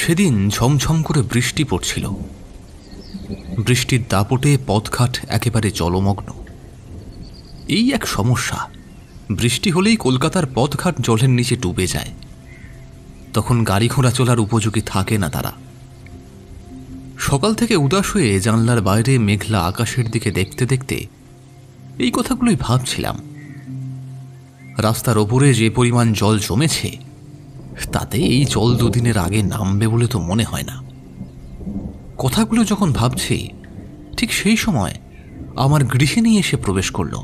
সেদিন ঝমঝম করে বৃষ্টি পড়ছিল। বৃষ্টির দাপটে পথঘাট একেবারে জলমগ্ন। এই এক সমস্যা, বৃষ্টি হলেই কলকাতার পথঘাট জলের নিচে ডুবে যায়। তখন গাড়ি ঘোড়া চলার উপযোগী থাকে না তারা। সকাল থেকে উদাস হয়ে জানলার বাইরে মেঘলা আকাশের দিকে দেখতে দেখতে এই কথাগুলোই ভাবছিলাম। রাস্তার ওপরে যে পরিমাণ জল জমেছে, তাতে এই জল দুদিনের আগে নামবে বলে তো মনে হয় না। কথাগুলো যখন ভাবছি, ঠিক সেই সময় আমার গৃহিণী এসে প্রবেশ করল।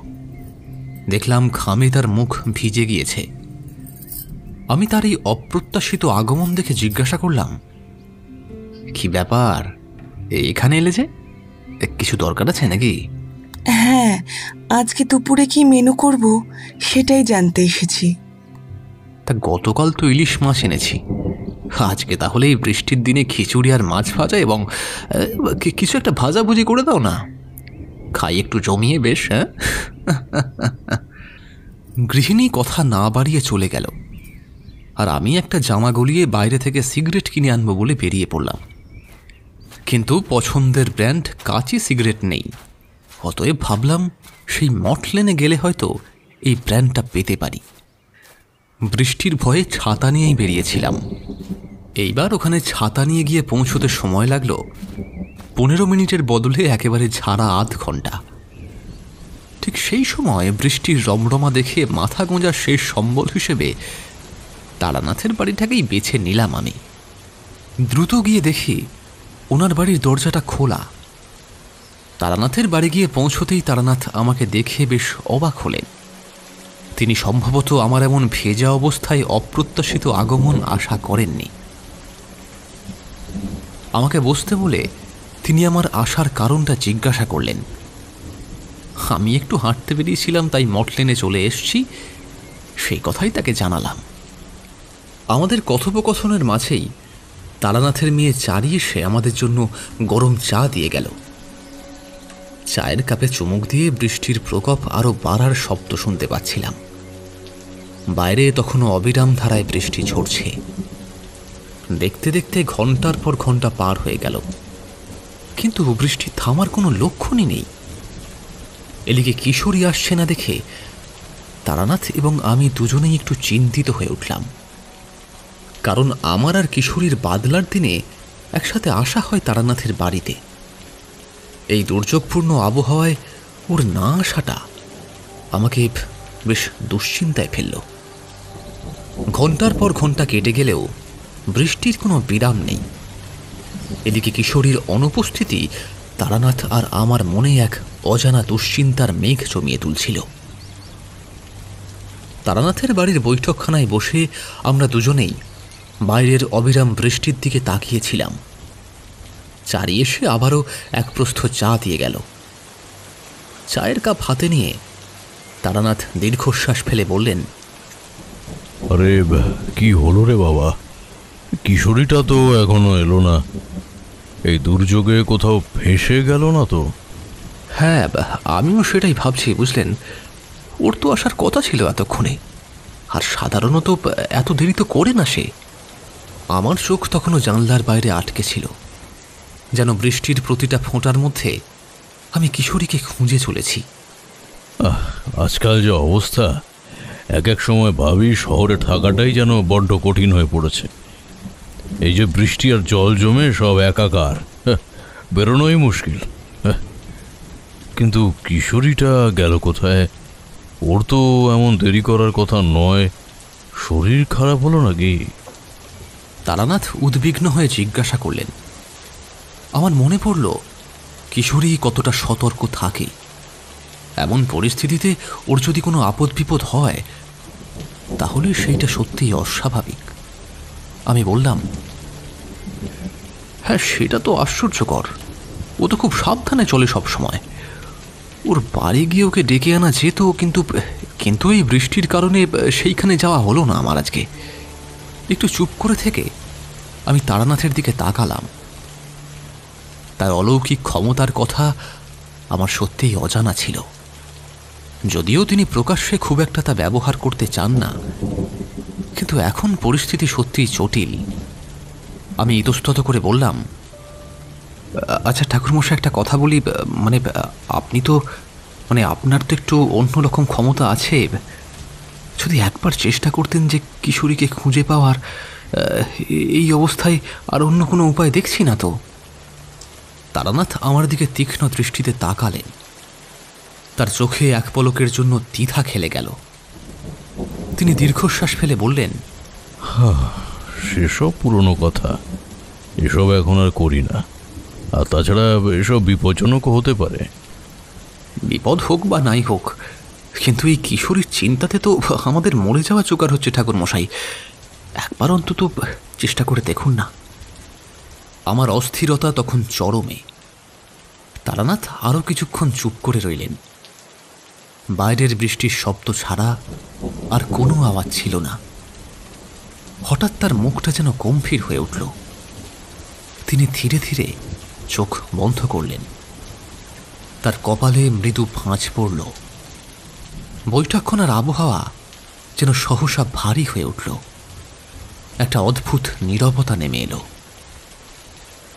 দেখলাম ঘামে তার মুখ ভিজে গিয়েছে। আমি তার এই অপ্রত্যাশিত আগমন দেখে জিজ্ঞাসা করলাম, কি ব্যাপার, এখানে এলে যে? কিছু দরকার আছে নাকি? হ্যাঁ, আজকে দুপুরে কি মেনু করব সেটাই জানতে এসেছি। তা গতকাল তো ইলিশ মাছ এনেছি, আজকে তাহলে এই বৃষ্টির দিনে খিচুড়ি আর মাছ ভাজা এবং কিছু একটা ভাজাভুজি করে দাও না, খাই একটু জমিয়ে বেশ। হ্যাঁ, গৃহিণী কথা না বাড়িয়ে চলে গেল, আর আমি একটা জামা গলিয়ে বাইরে থেকে সিগারেট কিনে আনবো বলে বেরিয়ে পড়লাম। কিন্তু পছন্দের ব্র্যান্ড কাঁচি সিগারেট নেই। অতএব ভাবলাম সেই মটলেনে গেলে হয়তো এই ব্র্যান্ডটা পেতে পারি। বৃষ্টির ভয়ে ছাতা নিয়েই বেরিয়েছিলাম। এইবার ওখানে ছাতা নিয়ে গিয়ে পৌঁছতে সময় লাগলো 15 মিনিটের বদলে একেবারে ঝাড়া আধ ঘন্টা। ঠিক সেই সময় বৃষ্টির রমরমা দেখে মাথা গোঁজার শেষ সম্বল হিসেবে তারানাথের বাড়িটাকেই বেছে নিলাম আমি। দ্রুত গিয়ে দেখি ওনার বাড়ির দরজাটা খোলা। তারানাথের বাড়ি গিয়ে পৌঁছতেই তারানাথ আমাকে দেখে বেশ অবাক হলেন। তিনি সম্ভবত আমার এমন ভেজা অবস্থায় অপ্রত্যাশিত আগমন আশা করেননি। আমাকে বসতে বলে তিনি আমার আসার কারণটা জিজ্ঞাসা করলেন। আমি একটু হাঁটতে বেরিয়েছিলাম, তাই মটলেনে চলে এসছি, সেই কথাই তাকে জানালাম। আমাদের কথোপকথনের মাঝেই তারানাথের মেয়ে চারি এসে আমাদের জন্য গরম চা দিয়ে গেল। চায়ের কাপে চুমুক দিয়ে বৃষ্টির প্রকোপ আরো বাড়ার শব্দ শুনতে পাচ্ছিলাম। বাইরে তখনও অবিরাম ধারায় বৃষ্টি ঝরছে। দেখতে দেখতে ঘন্টার পর ঘন্টা পার হয়ে গেল, কিন্তু বৃষ্টি থামার কোনো লক্ষণই নেই। এদিকে কিশোরী আসছে না দেখে তারানাথ এবং আমি দুজনেই একটু চিন্তিত হয়ে উঠলাম। কারণ আমার আর কিশোরীর বাদলার দিনে একসাথে আসা হয় তারানাথের বাড়িতে। এই দুর্যোগপূর্ণ আবহাওয়ায় ওর না আসাটা আমাকে বেশ দুশ্চিন্তায় ফেলল। ঘন্টার পর ঘন্টা কেটে গেলেও বৃষ্টির কোনো বিরাম নেই। এদিকে কিশোরীর অনুপস্থিতি তারানাথ আর আমার মনে এক অজানা দুশ্চিন্তার মেঘ জমিয়ে তুলছিল। তারানাথের বাড়ির বৈঠকখানায় বসে আমরা দুজনেই বাইরের অবিরাম বৃষ্টির দিকে তাকিয়েছিলাম। চারি এসে আবারও এক প্রস্থ চা দিয়ে গেল। চায়ের কাপ হাতে নিয়ে তারানাথ দীর্ঘশ্বাস ফেলে বললেন, আরে কি হলো রে বাবা, কিশোরীটা তো এখনো এলো না। এই দুর্যোগে কোথাও ফেঁসে গেল না তো? হ্যাঁ, আমিও সেটাই ভাবছি, বুঝলেন। ওর তো আসার কথা ছিল এতক্ষণে, আর সাধারণত এত দেরি তো করে না সে। আমার চোখ তখনও জানলার বাইরে আটকে ছিল, যেন বৃষ্টির প্রতিটা ফোঁটার মধ্যে আমি কিশোরীকে খুঁজে চলেছি। আজকাল যে অবস্থা, এক এক সময় ভাবি শহরে থাকাটাই যেন বড্ড কঠিন হয়ে পড়েছে। এই যে বৃষ্টি আর জল জমে সব একাকার, বেরোনোই মুশকিল। কিন্তু কিশোরীটা গেল কোথায়? ওর তো এমন দেরি করার কথা নয়, শরীর খারাপ হলো নাকি? তারানাথ উদ্বিগ্ন হয়ে জিজ্ঞাসা করলেন। আমার মনে পড়ল কিশোরী কতটা সতর্ক থাকে। এমন পরিস্থিতিতে ওর যদি কোনো আপদ বিপদ হয়, তাহলে সেইটা সত্যিই অস্বাভাবিক। আমি বললাম, হ্যাঁ সেটা তো আশ্চর্যকর, ও তো খুব সাবধানে চলে সব সময়। ওর বাড়ি গিয়ে ওকে ডেকে আনা যেত, কিন্তু এই বৃষ্টির কারণে সেইখানে যাওয়া হলো না আমার আজকে। একটু চুপ করে থেকে আমি তারানাথের দিকে তাকালাম। তার অলৌকিক ক্ষমতার কথা আমার সত্যিই অজানা ছিল, যদিও তিনি প্রকাশ্যে খুব একটা তা ব্যবহার করতে চান না। কিন্তু এখন পরিস্থিতি সত্যিই জটিল। আমি ইতস্তত করে বললাম, আচ্ছা ঠাকুরমশাই, একটা কথা বলি, মানে আপনি তো, মানে আপনার তো একটু অন্যরকম ক্ষমতা আছে। যদি একবার চেষ্টা করতেন যে কিশোরীকে খুঁজে পাওয়ার, এই অবস্থায় আর অন্য কোনো উপায় দেখছি না তো। তারানাথ আমার দিকে তীক্ষ্ণ দৃষ্টিতে তাকালেন। তার চোখে এক পলকের জন্য দ্বিধা খেলে গেল। তিনি দীর্ঘশ্বাস ফেলে বললেন, সেসব পুরনো কথা, এসব এখন আর করি না। আর তাছাড়া এসব বিপজ্জনকও হতে পারে। বিপদ হোক বা নাই হোক, কিন্তু এই কিশোরীর চিন্তাতে তো আমাদের মরে যাওয়া জোগাড় হচ্ছে ঠাকুরমশাই। একবার অন্তত চেষ্টা করে দেখুন না। আমার অস্থিরতা তখন চরমে। তারানাথ আরও কিছুক্ষণ চুপ করে রইলেন। বাইরের বৃষ্টির শব্দ ছাড়া আর কোনো আওয়াজ ছিল না। হঠাৎ তার মুখটা যেন গম্ভীর হয়ে উঠল। তিনি ধীরে ধীরে চোখ বন্ধ করলেন। তার কপালে মৃদু ভাঁজ পড়ল। বৈঠকখানার আবহাওয়া যেন সহসা ভারী হয়ে উঠল। একটা অদ্ভুত নীরবতা নেমে এলো।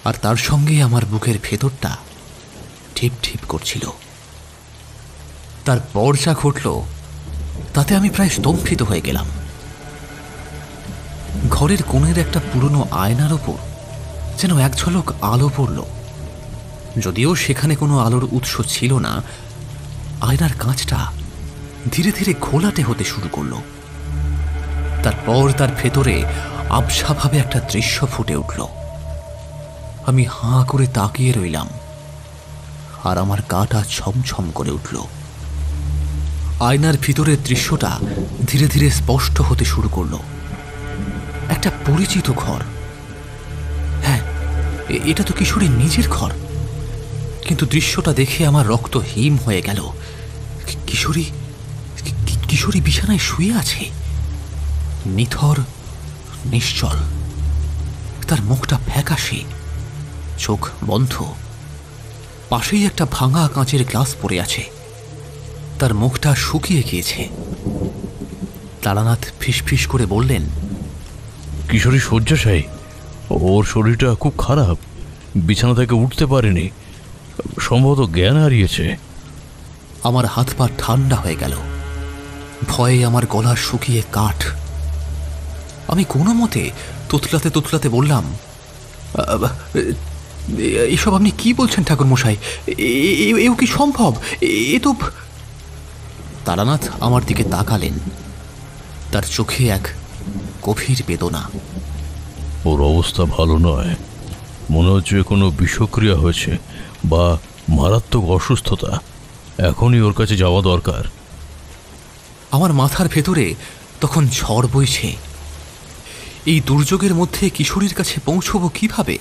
আর তার সঙ্গে আমার বুকের ভেতরটা ঠিপ ঠিপ করছিল। তারপর যা ঘটল তাতে আমি প্রায় স্তম্ভিত হয়ে গেলাম। ঘরের কোণের একটা পুরনো আয়নার ওপর যেন এক ঝলক আলো পড়ল। যদিও সেখানে কোনো আলোর উৎস ছিল না, আয়নার কাঁচটা ধীরে ধীরে ঘোলাটে হতে শুরু করল। তারপর তার ভেতরে আবছাভাবে একটা দৃশ্য ফুটে উঠল। আমি হাঁ করে তাকিয়ে রইলাম, আর আমার গাটা ছমছম করে উঠল। আয়নার ভিতরের দৃশ্যটা ধীরে ধীরে স্পষ্ট হতে শুরু করল। একটা পরিচিত ঘর। হ্যাঁ, এটা তো কিশোরীর নিজের ঘর। কিন্তু দৃশ্যটা দেখে আমার রক্ত হিম হয়ে গেল। কিশোরী বিছানায় শুয়ে আছে, নিথর, নিশ্চল। তার মুখটা ফ্যাকাশে, চোখ বন্ধ। পাশেই একটা ভাঙা কাঁচের গ্লাস পড়ে আছে। তার মুখটা শুকিয়ে গিয়েছে। তারানাথ ফিসফিস করে বললেন, কিশোরী শয্যাশায়ী, ওর শরীরটা খুব খারাপ, বিছানা থেকে উঠতে পারেনি, সম্ভবত জ্ঞান হারিয়েছে। আমার হাত পা ঠান্ডা হয়ে গেল। ভয়ে আমার গলা শুকিয়ে কাঠ। আমি কোনো মতে তোতলাতে তোতলাতে বললাম, এসব আপনি কি বলছেন ঠাকুরমশাই? এও কি সম্ভব? এ তো। তারানাথ আমার দিকে তাকালেন। তার চোখে এক গভীর বেদনা। ওর অবস্থা ভালো নয়, মনে হচ্ছে কোনো বিষক্রিয়া হয়েছে বা মারাত্মক অসুস্থতা। এখনই ওর কাছে যাওয়া দরকার। আমার মাথার ভেতরে তখন ঝড় বইছে। এই দুর্যোগের মধ্যে কিশোরীর কাছে পৌঁছব কিভাবে?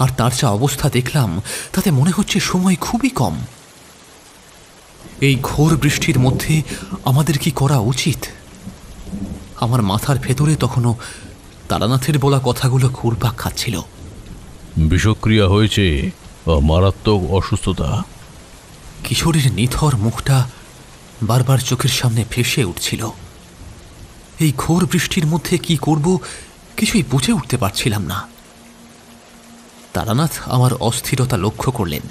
আর তার যা অবস্থা দেখলাম তাতে মনে হচ্ছে সময় খুবই কম। এই ঘোর বৃষ্টির মধ্যে আমাদের কি করা উচিত? আমার মাথার ভেতরে তখনও তারানাথের বলা কথাগুলো ঘুরপাক খাচ্ছিল। বিষক্রিয়া হয়েছে বা মারাত্মক অসুস্থতা। কিশোরীর নিথর মুখটা বারবার চোখের সামনে ভেসে উঠছিল। এই ঘোর বৃষ্টির মধ্যে কি করব কিছুই বুঝে উঠতে পারছিলাম না। তারানাথ আমার অস্থিরতা লক্ষ্য করলেন।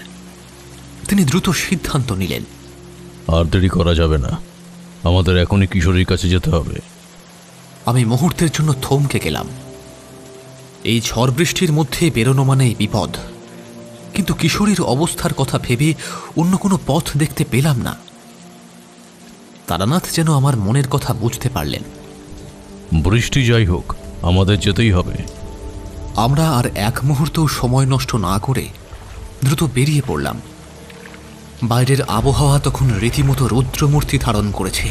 তিনি দ্রুত সিদ্ধান্ত নিলেন, আর দেরি করা যাবে না, আমাদের এখনই কিশোরীর কাছে যেতে হবে। আমি মুহূর্তের জন্য থমকে গেলাম। এই ঝড় বৃষ্টির মধ্যে বেরোনো মানেই বিপদ। কিন্তু কিশোরীর অবস্থার কথা ভেবে অন্য কোনো পথ দেখতে পেলাম না। তারানাথ যেন আমার মনের কথা বুঝতে পারলেন। বৃষ্টি যাই হোক, আমাদের যেতেই হবে। আমরা আর এক মুহূর্তও সময় নষ্ট না করে দ্রুত বেরিয়ে পড়লাম। বাইরের আবহাওয়া তখন রীতিমতো রৌদ্রমূর্তি ধারণ করেছে।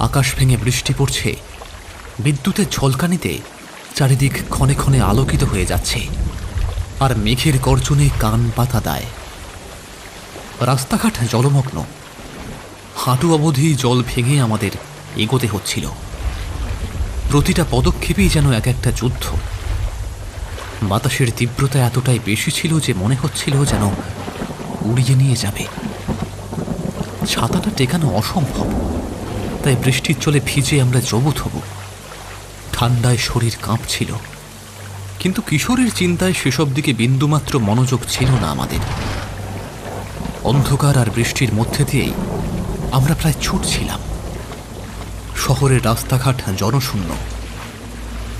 আকাশ ভেঙে বৃষ্টি পড়ছে। বিদ্যুতের ঝলকানিতে চারিদিক ক্ষণে ক্ষণে আলোকিত হয়ে যাচ্ছে, আর মেঘের গর্জনে কান পাতা দেয়। রাস্তাঘাট জলমগ্ন। হাঁটু অবধি জল ভেঙে আমাদের এগোতে হচ্ছিল। প্রতিটা পদক্ষেপেই যেন এক একটা যুদ্ধ। বাতাসের তীব্রতা এতটাই বেশি ছিল যে মনে হচ্ছিল যেন উড়িয়ে নিয়ে যাবে। ছাতাটা টেকানো অসম্ভব, তাই বৃষ্টির জলে ভিজে আমরা জবুথবু। ঠান্ডায় শরীর কাঁপছিল। কিন্তু কিশোরীর চিন্তায় সেসব দিকে বিন্দুমাত্র মনোযোগ ছিল না আমাদের। অন্ধকার আর বৃষ্টির মধ্যে দিয়েই আমরা প্রায় ছুটছিলাম। শহরের রাস্তাঘাট জনশূন্য,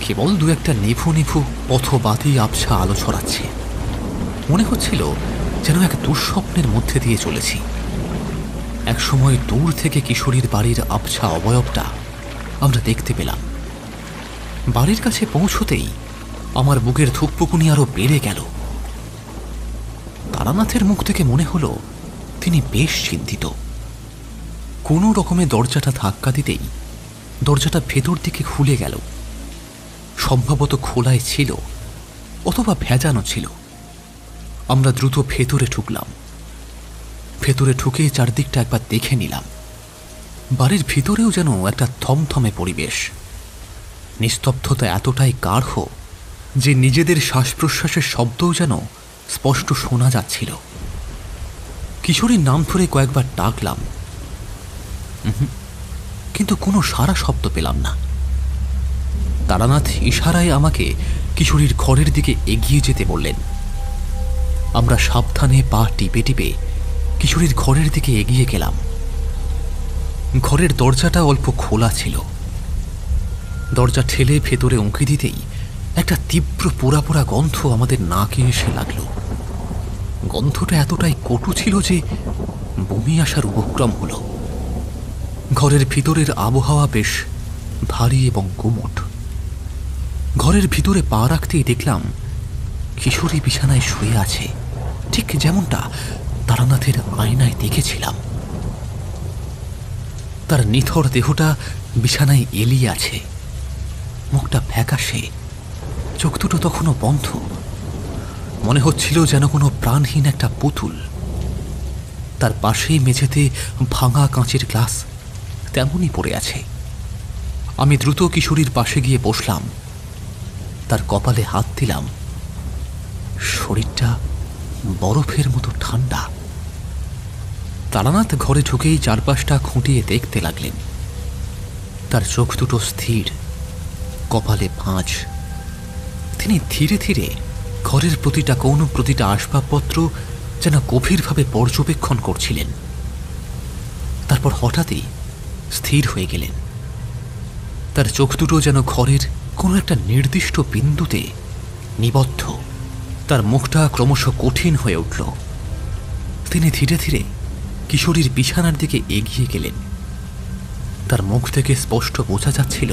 কেবল দু একটা নিভু নিভু পথবাদী আবছা আলো ছড়াচ্ছে। মনে হচ্ছিল যেন এক দুঃস্বপ্নের মধ্যে দিয়ে চলেছি। একসময় দূর থেকে কিশোরীর বাড়ির আবছা অবয়বটা আমরা দেখতে পেলাম। বাড়ির কাছে পৌঁছতেই আমার বুকের ধুকপুকুনি আরো বেড়ে গেল। তারানাথের মুখ থেকে মনে হলো তিনি বেশ চিন্তিত। কোনো রকমে দরজাটা ধাক্কা দিতেই দরজাটা ভেতর দিকে খুলে গেল। সম্ভবত খোলায় ছিল অথবা ভেজানো ছিল। আমরা দ্রুত ভেতরে ঢুকলাম। ভেতরে ঢুকে চারদিকটা একবার দেখে নিলাম। বাড়ির ভিতরেও যেন একটা থমথমে পরিবেশ। নিস্তব্ধতা এতটাই গাঢ় যে নিজেদের শ্বাস প্রশ্বাসের শব্দও যেন স্পষ্ট শোনা যাচ্ছিল। কিশোরীর নাম ধরে কয়েকবার ডাকলাম, কিন্তু কোনো সাড়া শব্দ পেলাম না। তারানাথ ইশারায় আমাকে কিশোরীর ঘরের দিকে এগিয়ে যেতে বললেন। আমরা সাবধানে পা টিপে টিপে কিশোরীর ঘরের দিকে এগিয়ে গেলাম। ঘরের দরজাটা অল্প খোলা ছিল। দরজা ঠেলে ভেতরে উঁকি দিতেই একটা তীব্র পোড়া পোড়া গন্ধ আমাদের নাকে এসে লাগল। গন্ধটা এতটাই কটু ছিল যে বমি আসার উপক্রম হলো। ঘরের ভিতরের আবহাওয়া বেশ ভারী এবং গুমট। ঘরের ভিতরে পা রাখতেই দেখলাম কিশোরী বিছানায় শুয়ে আছে, ঠিক যেমনটা তারানাথের আয়নায় দেখেছিলাম। তার নিথর দেহটা বিছানায় এলিয়ে আছে, মুখটা ফ্যাকাশে, চোখ দুটো তখনও বন্ধ। মনে হচ্ছিল যেন কোনো প্রাণহীন একটা পুতুল। তার পাশেই মেঝেতে ভাঙা কাঁচের গ্লাস তেমনই পড়ে আছে। আমি দ্রুত কিশোরীর পাশে গিয়ে বসলাম, তার কপালে হাত দিলাম। শরীরটা বরফের মতো ঠান্ডা। তারানাথ ঘরে ঢুকেই চারপাশটা খুঁটিয়ে দেখতে লাগলেন। তার চোখ দুটো স্থির, কপালে ভাঁজ। তিনি ধীরে ধীরে ঘরের প্রতিটা কোণ, প্রতিটা আসবাবপত্র যেন গভীরভাবে পর্যবেক্ষণ করছিলেন। তারপর হঠাৎই স্থির হয়ে গেলেন। তার চোখ দুটো যেন ঘরের কোনো একটা নির্দিষ্ট বিন্দুতে নিবদ্ধ। তার মুখটা ক্রমশ কঠিন হয়ে উঠল। তিনি ধীরে ধীরে কিশোরীর বিছানার দিকে এগিয়ে গেলেন। তার মুখ থেকে স্পষ্ট বোঝা যাচ্ছিল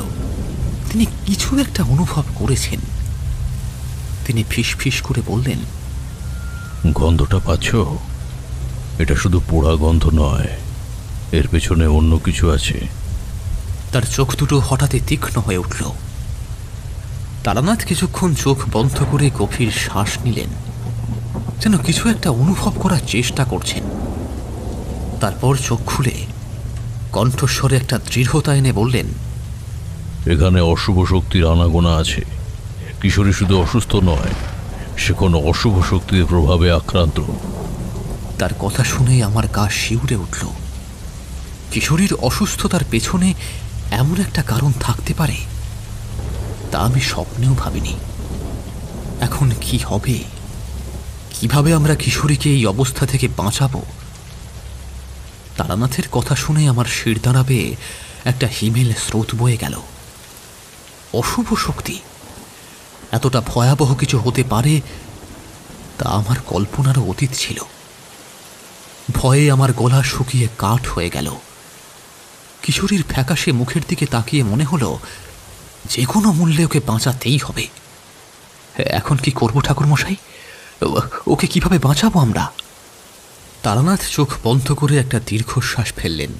তিনি কিছু একটা অনুভব করেছেন। তিনি ফিসফিস করে বললেন, গন্ধটা পাচ্ছ? এটা শুধু পোড়া গন্ধ নয়, এর পেছনে অন্য কিছু আছে। তার চোখ দুটো হঠাৎই তীক্ষ্ণ হয়ে উঠল। তারানাথ কিছুক্ষণ চোখ বন্ধ করে গভীর শ্বাস নিলেন, যেন কিছু একটা অনুভব করার চেষ্টা করছেন। তারপর চোখ খুলে কণ্ঠস্বরে একটা দৃঢ়তা এনে বললেন, এখানে অশুভ শক্তির আনাগোনা আছে। কিশোরী শুধু অসুস্থ নয়, সে কোনো অশুভ শক্তির প্রভাবে আক্রান্ত। তার কথা শুনে আমার গা শিউরে উঠল। কিশোরীর অসুস্থতার পেছনে এমন একটা কারণ থাকতে পারে তা আমি স্বপ্নেও ভাবিনি। এখন কি হবে? কিভাবে আমরা কিশোরীকে এই অবস্থা থেকে বাঁচাবো? তারানাথের কথা শুনে আমার শিরদাঁড়া বেয়ে একটা হিমেল স্রোত বয়ে গেল। অশুভ শক্তি এতটা ভয়াবহ কিছু হতে পারে তা আমার কল্পনারও অতীত ছিল। ভয়ে আমার গলা শুকিয়ে কাঠ হয়ে গেল। কিশোরীর ফ্যাকাশে মুখের দিকে তাকিয়ে মনে হলো যে কোনো মূল্যে ওকে বাঁচাতেই হবে। এখন কি করব ঠাকুরমশাই? ওকে কিভাবে বাঁচাবো আমরা? তারানাথ চোখ বন্ধ করে একটা দীর্ঘশ্বাস ফেললেন।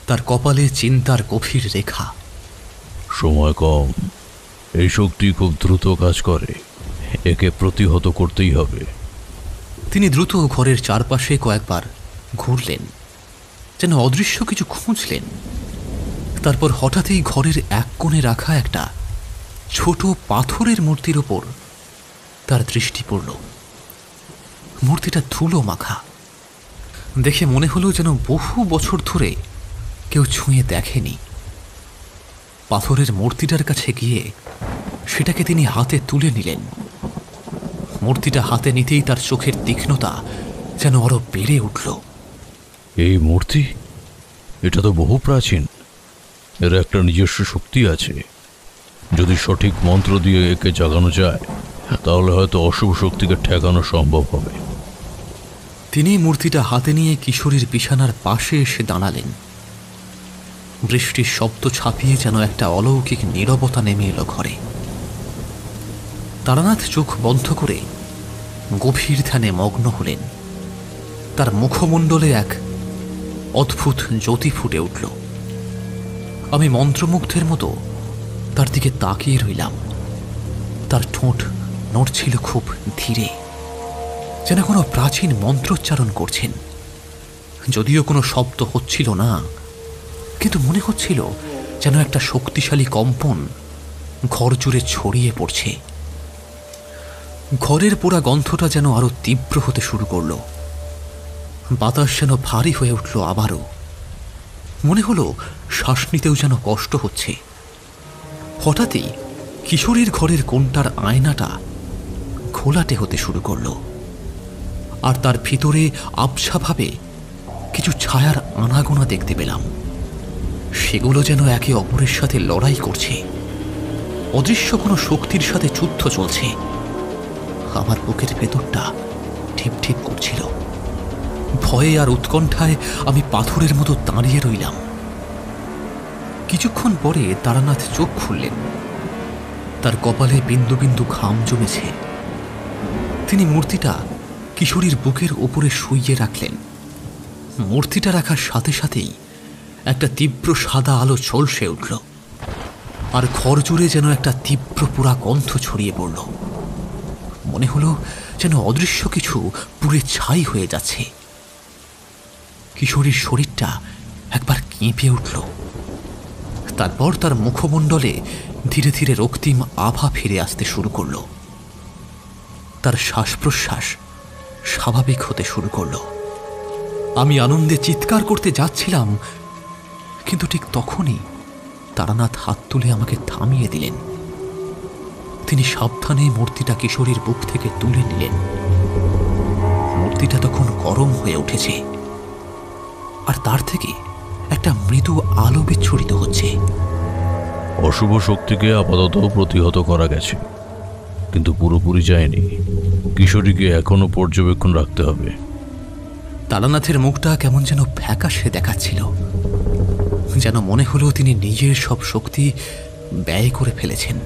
তার কপালে চিন্তার গভীর রেখা। সময় কম, এই শক্তি খুব দ্রুত কাজ করে, একে প্রতিহত করতেই হবে। তিনি দ্রুত ঘরের চারপাশে কয়েকবার ঘুরলেন, যেন অদৃশ্য কিছু খুঁজলেন। তারপর হঠাৎই ঘরের এক কোণে রাখা একটা ছোট পাথরের মূর্তির ওপর তার দৃষ্টি পড়ল। মূর্তিটা ধুলো মাখা। দেখে মনে হলো যেন বহু বছর ধরে কেউ ছুঁয়ে দেখেনি। পাথরের মূর্তিটার কাছে গিয়ে সেটাকে তিনি হাতে তুলে নিলেন। মূর্তিটা হাতে নিতেই তার চোখের তীক্ষ্ণতা যেন আরো বেড়ে উঠল। এই মূর্তি, এটা তো বহু প্রাচীন। এর একটা নিজস্ব শক্তি আছে। যদি সঠিক মন্ত্র দিয়ে একে জাগানো যায় তাহলে হয়তো অশুভ শক্তিকে ঠেকানো সম্ভব হবে। তিনি মূর্তিটা হাতে নিয়ে কিশোরীর বিছানার পাশে এসে দাঁড়ালেন। বৃষ্টির শব্দ ছাপিয়ে যেন একটা অলৌকিক নীরবতা নেমে এলো ঘরে। তারানাথ চোখ বন্ধ করে গভীর ধ্যানে মগ্ন হলেন। তার মুখমণ্ডলে এক অদ্ভুত জ্যোতি ফুটে উঠল। আমি মন্ত্রমুগ্ধের মতো তার দিকে তাকিয়ে রইলাম। তার ঠোঁট নড়ছিল খুব ধীরে, যেন কোনো প্রাচীন মন্ত্রোচ্চারণ করছেন। যদিও কোনো শব্দ হচ্ছিল না, কিন্তু মনে হচ্ছিল যেন একটা শক্তিশালী কম্পন ঘর জুড়ে ছড়িয়ে পড়ছে। ঘরের পোড়া গন্ধটা যেন আরো তীব্র হতে শুরু করল। বাতাস যেন ভারী হয়ে উঠল আবারও। মনে হলো শ্বাস নিতেও যেন কষ্ট হচ্ছে। হঠাৎই কিশোরীর ঘরের কোণটার আয়নাটা ঘোলাটে হতে শুরু করল, আর তার ভিতরে আবছাভাবে কিছু ছায়ার আনাগোনা দেখতে পেলাম। সেগুলো যেন একে অপরের সাথে লড়াই করছে। অদৃশ্য কোনো শক্তির সাথে যুদ্ধ চলছে। আমার বুকের ভেতরটা ঠিপ ঠিপ করছিল। ভয়ে আর উৎকণ্ঠায় আমি পাথরের মতো দাঁড়িয়ে রইলাম। কিছুক্ষণ পরে তারানাথ চোখ খুললেন। তার কপালে বিন্দু বিন্দু ঘাম জমেছে। তিনি মূর্তিটা কিশোরীর বুকের ওপরে শুইয়ে রাখলেন। মূর্তিটা রাখার সাথে সাথেই একটা তীব্র সাদা আলো ঝলসে উঠল, আর ঘর জুড়ে যেন একটা তীব্র পোড়া গন্ধ ছড়িয়ে পড়ল। মনে হলো যেন অদৃশ্য কিছু পুড়ে ছাই হয়ে যাচ্ছে। কিশোরীর শরীরটা একবার কেঁপে উঠল। তারপর তার মুখমণ্ডলে ধীরে ধীরে রক্তিম আভা ফিরে আসতে শুরু করল। তার শ্বাস প্রশ্বাস স্বাভাবিক হতে শুরু করল। আমি আনন্দে চিৎকার করতে যাচ্ছিলাম, কিন্তু ঠিক তখনই তারানাথ হাত তুলে আমাকে থামিয়ে দিলেন। তিনি সাবধানে মূর্তিটা কিশোরীর বুক থেকে তুলে নিলেন। মূর্তিটা তখন গরম হয়ে উঠেছে, আর তার থেকে একটা মৃদু আলো বিচ্ছুরিত হচ্ছে। অশুভ শক্তিকে আপাতত প্রতিহত করা গেছে, কিন্তু পুরোপুরি যায়নি। কিশোরীকে এখনো পর্যবেক্ষণ রাখতে হবে। তারানাথের মুখটা কেমন যেন ফ্যাকাশে দেখাচ্ছিল, যেন মনে হলো তিনি নিজের সব শক্তি ব্যয় করে ফেলেছেন।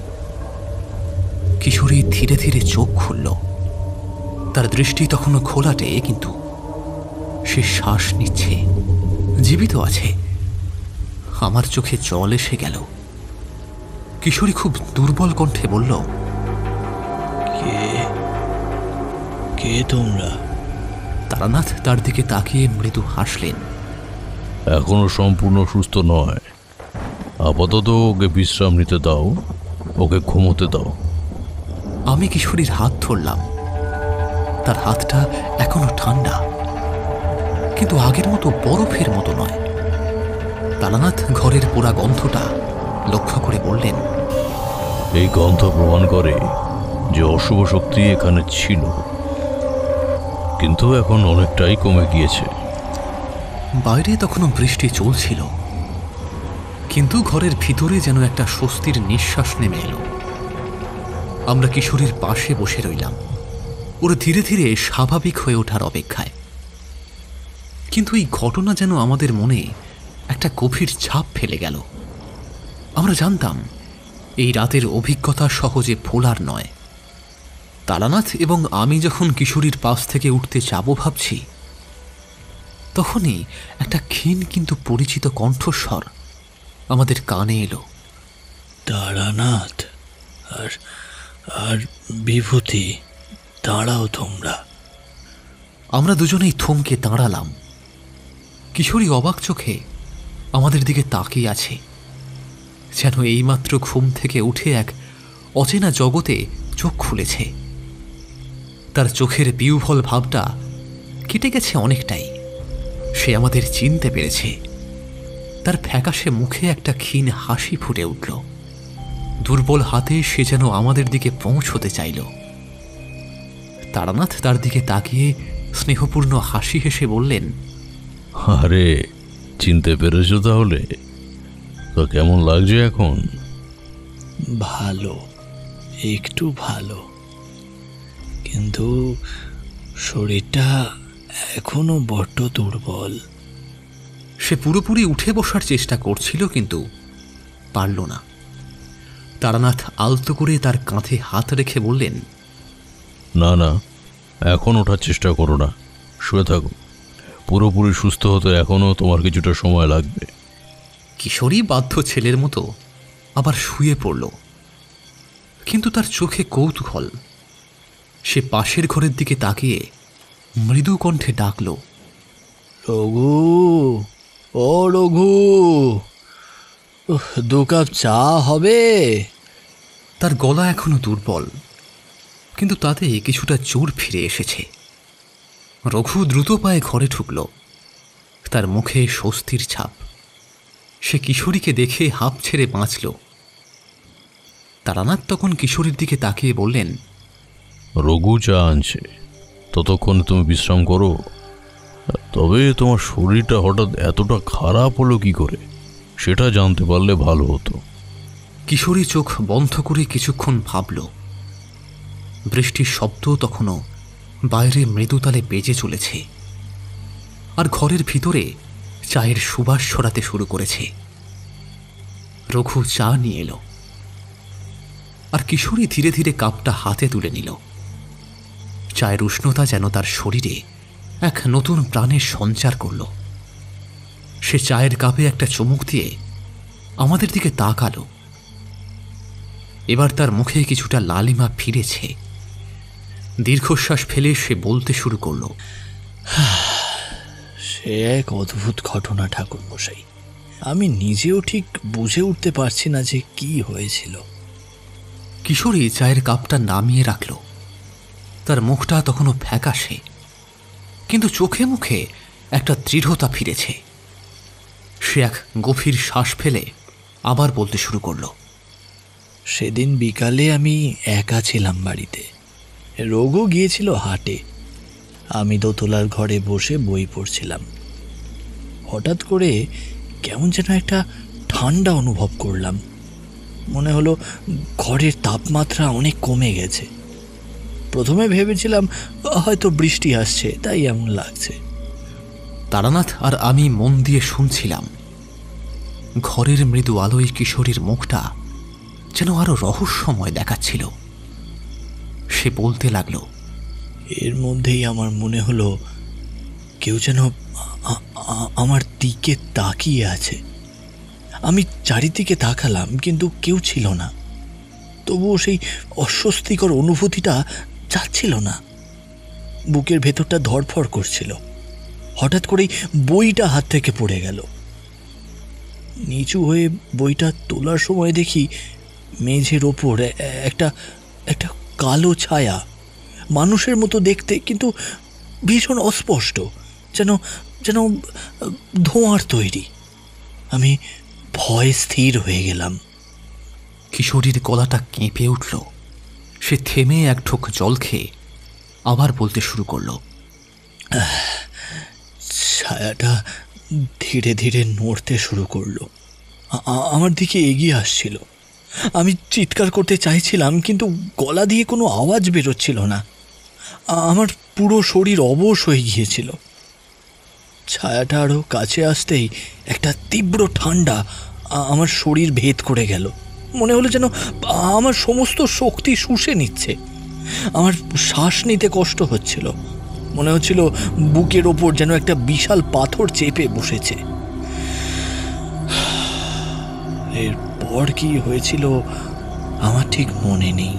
কিশোরী ধীরে ধীরে চোখ খুলল। তার দৃষ্টি তখনও ঘোলাটে, কিন্তু সে শ্বাস নিচ্ছে, জীবিত আছে। আমার চোখে জল এসে গেল। কিশোরী খুব দুর্বল কণ্ঠে বলল, কে কে তোমরা? তারানাথ তার দিকে তাকিয়ে মৃদু হাসলেন। এখনো সম্পূর্ণ সুস্থ নয়। আপাতত ওকে বিশ্রাম নিতে দাও, ওকে ঘুমোতে দাও। আমি কিশোরীর হাত ধরলাম। তার হাতটা এখনো ঠান্ডা, কিন্তু আগের মতো বরফের মতো নয়। তারানাথ ঘরের পোড়া গন্ধটা লক্ষ্য করে বললেন, এই গন্ধ প্রমাণ করে যে অশুভ শক্তি এখানে ছিল, কিন্তু এখন অনেকটাই কমে গিয়েছে। বাইরে তখনও বৃষ্টি চলছিল, কিন্তু ঘরের ভিতরে যেন একটা স্বস্তির নিঃশ্বাস নেমে এলো। আমরা কিশোরীর পাশে বসে রইলাম, ওর ধীরে ধীরে স্বাভাবিক হয়ে ওঠার অপেক্ষায়। কিন্তু এই ঘটনা যেন আমাদের মনে একটা গভীর ছাপ ফেলে গেল। আমরা জানতাম এই রাতের অভিজ্ঞতা সহজে ভোলার নয়। তারানাথ এবং আমি যখন কিশোরীর পাশ থেকে উঠতে যাব ভাবছি, তখনই একটা ক্ষীণ কিন্তু পরিচিত কণ্ঠস্বর আমাদের কানে এলো। তারানাথ আর আর বিভূতি, দাঁড়াও তোমরা। আমরা দুজনেই থমকে দাঁড়ালাম। কিশোরী অবাক চোখে আমাদের দিকে তাকিয়ে আছে, যেন এইমাত্র ঘুম থেকে উঠে এক অচেনা জগতে চোখ খুলেছে। তার চোখের বিহ্বল ভাবটা কেটে গেছে অনেকটাই। সে আমাদের চিনতে পেরেছে। তার ফ্যাকাশে মুখে একটা ক্ষীণ হাসি ফুটে উঠল। দুর্বল হাতে সে যেন আমাদের দিকে পৌঁছতে চাইল। তারানাথ তার দিকে তাকিয়ে স্নেহপূর্ণ হাসি হেসে বললেন, আরে চিনতে পেরেছো তাহলে? তো কেমন লাগছে এখন? ভালো, একটু ভালো, কিন্তু শরীরটা এখনো বড্ড দুর্বল। সে পুরোপুরি উঠে বসার চেষ্টা করছিল, কিন্তু পারল না। তারানাথ আলতো করে তার কাঁধে হাত রেখে বললেন, না না, এখন ওঠার চেষ্টা করো না, শুয়ে থাকো। পুরোপুরি সুস্থ হতে এখনও তোমার কিছুটা সময় লাগবে। কিশোরী বাধ্য ছেলের মতো আবার শুয়ে পড়ল, কিন্তু তার চোখে কৌতূহল। সে পাশের ঘরের দিকে তাকিয়ে মৃদু কণ্ঠে ডাকল, রঘু, ও রঘু, দু কাপ চা হবে? তার গলা এখনো দুর্বল, কিন্তু তাতে কিছুটা জোর ফিরে এসেছে। রঘু দ্রুত পায়ে ঘরে ঢুকল, তার মুখে স্বস্তির ছাপ। সে কিশোরীকে দেখে হাঁপ ছেড়ে বাঁচল। তারানাথ তখন কিশোরীর দিকে তাকিয়ে বললেন, রঘু চা আনছে, ততক্ষণ তুমি বিশ্রাম করো। তবে তোমার শরীরটা হঠাৎ এতটা খারাপ হলো কি করে, সেটা জানতে পারলে ভালো হতো। কিশোরী চোখ বন্ধ করে কিছুক্ষণ ভাবল। বৃষ্টির শব্দ তখনও বাইরে মৃদুতালে বেজে চলেছে, আর ঘরের ভিতরে চায়ের সুবাস ছড়াতে শুরু করেছে। রঘু চা নিয়ে এলো, আর কিশোরী ধীরে ধীরে কাপটা হাতে তুলে নিল। চায়ের উষ্ণতা যেন তার শরীরে এক নতুন প্রাণের সঞ্চার করল। সে চায়ের কাপে একটা চুমুক দিয়ে আমাদের দিকে তাকালো। এবার তার মুখে কিছুটা লালিমা ফিরেছে। দীর্ঘশ্বাস ফেলে সে বলতে শুরু করল, সে এক অদ্ভুত ঘটনা ঠাকুরমশাই। আমি নিজেও ঠিক বুঝে উঠতে পারছি না যে কি হয়েছিল। কিশোরী চায়ের কাপটা নামিয়ে রাখল। তার মুখটা তখনও ফ্যাকাশে, কিন্তু চোখে মুখে একটা দৃঢ়তা ফিরেছে। সে এক গভীর শ্বাস ফেলে আবার বলতে শুরু করল, সেদিন বিকালে আমি একা ছিলাম বাড়িতে। রঘু গিয়েছিল হাটে। আমি দোতলার ঘরে বসে বই পড়ছিলাম। হঠাৎ করে কেমন যেন একটা ঠান্ডা অনুভব করলাম। মনে হলো ঘরের তাপমাত্রা অনেক কমে গেছে। প্রথমে ভেবেছিলাম হয়তো বৃষ্টি আসছে, তাই এমন লাগছে। তারানাথ আর আমি মন দিয়ে শুনছিলাম। ঘরের মৃদু আলোয় কিশোরীর মুখটা যেন আরো রহস্যময় দেখাচ্ছিল। সে বলতে লাগলো, এর মধ্যেই আমার মনে হলো কেউ যেন আমার দিকে তাকিয়ে আছে। আমি চারিদিকে তাকালাম, কিন্তু কেউ ছিল না। তবুও সেই অস্বস্তিকর অনুভূতিটা যাচ্ছিল না। বুকের ভেতরটা ধড়ফড় করছিল। হঠাৎ করেই বইটা হাত থেকে পড়ে গেল। নিচু হয়ে বইটা তোলার সময় দেখি মেঝের ওপর একটা একটা কালো ছায়া, মানুষের মতো দেখতে কিন্তু ভীষণ অস্পষ্ট, যেন যেন ধোঁয়ার তৈরি। আমি ভয়ে স্থির হয়ে গেলাম। কিশোরীর গলাটা কেঁপে উঠল। সে থেমে এক ঢোক জল খেয়ে আবার বলতে শুরু করল, ছায়াটা ধীরে ধীরে নড়তে শুরু করলো। আমার দিকে এগিয়ে আসছিল। আমি চিৎকার করতে চাইছিলাম, কিন্তু গলা দিয়ে কোনো আওয়াজ বেরোচ্ছিল না। আমার পুরো শরীর অবশ হয়ে গিয়েছিল। ছায়াটা আরও কাছে আসতেই একটা তীব্র ঠান্ডা আমার শরীর ভেদ করে গেল। মনে হলো যেন আমার সমস্ত শক্তি শুষে নিচ্ছে। আমার শ্বাস নিতে কষ্ট হচ্ছিল। মনে হচ্ছিল বুকের ওপর যেন একটা বিশাল পাথর চেপে বসেছে। এরপর কি হয়েছিল আমার ঠিক মনে নেই।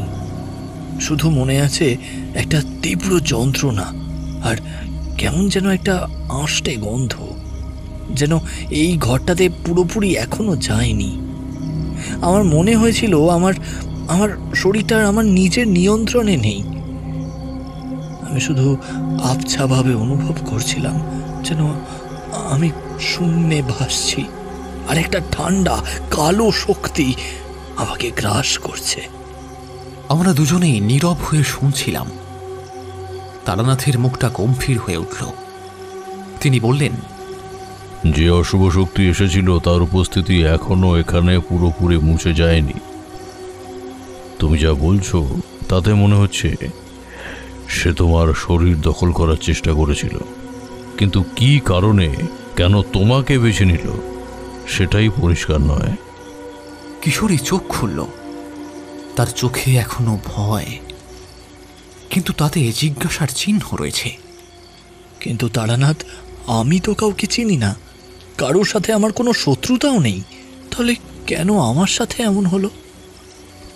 শুধু মনে আছে একটা তীব্র যন্ত্রণা আর কেমন যেন একটা আঁশটে গন্ধ, যেন এই ঘরটাতে পুরোপুরি এখনো যায়নি। আমার মনে হয়েছিল আমার শরীরটা আমার নিজের নিয়ন্ত্রণে নেই। আমি শুধু আবছাভাবে অনুভব করছিলাম যেন আমি শূন্যে ভাসছি, আর একটা ঠান্ডা কালো শক্তি আমাকে গ্রাস করছে। আমরা দুজনেই নীরব হয়ে শুনছিলাম। তারানাথের মুখটা গম্ভীর হয়ে উঠল। তিনি বললেন, যে অশুভ শক্তি এসেছিল তার উপস্থিতি এখনো এখানে পুরোপুরি মুছে যায়নি। তুমি যা বলছো তাতে মনে হচ্ছে সে তোমার শরীর দখল করার চেষ্টা করেছিল, কিন্তু কি কারণে, কেন তোমাকে বেছে নিল সেটাই পরিষ্কার নয়। কিশোরী চোখ খুলল। তার চোখে এখনো ভয়, কিন্তু তাতে জিজ্ঞাসার চিহ্ন রয়েছে। কিন্তু তারানাথ, আমি তো কাউকে চিনি না, কারোর সাথে আমার কোনো শত্রুতাও নেই, তাহলে কেন আমার সাথে এমন হলো?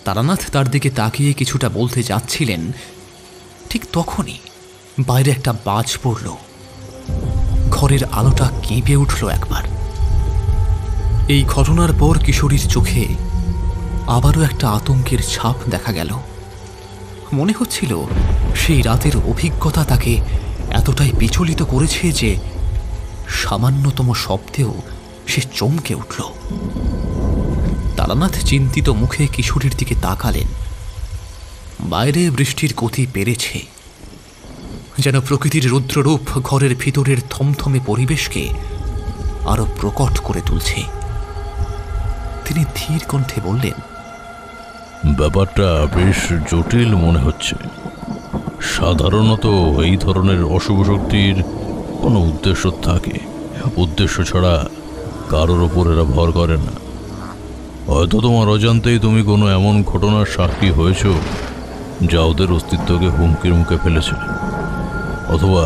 তারানাথ তার দিকে তাকিয়ে কিছুটা বলতে যাচ্ছিলেন, ঠিক তখনই বাইরে একটা বাজ পড়ল। ঘরের আলোটা কেঁপে উঠল একবার। এই ঘটনার পর কিশোরীর চোখে আবারও একটা আতঙ্কের ছাপ দেখা গেল। মনে হচ্ছিল সেই রাতের অভিজ্ঞতা তাকে এতটাই বিচলিত করেছে যে সামান্যতম শব্দেও সে চমকে উঠল। তারানাথ চিন্তিত মুখে কিশোরীর দিকে তাকালেন। বাইরে বৃষ্টির গতি বেড়েছে, যেন প্রকৃতির রুদ্ররূপ ঘরের ভিতরের থমথমে পরিবেশকে আরো প্রকট করে তুলছে। তিনি ধীর কণ্ঠে বললেন, ব্যাপারটা বেশ জটিল মনে হচ্ছে। সাধারণত এই ধরনের অশুভ শক্তির কোনো উদ্দেশ্য থাকে, উদ্দেশ্য ছাড়া কারোর ওপর এরা ভর করে না। হয়তো তোমার অজান্তেই তুমি কোনো এমন ঘটনার সাক্ষী হয়েছ যা ওদের অস্তিত্বকে হুমকির মুখে ফেলেছে, অথবা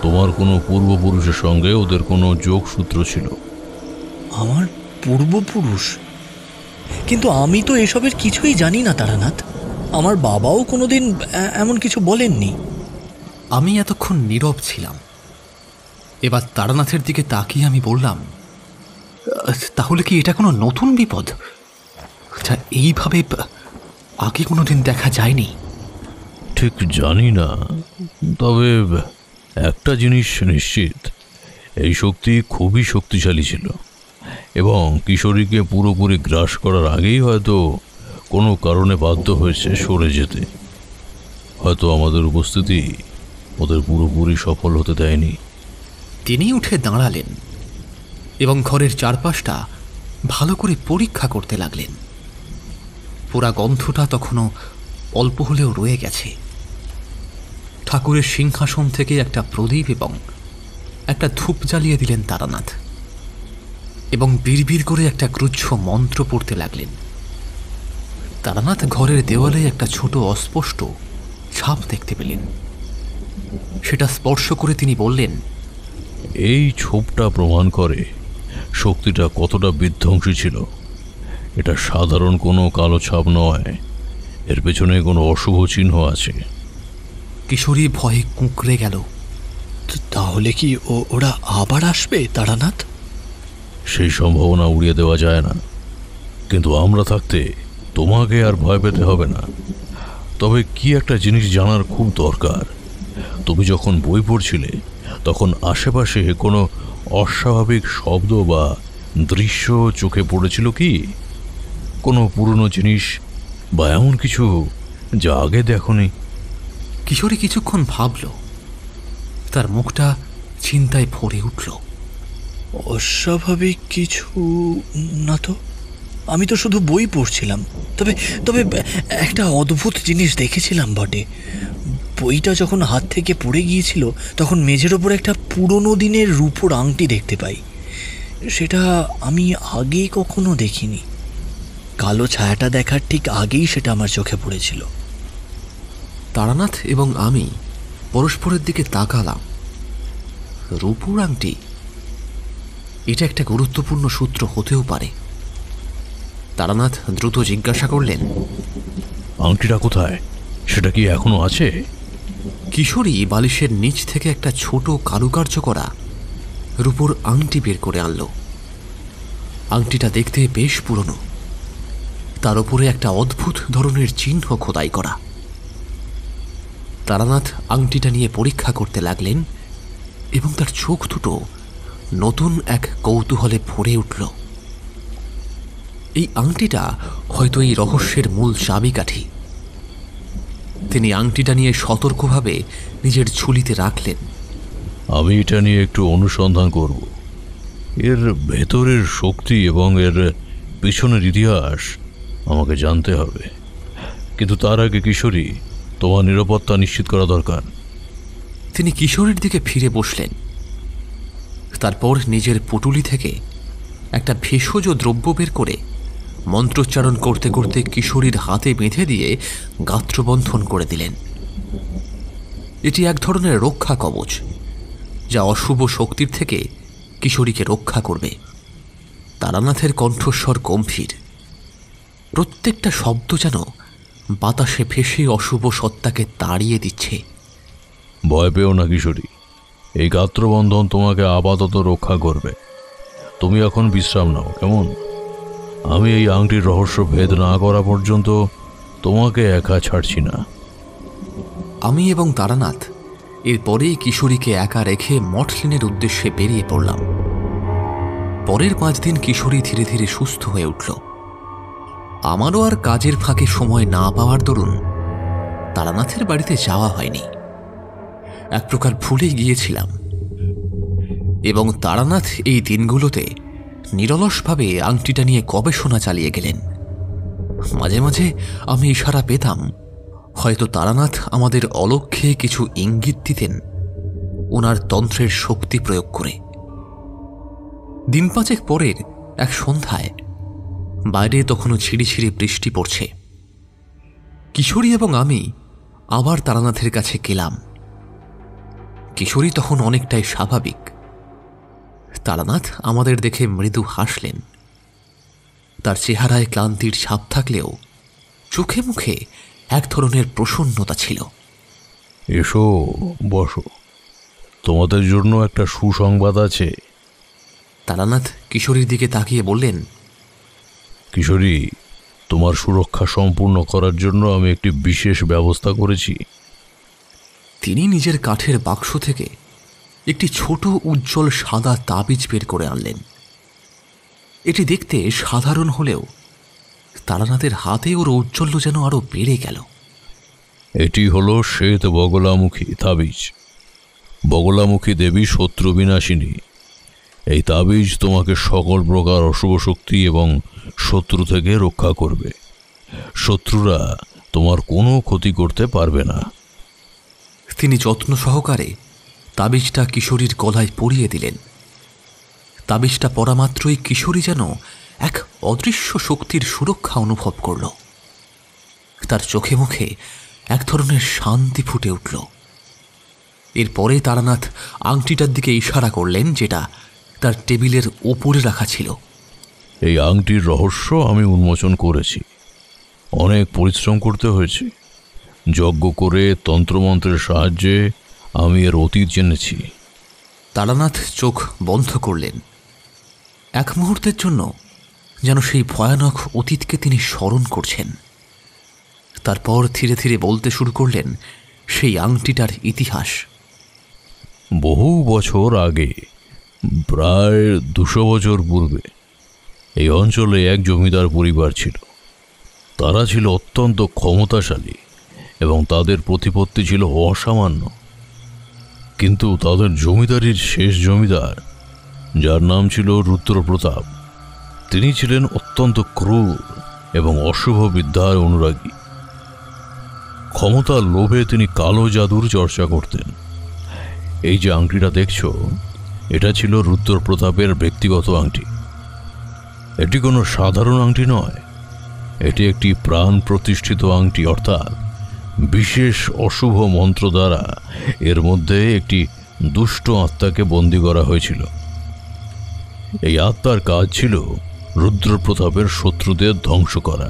তোমার কোনো পূর্বপুরুষের সঙ্গে ওদের কোনো যোগসূত্র ছিল। আমার পূর্বপুরুষ? কিন্তু আমি তো এসবের কিছুই জানি না তারানাথ। আমার বাবাও কোনোদিন এমন কিছু বলেননি। আমি এতক্ষণ নীরব ছিলাম। এবার তারানাথের দিকে তাকিয়ে আমি বললাম, তাহলে কি এটা কোনো নতুন বিপদ, যা এইভাবে আগে কোনোদিন দেখা যায়নি? ঠিক জানি না, তবে একটা জিনিস নিশ্চিত, এই শক্তি খুবই শক্তিশালী ছিল এবং কিশোরীকে পুরোপুরি গ্রাস করার আগেই হয়তো কোনো কারণে বাধ্য হয়েছে সরে যেতে। হয়তো আমাদের উপস্থিতি ওদের পুরোপুরি সফল হতে দেয়নি। তিনি উঠে দাঁড়ালেন এবং ঘরের চারপাশটা ভালো করে পরীক্ষা করতে লাগলেন। পুরা গন্ধটা তখনও অল্প হলেও রয়ে গেছে। ঠাকুরের সিংহাসন থেকে একটা প্রদীপ এবং একটা ধূপ জ্বালিয়ে দিলেন তারানাথ, এবং বিড়বিড় করে একটা গুচ্ছ মন্ত্র পড়তে লাগলেন। তারানাথ ঘরের দেওয়ালে একটা ছোট অস্পষ্ট ছাপ দেখতে পেলেন। সেটা স্পর্শ করে তিনি বললেন, এই ছোপটা প্রমাণ করে শক্তিটা কতটা বিধ্বংসী ছিল। এটা সাধারণ কোনো কালো ছাপ নয়, এর পেছনে কোনো অশুভ চিহ্ন আছে। কিশোরী ভয়ে কুঁকড়ে গেল। তাহলে কি ওরা আবার আসবে তারানাথ? সেই সম্ভাবনা উড়িয়ে দেওয়া যায় না, কিন্তু আমরা থাকতে তোমাকে আর ভয় পেতে হবে না। তবে কি একটা জিনিস জানার খুব দরকার, তুমি যখন বই পড়ছিলে তখন আশেপাশে কোনো অস্বাভাবিক শব্দ বা দৃশ্য চোখে পড়েছিল কি? কোনো পুরনো জিনিস বা এমন কিছু যা আগে দেখোনি? কিশোরী কিছুক্ষণ ভাবল। তার মুখটা চিন্তায় ভরে উঠল। অস্বাভাবিক কিছু না তো, আমি তো শুধু বই পড়ছিলাম। তবে তবে একটা অদ্ভুত জিনিস দেখেছিলাম বটে। বইটা যখন হাত থেকে পড়ে গিয়েছিল তখন মেঝের ওপর একটা পুরনো দিনের রূপোর আংটি দেখতে পাই। সেটা আমি আগে কখনো দেখিনি। কালো ছায়াটা দেখার ঠিক আগেই সেটা আমার চোখে পড়েছিল। তারানাথ এবং আমি পরস্পরের দিকে তাকালাম। রূপুর আংটি, এটা একটা গুরুত্বপূর্ণ সূত্র হতেও পারে। তারানাথ দ্রুত জিজ্ঞাসা করলেন, আংটিটা কোথায়? সেটা কি এখনো আছে? কিশোরী বালিশের নিচ থেকে একটা ছোট কারুকার্য করা রূপোর আংটি বের করে আনল। আংটিটা দেখতে বেশ পুরনো, তার উপরে একটা অদ্ভুত ধরনের চিহ্ন খোদাই করা। তারানাথ আংটিটা নিয়ে পরীক্ষা করতে লাগলেন এবং তার চোখ দুটো নতুন এক কৌতূহলে ভরে উঠল। এই আংটিটা হয়তো এই রহস্যের মূল চাবিকাঠি। তিনি আংটিটা নিয়ে সতর্কভাবে নিজের ঝুলিতে রাখলেন। আমি এটা নিয়ে একটু অনুসন্ধান করব। এর ভেতরের শক্তি এবং এর পিছনের ইতিহাস আমাকে জানতে হবে। কিন্তু তার আগে কিশোরী, তোমার নিরাপত্তা নিশ্চিত করা দরকার। তিনি কিশোরীর দিকে ফিরে বসলেন। তারপর নিজের পুটুলি থেকে একটা ভেষজ দ্রব্য বের করে মন্ত্রোচ্চারণ করতে করতে কিশোরীর হাতে বেঁধে দিয়ে গাত্রবন্ধন করে দিলেন। এটি এক ধরনের রক্ষা কবচ, যা অশুভ শক্তির থেকে কিশোরীকে রক্ষা করবে। তারানাথের কণ্ঠস্বর গম্ভীর, প্রত্যেকটা শব্দ যেন বাতাসে ভেসে অশুভ সত্তাকে তাড়িয়ে দিচ্ছে। ভয় পেও না কিশোরী, এই গাত্রবন্ধন তোমাকে আপাতত রক্ষা করবে। তুমি এখন বিশ্রাম নাও, কেমন? আমি এই আংটির রহস্য ভেদ না করা পর্যন্ত তোমাকে একা ছাড়ছি না। আমি এবং তারানাথ এরপরেই কিশোরীকে একা রেখে মঠলিনের উদ্দেশ্যে বেরিয়ে পড়লাম। পরের 5 দিন কিশোরী ধীরে ধীরে সুস্থ হয়ে উঠল। আমারও আর কাজের ফাঁকে সময় না পাওয়ার দরুন তারানাথের বাড়িতে যাওয়া হয়নি। এক প্রকার ভুলে গিয়েছিলাম। এবং তারানাথ এই দিনগুলোতে নিরলসভাবে আংটিটা নিয়ে গবেষণা চালিয়ে গেলেন। মাঝে মাঝে আমি ইশারা পেতাম, হয়তো তারানাথ আমাদের অলক্ষ্যে কিছু ইঙ্গিত দিতেন ওনার তন্ত্রের শক্তি প্রয়োগ করে। দিন 5 পরের এক সন্ধ্যায় বাইরে তখনও ছিঁড়িছিঁড়ি বৃষ্টি পড়ছে। কিশোরী এবং আমি আবার তারানাথের কাছে গেলাম। কিশোরী তখন অনেকটাই স্বাভাবিক। তারানাথ আমাদের দেখে মৃদু হাসলেন। তার চেহারায় ক্লান্তির ছাপ থাকলেও চোখে মুখে এক ধরনের প্রসন্নতা ছিল। এসো, বসো। তোমাদের জন্য একটা সুসংবাদ আছে। তারানাথ কিশোরীর দিকে তাকিয়ে বললেন, কিশোরী, তোমার সুরক্ষা সম্পূর্ণ করার জন্য আমি একটি বিশেষ ব্যবস্থা করেছি। তিনি নিজের কাঠের বাক্স থেকে একটি ছোট উজ্জ্বল সাদা তাবিজ বের করে আনলেন। এটি দেখতে সাধারণ হলেও তারানাথের হাতে ওর ঔজ্জ্বল্য যেন আরো বেড়ে গেল। এটি হলো শ্বেত বগলামুখী তাবিজ। বগলামুখী দেবী শত্রু বিনাশিনী। এই তাবিজ তোমাকে সকল প্রকার অশুভ শক্তি এবং শত্রু থেকে রক্ষা করবে। শত্রুরা তোমার কোনো ক্ষতি করতে পারবে না। তিনি যত্ন সহকারে তাবিজটা কিশোরীর গলায় পরিয়ে দিলেন। তাবিজটা পরা মাত্রই কিশোরী যেন এক অদৃশ্য শক্তির সুরক্ষা অনুভব করল। তার চোখে মুখে এক ধরনের শান্তি ফুটে উঠল। এরপরে তারানাথ আংটিটার দিকে ইশারা করলেন, যেটা তার টেবিলের ওপরে রাখা ছিল। এই আংটির রহস্য আমি উন্মোচন করেছি। অনেক পরিশ্রম করতে হয়েছে। যজ্ঞ করে তন্ত্রমন্ত্রের সাহায্যে আমি এর অতীত জেনেছি। তারানাথ চোখ বন্ধ করলেন। এক মুহূর্তের জন্য যেন সেই ভয়ানক অতীতকে তিনি স্মরণ করছেন। তারপর ধীরে ধীরে বলতে শুরু করলেন সেই আংটিটার ইতিহাস। বহু বছর আগে, প্রায় 200 বছর পূর্বে, এই অঞ্চলে এক জমিদার পরিবার ছিল। তারা ছিল অত্যন্ত ক্ষমতাশালী এবং তাদের প্রতিপত্তি ছিল অসামান্য। কিন্তু তাদের জমিদারির শেষ জমিদার, যার নাম ছিল রুদ্রপ্রতাপ, তিনি ছিলেন অত্যন্ত ক্রূর এবং অশুভ বিদ্যার অনুরাগী। ক্ষমতার লোভে তিনি কালো জাদুর চর্চা করতেন। এই যে আংটিটা দেখছো, এটা ছিল রুদ্রপ্রতাপের ব্যক্তিগত আংটি। এটি কোনো সাধারণ আংটি নয়। এটি একটি প্রাণ প্রতিষ্ঠিত আংটি, অর্থাৎ বিশেষ অশুভ মন্ত্র দ্বারা এর মধ্যে একটি দুষ্ট আত্মাকে বন্দী করা হয়েছিল। এই আত্মার কাজ ছিল রুদ্রপ্রতাপের শত্রুদের ধ্বংস করা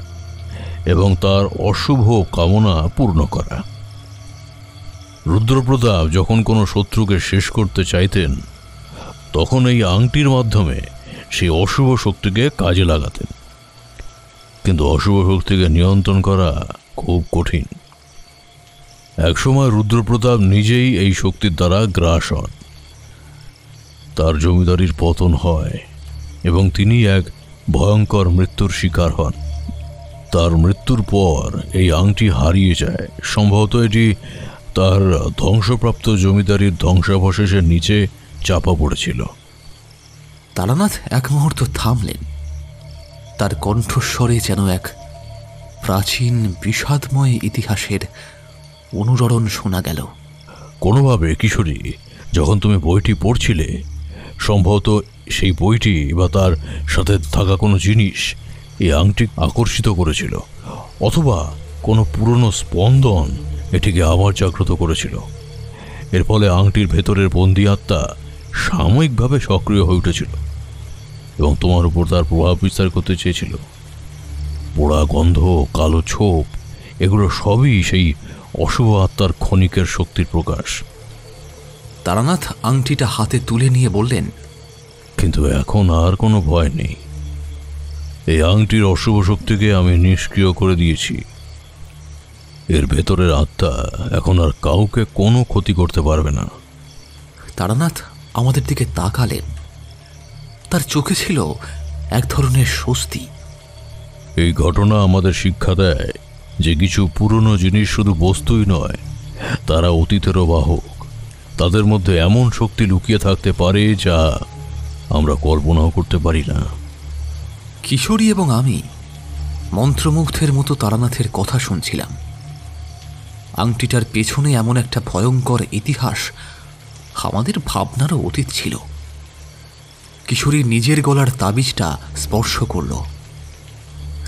এবং তার অশুভ কামনা পূর্ণ করা। রুদ্রপ্রতাপ যখন কোনো শত্রুকে শেষ করতে চাইতেন, তখন এই আংটির মাধ্যমে সেই অশুভ শক্তিকে কাজে লাগাতেন। কিন্তু অশুভ শক্তিকে নিয়ন্ত্রণ করা খুব কঠিন। একসময় রুদ্রপ্রতাপ নিজেই এই শক্তির দ্বারা গ্রাস হন। তার জমিদারির পতন হয় এবং তিনি এক ভয়ঙ্কর মৃত্যুর শিকার হন। তার মৃত্যুর পর এই আংটি হারিয়ে যায়। সম্ভবত এটি তার ধ্বংসপ্রাপ্ত জমিদারির ধ্বংসাবশেষের নিচে চাপা পড়েছিল। তারানাথ এক মুহূর্ত থামলেন। তার কণ্ঠস্বরে যেন এক প্রাচীন বিষাদময় ইতিহাসের অনুরণন শোনা গেল। কোনোভাবে কিশোরী, যখন তুমি বইটি পড়ছিলে, সম্ভবত সেই বইটি বা তার সাথে থাকা কোনো জিনিস এই আংটি আকর্ষিত করেছিল, অথবা কোনো পুরনো স্পন্দন এটিকে আবার জাগ্রত করেছিল। এর ফলে আংটির ভেতরের বন্দি আত্মা সাময়িকভাবে সক্রিয় হয়ে উঠেছিল এবং তোমার উপর তার প্রভাব বিস্তার করতে চেয়েছিল। পোড়া গন্ধ, কালো ছোপ, এগুলো সবই সেই অশুভ আত্মার ক্ষণিকের শক্তির প্রকাশ। তারানাথ আংটিটা হাতে তুলে নিয়ে বললেন, কিন্তু এখন আর কোনো ভয় নেই। এই আংটির অশুভ শক্তিকে আমি নিষ্ক্রিয় করে দিয়েছি। এর ভেতরের আত্মা এখন আর কাউকে কোনো ক্ষতি করতে পারবে না। তারানাথ আমাদের দিকে তাকালেন। তার চোখে ছিল এক ধরনের স্বস্তি। এই ঘটনা আমাদের শিক্ষা দেয় যে কিছু পুরনো জিনিস শুধু বস্তুই নয়, তারা অতীতেরও বাহক। তাদের মধ্যে এমন শক্তি লুকিয়ে থাকতে পারে যা আমরা কল্পনাও করতে পারি না। কিশোরী এবং আমি মন্ত্রমুগ্ধের মতো তারানাথের কথা শুনছিলাম। আংটিটার পেছনে এমন একটা ভয়ঙ্কর ইতিহাস আমাদের ভাবনারও অতীত ছিল। কিশোরী নিজের গলার তাবিজটা স্পর্শ করল,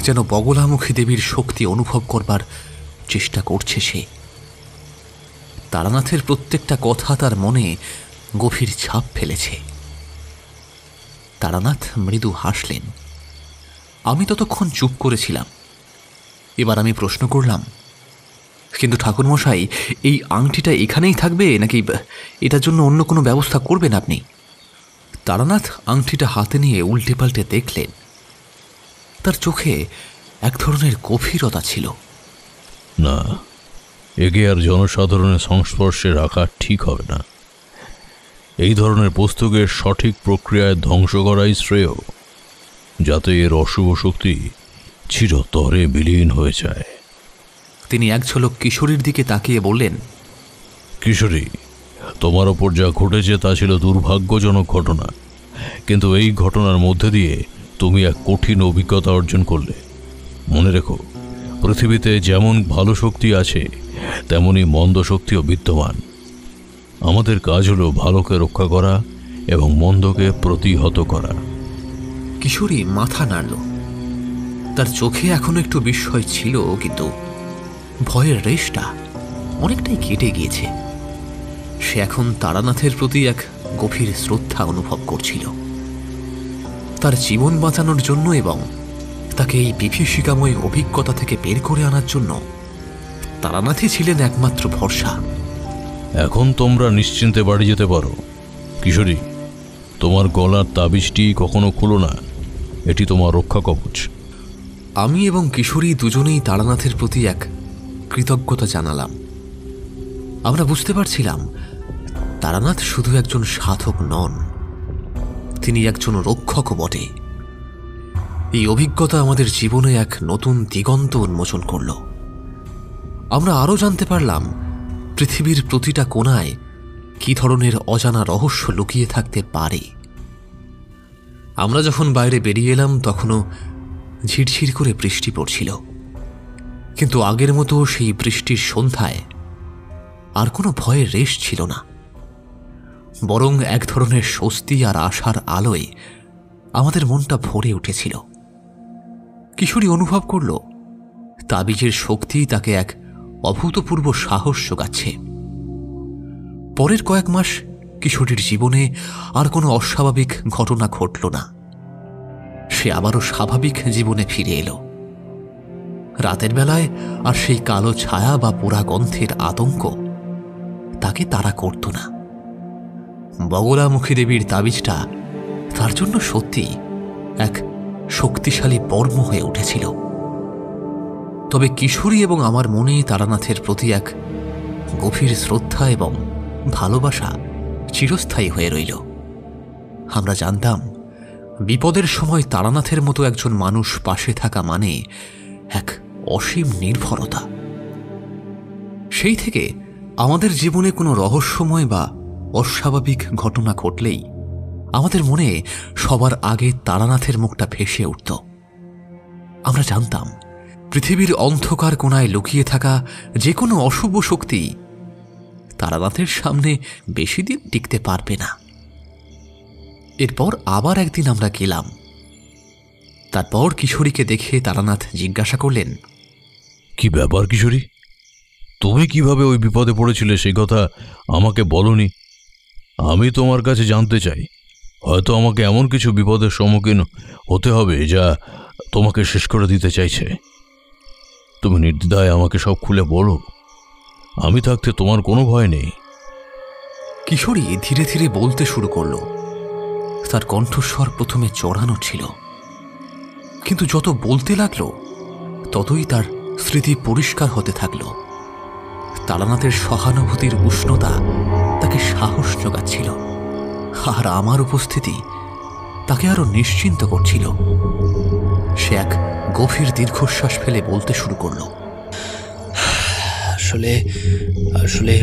যেন বগলামুখী দেবীর শক্তি অনুভব করবার চেষ্টা করছে সে। তারানাথের প্রত্যেকটা কথা তার মনে গভীর ছাপ ফেলেছে। তারানাথ মৃদু হাসলেন। আমি ততক্ষণ চুপ করেছিলাম। এবার আমি প্রশ্ন করলাম, কিন্তু ঠাকুরমশাই, এই আংটিটা এখানেই থাকবে নাকি এটার জন্য অন্য কোনো ব্যবস্থা করবেন আপনি? তারানাথ আংটিটা হাতে নিয়ে উল্টে পাল্টে দেখলেন। তার চোখে এক ধরনের গভীরতা ছিল। না, একে আর জনসাধারণের সংস্পর্শে রাখা ঠিক হবে না। এই ধরনের বস্তুকে সঠিক প্রক্রিয়ায় ধ্বংস করাই শ্রেয়, যাতে এর অশুভ শক্তি চিরতরে বিলীন হয়ে যায়। তিনি এক ঝলক কিশোরীর দিকে তাকিয়ে বললেন, কিশোরী, তোমার ওপর যা ঘটেছে তা ছিল দুর্ভাগ্যজনক ঘটনা, কিন্তু এই ঘটনার মধ্যে দিয়ে তুমি এক কঠিন অভিজ্ঞতা অর্জন করলে। মনে রেখো, পৃথিবীতে যেমন ভালো শক্তি আছে তেমনি মন্দ শক্তিও বিদ্যমান। আমাদের কাজ হলো ভালোকে রক্ষা করা এবং মন্দকে প্রতিহত করা। কিশোরী মাথা নাড়ল। তার চোখে এখনো একটু বিস্ময় ছিল, কিন্তু ভয়ের রেশটা অনেকটাই কেটে গিয়েছে। সে এখন তারানাথের প্রতি এক গভীর শ্রদ্ধা অনুভব করছিল। তার জীবন বাঁচানোর জন্য এবং তাকে এই বিভীষিকাময় অভিজ্ঞতা থেকে বের করে আনার জন্য তারানাথই ছিলেন একমাত্র ভরসা। এখন তোমরা নিশ্চিন্তে বাড়ি যেতে পারো। কিশোরী, তোমার গলার তাবিজটি কখনো খুলো না, এটি তোমার রক্ষা কবচ। আমি এবং কিশোরী দুজনেই তারানাথের প্রতি এক কৃতজ্ঞতা জানালাম। আমরা বুঝতে পারছিলাম তারানাথ শুধু একজন সাধক নন, তিনি একজন রক্ষকও বটে। এই অভিজ্ঞতা আমাদের জীবনে এক নতুন দিগন্ত উন্মোচন করল। আমরা আরও জানতে পারলাম পৃথিবীর প্রতিটা কোণায় কি ধরনের অজানা রহস্য লুকিয়ে থাকতে পারে। আমরা যখন বাইরে বেরিয়ে এলাম তখনও ঝিরঝির করে বৃষ্টি পড়ছিল, কিন্তু আগের মতো সেই বৃষ্টির সন্ধ্যায় আর কোনো ভয়ের রেশ ছিল না। বরং এক ধরনের স্বস্তি আর আশার আলোয় আমাদের মনটা ভরে উঠেছিল। কিশোরী অনুভব করল তাবিজের শক্তি তাকে এক অভূতপূর্ব সাহস যোগাচ্ছে। পরের কয়েক মাস কিশোরীর জীবনে আর কোনো অস্বাভাবিক ঘটনা ঘটল না। সে আবারও স্বাভাবিক জীবনে ফিরে এলো। রাতের বেলায় আর সেই কালো ছায়া বা পোড়া গন্ধের আতঙ্ক তাকে তাড়া করত না। বগলামুখী দেবীর তাবিজটা তার জন্য সত্যি এক শক্তিশালী বর্ম হয়ে উঠেছিল। তবে কিশোরী এবং আমার মনে তারানাথের প্রতি এক গভীর শ্রদ্ধা এবং ভালোবাসা চিরস্থায়ী হয়ে রইল। আমরা জানতাম বিপদের সময় তারানাথের মতো একজন মানুষ পাশে থাকা মানে এক অসীম নির্ভরতা। সেই থেকে আমাদের জীবনে কোনো রহস্যময় বা অস্বাভাবিক ঘটনা ঘটলেই আমাদের মনে সবার আগে তারানাথের মুখটা ভেসে উঠত। আমরা জানতাম পৃথিবীর অন্ধকার কোণায় লুকিয়ে থাকা যে কোনো অশুভ শক্তি তারানাথের সামনে বেশি দিন টিকতে পারবে না। এরপর আবার একদিন আমরা গেলাম। তারপর কিশোরীকে দেখে তারানাথ জিজ্ঞাসা করলেন, কি ব্যাপার কিশোরী, তুমি কিভাবে ওই বিপদে পড়েছিলে সেই কথা আমাকে বলনি? আমি তোমার কাছে জানতে চাই। হয়তো আমাকে এমন কিছু বিপদের সম্মুখীন হতে হবে যা তোমাকে শেষ করে দিতে চাইছে। তুমি নির্দ্বিধায় আমাকে সব খুলে বলো। আমি থাকতে তোমার কোনো ভয় নেই। কিশোরী ধীরে ধীরে বলতে শুরু করল। তার কণ্ঠস্বর প্রথমে চড়ানো ছিল, কিন্তু যত বলতে লাগলো ততই তার স্মৃতি পরিষ্কার হতে থাকল। তারানাথের সহানুভূতির উষ্ণতা তাকে সাহস যোগাচ্ছিল, আর আমার উপস্থিতি তাকে আরো নিশ্চিন্ত করছিল। সে এক গভীর দীর্ঘশ্বাস ফেলে বলতে শুরু করল, আসলে আসলে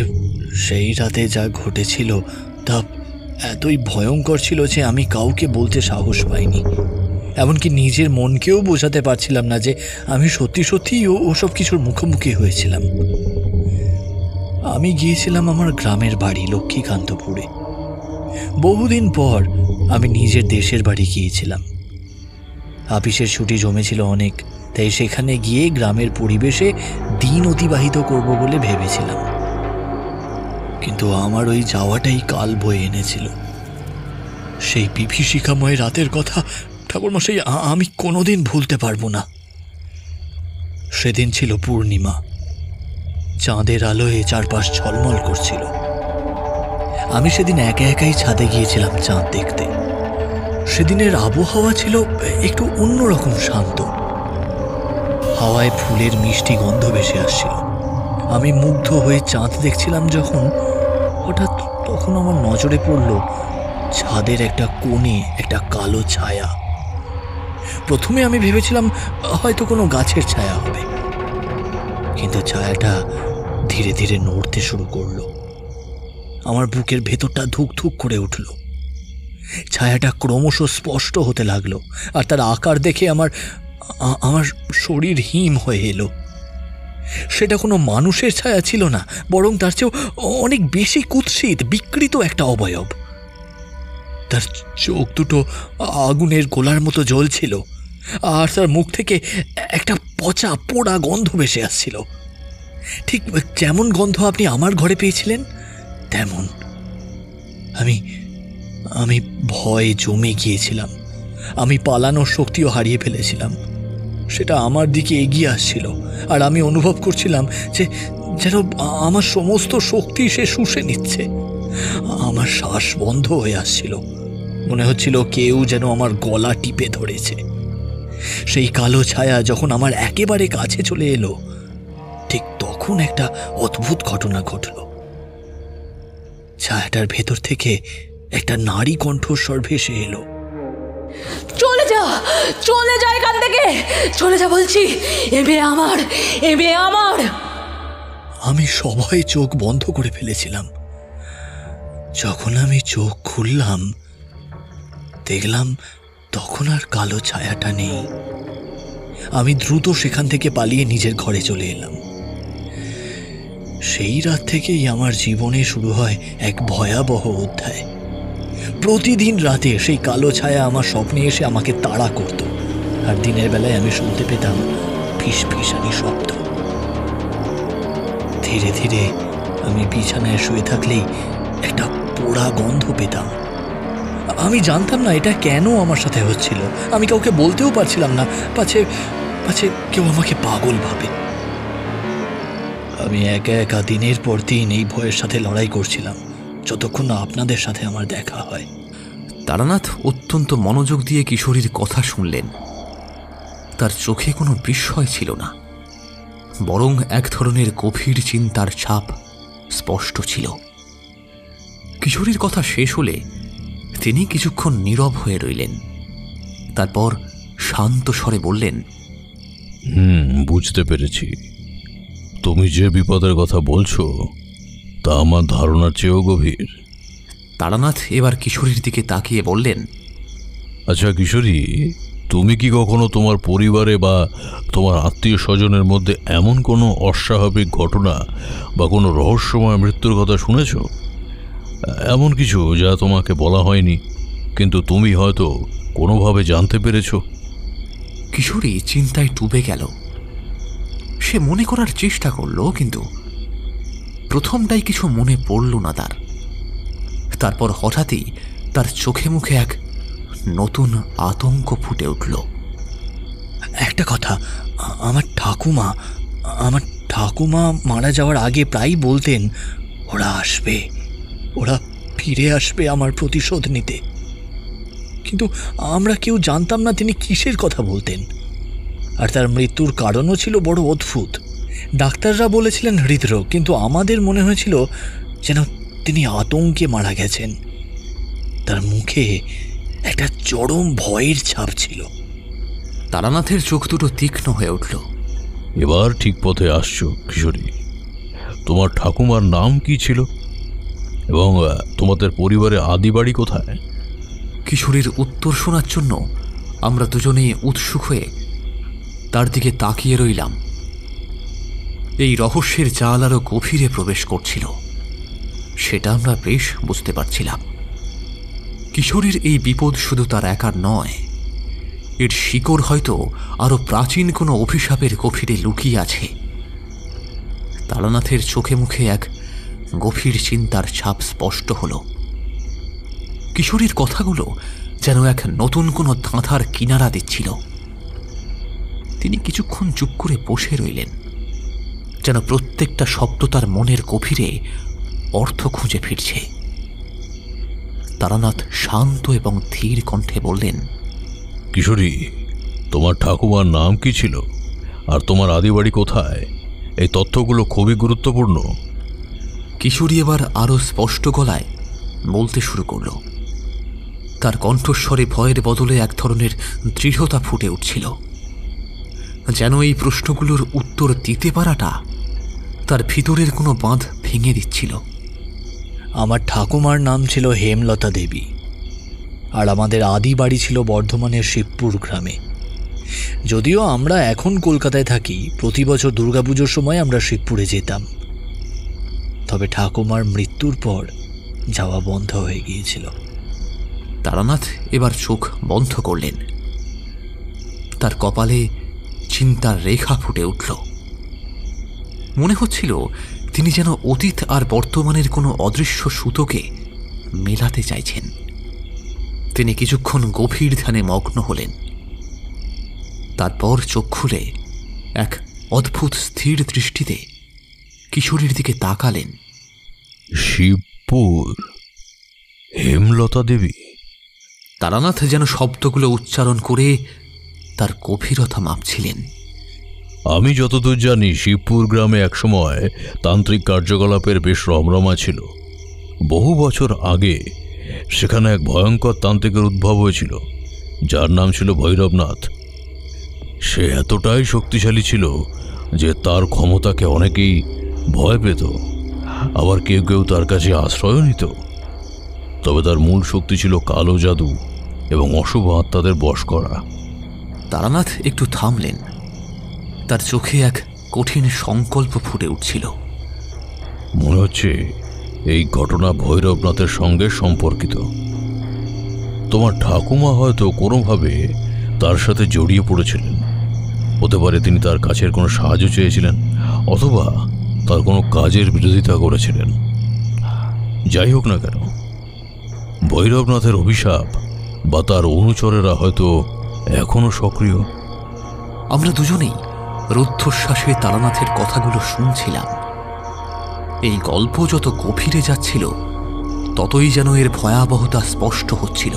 সেই রাতে যা ঘটেছিল তা এতই ভয়ঙ্কর ছিল যে আমি কাউকে বলতে সাহস পাইনি। এমনকি নিজের মনকেও বোঝাতে পারছিলাম না যে আমি সত্যি সত্যিই ওসব কিছুর মুখোমুখি হয়েছিলাম। আমি গিয়েছিলাম আমার গ্রামের বাড়ি লক্ষ্মীকান্তপুরে। বহুদিন পর আমি নিজের দেশের বাড়ি গিয়েছিলাম। আপিসের ছুটি জমেছিল অনেক, তাই সেখানে গিয়ে গ্রামের পরিবেশে দিন অতিবাহিত করব বলে ভেবেছিলাম। কিন্তু আমার ওই যাওয়াটাই কাল বয়ে এনেছিল। সেই বিভীষিকাময় রাতের কথা ঠাকুরমশাই আমি কোনোদিন ভুলতে পারবো না। সেদিন ছিল পূর্ণিমা। চাঁদের আলোয় চারপাশ ঝলমল করছিল। আমি সেদিন একা একাই ছাদে গিয়েছিলাম চাঁদ দেখতে। সেদিনের আবহাওয়া ছিল একটু অন্যরকম শান্ত। হাওয়ায় ফুলের মিষ্টি গন্ধ ভেসে আসছিল। আমি মুগ্ধ হয়ে চাঁদ দেখছিলাম যখন, হঠাৎ তখন আমার নজরে পড়ল ছাদের একটা কোণে একটা কালো ছায়া। প্রথমে আমি ভেবেছিলাম হয়তো কোনো গাছের ছায়া হবে, কিন্তু ছায়াটা ধীরে ধীরে নড়তে শুরু করলো। আমার বুকের ভেতরটা ধুক ধুক করে উঠল। ছায়াটা ক্রমশ স্পষ্ট হতে লাগলো, আর তার আকার দেখে আমার শরীর হিম হয়ে এলো। সেটা কোনো মানুষের ছায়া ছিল না, বরং তার চেয়েও অনেক বেশি কুৎসিত বিকৃত একটা অবয়ব। তার চোখ দুটো আগুনের গোলার মতো জ্বলছিল, আর তার মুখ থেকে একটা পচা পোড়া গন্ধ ভেসে আসছিল। ঠিক যেমন গন্ধ আপনি আমার ঘরে পেয়েছিলেন তেমন। আমি ভয়ে জমে গিয়েছিলাম। আমি পালানোর শক্তিও হারিয়ে ফেলেছিলাম। সেটা আমার দিকে এগিয়ে আসছিল, আর আমি অনুভব করছিলাম যে যেন আমার সমস্ত শক্তি সে শুষে নিচ্ছে। আমার শ্বাস বন্ধ হয়ে আসছিল। মনে হচ্ছিল কেউ যেন আমার গলা টিপে ধরেছে। সেই কালো ছায়া যখন আমার একেবারে কাছে চলে এলো, ঠিক তখন একটা অদ্ভুত ঘটনা ঘটল। ছায়াটার ভেতর থেকে একটা নারী কণ্ঠস্বর ভেসে এলো, চলে যা, চলে যা এখান থেকে, চলে যা বলছি, এ মেয়ে আমার, এ মেয়ে আমার। আমি সবাই চোখ বন্ধ করে ফেলেছিলাম। যখন আমি চোখ খুললাম, দেখলাম তখন আর কালো ছায়াটা নেই। আমি দ্রুত সেখান থেকে পালিয়ে নিজের ঘরে চলে এলাম। সেই রাত থেকেই আমার জীবনে শুরু হয় এক ভয়াবহ অধ্যায়। প্রতিদিন রাতে সেই কালো ছায়া আমার স্বপ্নে এসে আমাকে তাড়া করত, আর দিনের বেলায় আমি শুনতে পেতাম ফিসফিসানি শব্দ। ধীরে ধীরে আমি বিছানায় শুয়ে থাকলেই একটা পোড়া গন্ধ পেতাম। আমি জানতাম না এটা কেন আমার সাথে হচ্ছিল। আমি কাউকে বলতেও পারছিলাম না, পাছে পাছে কেউ আমাকে পাগল ভাবে। আমি একা একা দিনের পর দিন এই ভয়ের সাথে লড়াই করছিলাম, যতক্ষণ না আপনাদের সাথে আমার দেখা হয়। তারানাথ অত্যন্ত মনোযোগ দিয়ে কিশোরীর কথা শুনলেন। তার চোখে কোনো বিস্ময় ছিল না, বরং এক ধরনের গভীর চিন্তার ছাপ স্পষ্ট ছিল। কিশোরীর কথা শেষ হলে তিনি কিছুক্ষণ নীরব হয়ে রইলেন। তারপর শান্ত স্বরে বললেন, বুঝতে পেরেছি। তুমি যে বিপদের কথা বলছো তা আমার ধারণার চেয়েও গভীর। তারানাথ এবার কিশোরীর দিকে তাকিয়ে বললেন, আচ্ছা কিশোরী, তুমি কি কখনো তোমার পরিবারে বা তোমার আত্মীয় স্বজনের মধ্যে এমন কোনো অস্বাভাবিক ঘটনা বা কোনো রহস্যময় মৃত্যুর কথা শুনেছ? এমন কিছু যা তোমাকে বলা হয়নি কিন্তু তুমি হয়তো কোনোভাবে জানতে পেরেছো? কিশোরী চিন্তায় ডুবে গেল। সে মনে করার চেষ্টা করল, কিন্তু প্রথমটাই কিছু মনে পড়ল না তার। তারপর হঠাৎই তার চোখে মুখে এক নতুন আতঙ্ক ফুটে উঠল। একটা কথা, আমার ঠাকুমা মারা যাওয়ার আগে প্রায়ই বলতেন, ওরা ফিরে আসবে আমার প্রতিশোধ নিতে। কিন্তু আমরা কেউ জানতাম না তিনি কিসের কথা বলতেন। আর তার মৃত্যুর কারণও ছিল বড় অদ্ভুত। ডাক্তাররা বলেছিলেন হৃদরোগ, কিন্তু আমাদের মনে হয়েছিল যেন তিনি আতঙ্কে মারা গেছেন। তার মুখে একটা চরম ভয়ের ছাপ ছিল। তারানাথের চোখ দুটো তীক্ষ্ণ হয়ে উঠল। এবার ঠিক পথে আসছো কিশোরী। তোমার ঠাকুমার নাম কি ছিল এবং তোমাদের পরিবারের আদি বাড়ি কোথায়? কিশোরীর উত্তর শোনার জন্য আমরা দুজনেই উৎসুক হয়ে তার দিকে তাকিয়ে রইলাম। এই রহস্যের জাল আরো গভীরে প্রবেশ করছিল, সেটা আমরা বেশ বুঝতে পারছিলাম। কিশোরীর এই বিপদ শুধু তার একার নয়, এর শিকড় হয়তো আরো প্রাচীন কোনো অভিশাপের গভীরে লুকিয়ে আছে। তারানাথের চোখে মুখে এক গভীর চিন্তার ছাপ স্পষ্ট হল। কিশোরীর কথাগুলো যেন এক নতুন কোনো ধাঁধার কিনারা দিচ্ছিল। তিনি কিছুক্ষণ চুপ করে বসে রইলেন, যেন প্রত্যেকটা শব্দ তার মনের গভীরে অর্থ খুঁজে ফিরছে। তারানাথ শান্ত এবং ধীর কণ্ঠে বললেন, কিশোরী, তোমার ঠাকুমার নাম কি ছিল আর তোমার আদিবাড়ি কোথায়? এই তথ্যগুলো খুবই গুরুত্বপূর্ণ। কিশোরী এবার আরো স্পষ্ট গলায় বলতে শুরু করল। তার কণ্ঠস্বরে ভয়ের বদলে এক ধরনের দৃঢ়তা ফুটে উঠছিল, যেন এই প্রশ্নগুলোর উত্তর দিতে পারাটা তার ভিতরের কোনো বাঁধ ভেঙে দিচ্ছিল। আমার ঠাকুমার নাম ছিল হেমলতা দেবী, আর আমাদের আদি বাড়ি ছিল বর্ধমানের শিবপুর গ্রামে। যদিও আমরা এখন কলকাতায় থাকি, প্রতি বছর দুর্গাপুজোর সময় আমরা শিবপুরে যেতাম। তবে ঠাকুমার মৃত্যুর পর যাওয়া বন্ধ হয়ে গিয়েছিল। তারানাথ এবার চোখ বন্ধ করলেন। তার কপালে চিন্তার রেখা ফুটে উঠল। মনে হচ্ছিল তিনি যেন অতীত আর বর্তমানের কোনো অদৃশ্য সুতোকে মেলাতে চাইছেন। তিনি কিছুক্ষণ গভীর ধ্যানে মগ্ন হলেন। তারপর চোখ খুলে এক অদ্ভুত স্থির দৃষ্টিতে কিশোরীর দিকে তাকালেন। শিবপুর, হেমলতা দেবী। তারানাথ যেন শব্দগুলো উচ্চারণ করে তার গভীরতা মাপছিলেন। আমি যতদূর জানি, শিবপুর গ্রামে একসময় তান্ত্রিক কার্যকলাপের বেশ রমরমা ছিল। বহু বছর আগে সেখানে এক ভয়ঙ্কর তান্ত্রিকের উদ্ভব হয়েছিল, যার নাম ছিল ভৈরবনাথ। সে এতটাই শক্তিশালী ছিল যে তার ক্ষমতাকে অনেকেই ভয় পেত, আবার কেউ কেউ তার কাছে আশ্রয়ও নিত। তবে তার মূল শক্তি ছিল কালো জাদু এবং অশুভ আত্মাদের বশ করা। তারানাথ একটু থামলেন। তার চোখে এক কঠিন সংকল্প ফুটে উঠছিল। মনে হচ্ছে এই ঘটনা ভৈরবনাথের সঙ্গে সম্পর্কিত। তোমার ঠাকুমা হয়তো কোনোভাবে তার সাথে জড়িয়ে পড়েছিলেন। হতে পারে তিনি তার কাছের কোনো সাহায্য চেয়েছিলেন, অথবা তার কোনো কাজের বিরোধিতা করেছিলেন। যাই হোক না কেন, ভৈরবনাথের অভিশাপ বা তার অনুচরেরা হয়তো এখনো সক্রিয়। আমরা দুজনেই রুদ্ধশ্বাসে তারানাথের কথাগুলো শুনছিলাম। এই গল্প যত গভীরে যাচ্ছিল, ততই যেন এর ভয়াবহতা স্পষ্ট হচ্ছিল।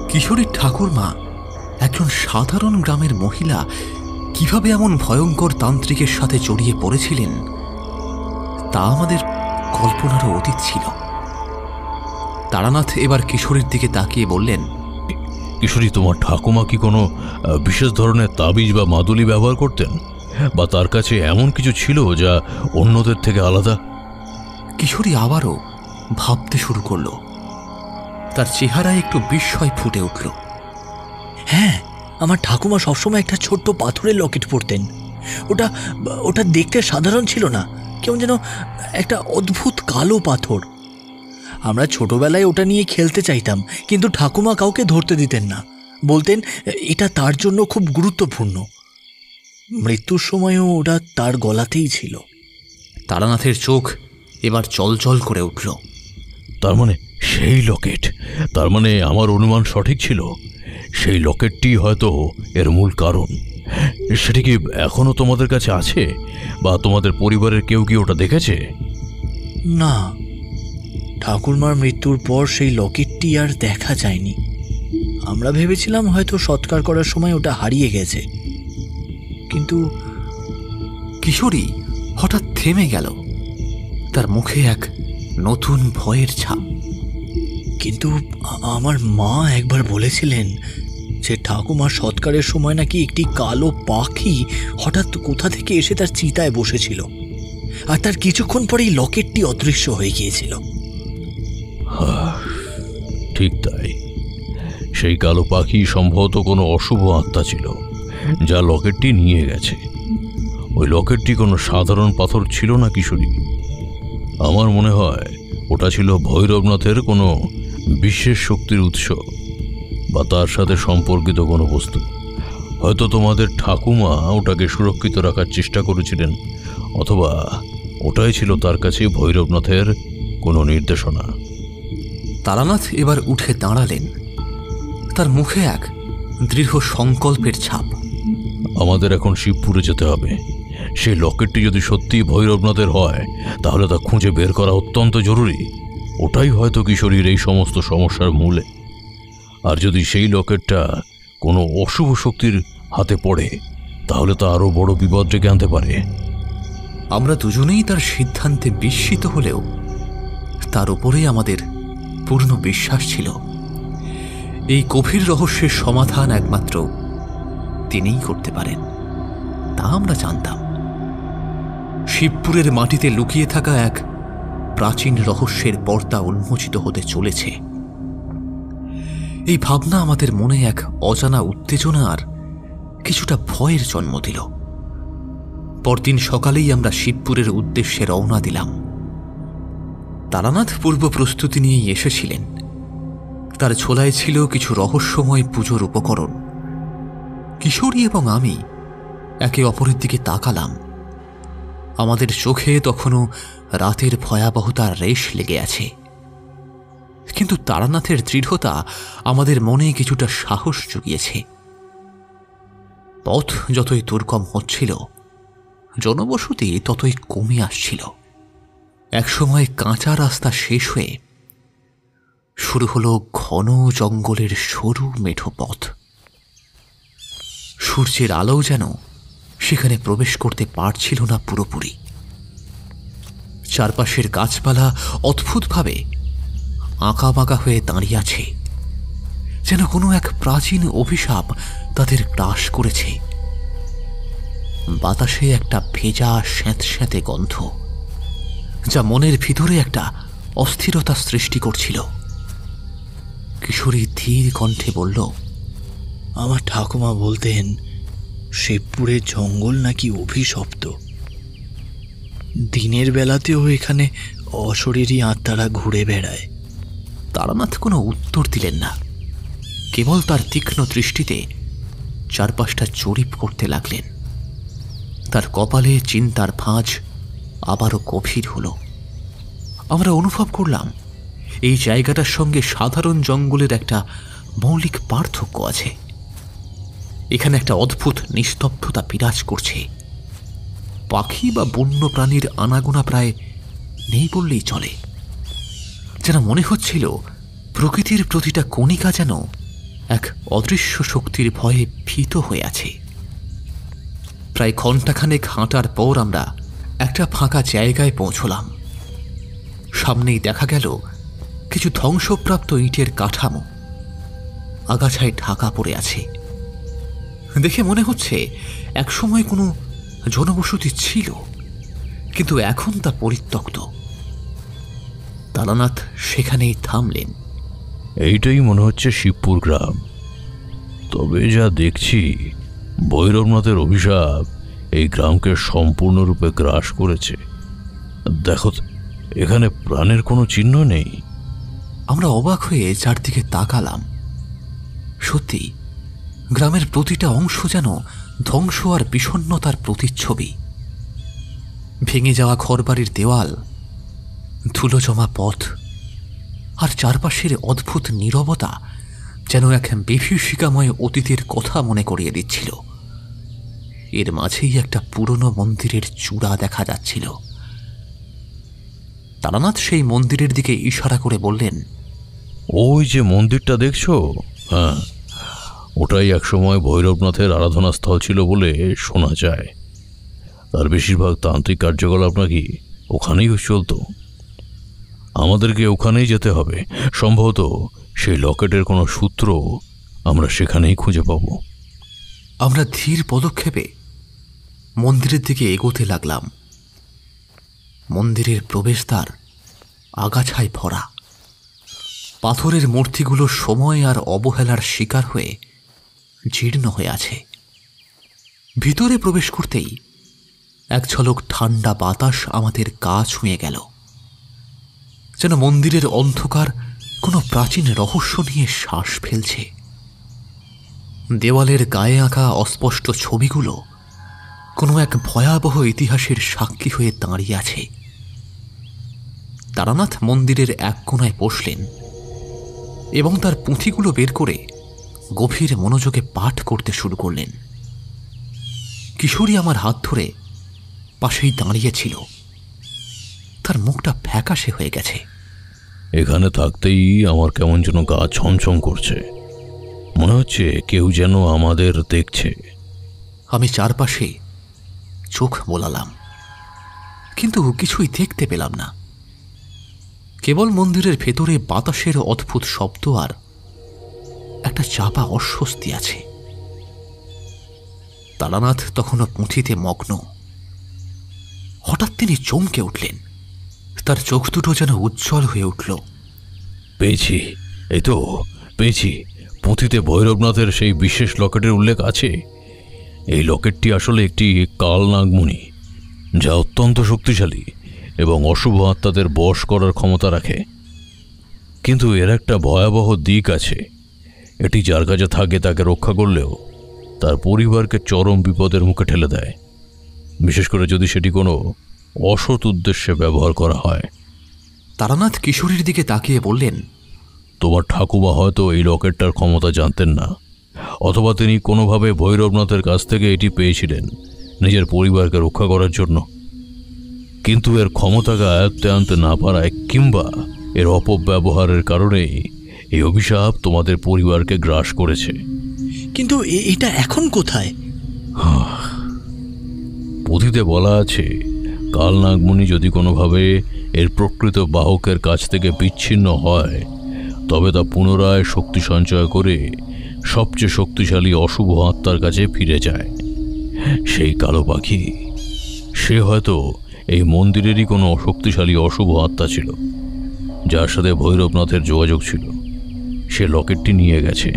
কিশোরীর ঠাকুরমা, একজন সাধারণ গ্রামের মহিলা, কিভাবে এমন ভয়ঙ্কর তান্ত্রিকের সাথে জড়িয়ে পড়েছিলেন তা আমাদের কল্পনারও অতীত ছিল। তারানাথ এবার কিশোরীর দিকে তাকিয়ে বললেন, কিশোরী, তোমার ঠাকুমা কি কোনো বিশেষ ধরনের তাবিজ বা মাদুলি ব্যবহার করতেন, বা তার কাছে এমন কিছু ছিল যা অন্যদের থেকে আলাদা? কিশোরী আবারও ভাবতে শুরু করলো। তার চেহারায় একটু বিস্ময় ফুটে উঠল। হ্যাঁ, আমার ঠাকুমা সবসময় একটা ছোট্ট পাথরের লকেট পরতেন। ওটা ওটা দেখতে সাধারণ ছিল না, কেমন যেন একটা অদ্ভুত কালো পাথর। আমরা ছোটবেলায় ওটা নিয়ে খেলতে চাইতাম, কিন্তু ঠাকুমা কাউকে ধরতে দিতেন না। বলতেন এটা তার জন্য খুব গুরুত্বপূর্ণ। মৃত্যুর সময়ও ওটা তার গলাতেই ছিল। তারানাথের চোখ এবার জলজল করে উঠল। তার মানে সেই লকেট, তার মানে আমার অনুমান সঠিক ছিল। সেই লকেটটি হয়তো এর মূল কারণ। সেটি কি এখনো তোমাদের কাছে আছে, বা তোমাদের পরিবারের কেউ কি ওটা দেখেছে? না, ঠাকুরমার মৃত্যুর পর সেই লকেটটি আর দেখা যায়নি। আমরা ভেবেছিলাম হয়তো সৎকার করার সময় ওটা হারিয়ে গেছে, কিন্তু কিশোরী হঠাৎ থেমে গেল। তার মুখে এক নতুন ভয়ের ছাপ। কিন্তু আমার মা একবার বলেছিলেন যে ঠাকুমার সৎকারের সময় নাকি একটি কালো পাখি হঠাৎ কোথা থেকে এসে তার চিতায় বসেছিল, আর তার কিছুক্ষণ পরেই লকেটটি অদৃশ্য হয়ে গিয়েছিল। ঠিক তাই, সেই কালো পাখি সম্ভবত কোনো অশুভ আত্মা ছিল যা লকেটটি নিয়ে গেছে। ওই লকেটটি কোনো সাধারণ পাথর ছিল না কিশোরী। আমার মনে হয় ওটা ছিল ভৈরবনাথের কোনো বিশেষ শক্তির উৎস, বা তার সাথে সম্পর্কিত কোনো বস্তু। হয়তো তোমাদের ঠাকুমা ওটাকে সুরক্ষিত রাখার চেষ্টা করেছিলেন, অথবা ওটাই ছিল তার কাছে ভৈরবনাথের কোনো নির্দেশনা। তারানাথ এবার উঠে দাঁড়ালেন। তার মুখে এক দৃঢ় সংকল্পের ছাপ। আমাদের এখন শিবপুরে যেতে হবে। সেই লকেটটি যদি সত্যি ভৈরবনাথের হয়, তাহলে তা খুঁজে বের করা অত্যন্ত জরুরি। ওটাই হয়তো কিশোরীর এই সমস্ত সমস্যার মূলে। আর যদি সেই লকেটটা কোনো অশুভ শক্তির হাতে পড়ে, তাহলে তা আরও বড় বিপদ ডেকে আনতে পারে। আমরা দুজনেই তার সিদ্ধান্তে বিস্মিত হলেও তার উপরেই আমাদের পূর্ণ বিশ্বাস ছিল। এই গভীর রহস্যের সমাধান একমাত্র তিনিই করতে পারেন, তা আমরা জানতাম। শিবপুরের মাটিতে লুকিয়ে থাকা এক প্রাচীন রহস্যের পর্দা উন্মোচিত হতে চলেছে। এই ভাবনা আমাদের মনে এক অজানা উত্তেজনা আর কিছুটা ভয়ের জন্ম দিল। পরদিন সকালেই আমরা শিবপুরের উদ্দেশ্যে রওনা দিলাম। তারানাথ পূর্ব প্রস্তুতি নিয়েই এসেছিলেন। তার ছোলায় ছিল কিছু রহস্যময় পুজোর উপকরণ। কিশোরী এবং আমি একে অপরের দিকে তাকালাম। আমাদের চোখে তখনও রাতের ভয়াবহতার রেশ লেগে আছে, কিন্তু তারানাথের দৃঢ়তা আমাদের মনে কিছুটা সাহস জুগিয়েছে। পথ যতই দুর্গম হচ্ছিল, জনবসতি ততই কমে আসছিল। একসময় কাঁচা রাস্তা শেষ হয়ে শুরু হলো ঘন জঙ্গলের সরু মেঠো পথ। সূর্যের আলো যেন সেখানে প্রবেশ করতে পারছিল না পুরোপুরি। চারপাশের গাছপালা অদ্ভুতভাবে আঁকাবাঁকা হয়ে দাঁড়িয়ে আছে, যেন কোনো এক প্রাচীন অভিশাপ তাদের গ্রাস করেছে। বাতাসে একটা ভেজা স্যাঁতস্যাঁতে গন্ধ, যা মনের ভিতরে একটা অস্থিরতা সৃষ্টি করছিল। কিশোরী ধীর কণ্ঠে বলল, আমার ঠাকুমা বলতেন শিবপুরের জঙ্গল নাকি অভিশপ্ত। দিনের বেলাতেও এখানে অশরীরী আত্মারা ঘুরে বেড়ায়। তারানাথ কোনো উত্তর দিলেন না, কেবল তার তীক্ষ্ণ দৃষ্টিতে চারপাশটা জরিপ করতে লাগলেন। তার কপালে চিন্তার ভাঁজ আবারও গভীর হল। আমরা অনুভব করলাম এই জায়গাটার সঙ্গে সাধারণ জঙ্গলের একটা মৌলিক পার্থক্য আছে। এখানে একটা অদ্ভুত নিস্তব্ধতা বিরাজ করছে। পাখি বা বন্য প্রাণীর আনাগোনা প্রায় নেই বললেই চলে। যেন মনে হচ্ছিল প্রকৃতির প্রতিটা কণিকা যেন এক অদৃশ্য শক্তির ভয়ে ভীত হয়ে আছে। প্রায় ঘণ্টাখানেক হাঁটার পর আমরা একটা ফাঁকা জায়গায় পৌঁছলাম। সামনেই দেখা গেল কিছু ধ্বংসপ্রাপ্ত ইটের কাঠামো। আগাছায় ঢাকা পড়ে আছে। দেখে মনে হচ্ছে একসময় কোনো জনবসতি ছিল, কিন্তু এখন তা পরিত্যক্ত। তারানাথ সেখানেই থামলেন। এইটাই মনে হচ্ছে শিবপুর গ্রাম। তবে যা দেখছি, ভৈরবনাথের অভিশাপ এই গ্রামকে সম্পূর্ণরূপে গ্রাস করেছে। দেখো, এখানে প্রাণের কোনো চিহ্ন নেই। আমরা অবাক হয়ে চারদিকে তাকালাম। সত্যি, গ্রামের প্রতিটা অংশ যেন ধ্বংস আর বিষণ্ণতার প্রতিচ্ছবি। ভেঙে যাওয়া ঘরবাড়ির দেওয়াল, ধুলো জমা পথ, আর চারপাশের অদ্ভুত নীরবতা যেন এক বিভীষিকাময় অতীতের কথা মনে করিয়ে দিচ্ছিল। এর মাঝেই একটা পুরনো মন্দিরের চূড়া দেখা যাচ্ছিল। তারানাথ সেই মন্দিরের দিকে ইশারা করে বললেন, ওই যে মন্দিরটা দেখছো, হ্যাঁ, ওটাই একসময় ভৈরবনাথের আরাধনাস্থল ছিল বলে শোনা যায়। তার বেশিরভাগ তান্ত্রিক কার্যকলাপ নাকি ওখানেই চলতো। আমাদেরকে ওখানেই যেতে হবে। সম্ভবত সেই লকেটের কোনো সূত্র আমরা সেখানেই খুঁজে পাব। আমরা ধীর পদক্ষেপে মন্দিরের দিকে এগোতে লাগলাম। মন্দিরের প্রবেশদ্বার আগাছায় ভরা। পাথরের মূর্তিগুলো সময় আর অবহেলার শিকার হয়ে জীর্ণ হয়ে আছে। ভিতরে প্রবেশ করতেই এক ঝলক ঠান্ডা বাতাস আমাদের গা ছুঁয়ে গেল, যেন মন্দিরের অন্ধকার কোনো প্রাচীন রহস্য নিয়ে শ্বাস ফেলছে। দেওয়ালের গায়ে আঁকা অস্পষ্ট ছবিগুলো কোনো এক ভয়াবহ ইতিহাসের সাক্ষী হয়ে দাঁড়িয়ে আছে। তারানাথ মন্দিরের এক কোণায় বসলেন এবং তার পুঁথিগুলো বের করে গভীর মনোযোগে পাঠ করতে শুরু করলেন। কিশোরী আমার হাত ধরে পাশেই দাঁড়িয়েছিল। তার মুখটা ফ্যাকাশে হয়ে গেছে। এখানে থাকতেই আমার কেমন যেন গা ছমছম করছে। মনে হচ্ছে কেউ যেন আমাদের দেখছে। আমি চারপাশে চোখ বোলালাম, কিন্তু কিছুই দেখতে পেলাম না। কেবল মন্দিরের ভেতরে বাতাসের অদ্ভুত শব্দ আর একটা চাপা অস্বস্তি আছে। তারানাথ তখনও পুঁথিতে মগ্ন। হঠাৎ তিনি চমকে উঠলেন। তার চোখ দুটো যেন উজ্জ্বল হয়ে উঠল। পেয়েছি, এই তো পেয়েছি। পুঁথিতে ভৈরবনাথের সেই বিশেষ লকেটের উল্লেখ আছে। এই লকেটটি আসলে একটি কালনাগমণি, যা অত্যন্ত শক্তিশালী এবং অশুভ আত্মাদের বশ করার ক্ষমতা রাখে। কিন্তু এর একটা ভয়াবহ দিক আছে। এটি যার কাছে থাকে তাকে রক্ষা করলেও তার পরিবারকে চরম বিপদের মুখে ঠেলে দেয়, বিশেষ করে যদি সেটি কোনো অসৎ উদ্দেশ্যে ব্যবহার করা হয়। তারানাথ কিশোরীর দিকে তাকিয়ে বললেন, তোমার ঠাকুমা হয়তো এই লকেটটার ক্ষমতা জানতেন না, অথবা তিনি কোনোভাবে ভৈরবনাথের কাছ থেকে এটি পেয়েছিলেন নিজের পরিবারকে রক্ষা করার জন্য। কিন্তু এর ক্ষমতাকে আয়ত্তে আনতে না পারায় কিংবা এর অপব্যবহারের কারণেই এই অভিশাপ তোমাদের পরিবারকে গ্রাস করেছে। কিন্তু এটা এখন কোথায়? পুঁথিতে বলা আছে, কালনাগমণি যদি কোনোভাবে এর প্রকৃত বাহকের কাছ থেকে বিচ্ছিন্ন হয়, তবে তা পুনরায় শক্তি সঞ্চয় করে সবচেয়ে শক্তিশালী অশুভ আত্মার কাছে ফিরে যায়। সেই কালো পাখি, সে হয়তো এই মন্দিরেরই কোনো শক্তিশালী অশুভ আত্মা ছিল, যার সাথে ভৈরবনাথের যোগাযোগ ছিল। সে লকেটটি নিয়ে গেছে।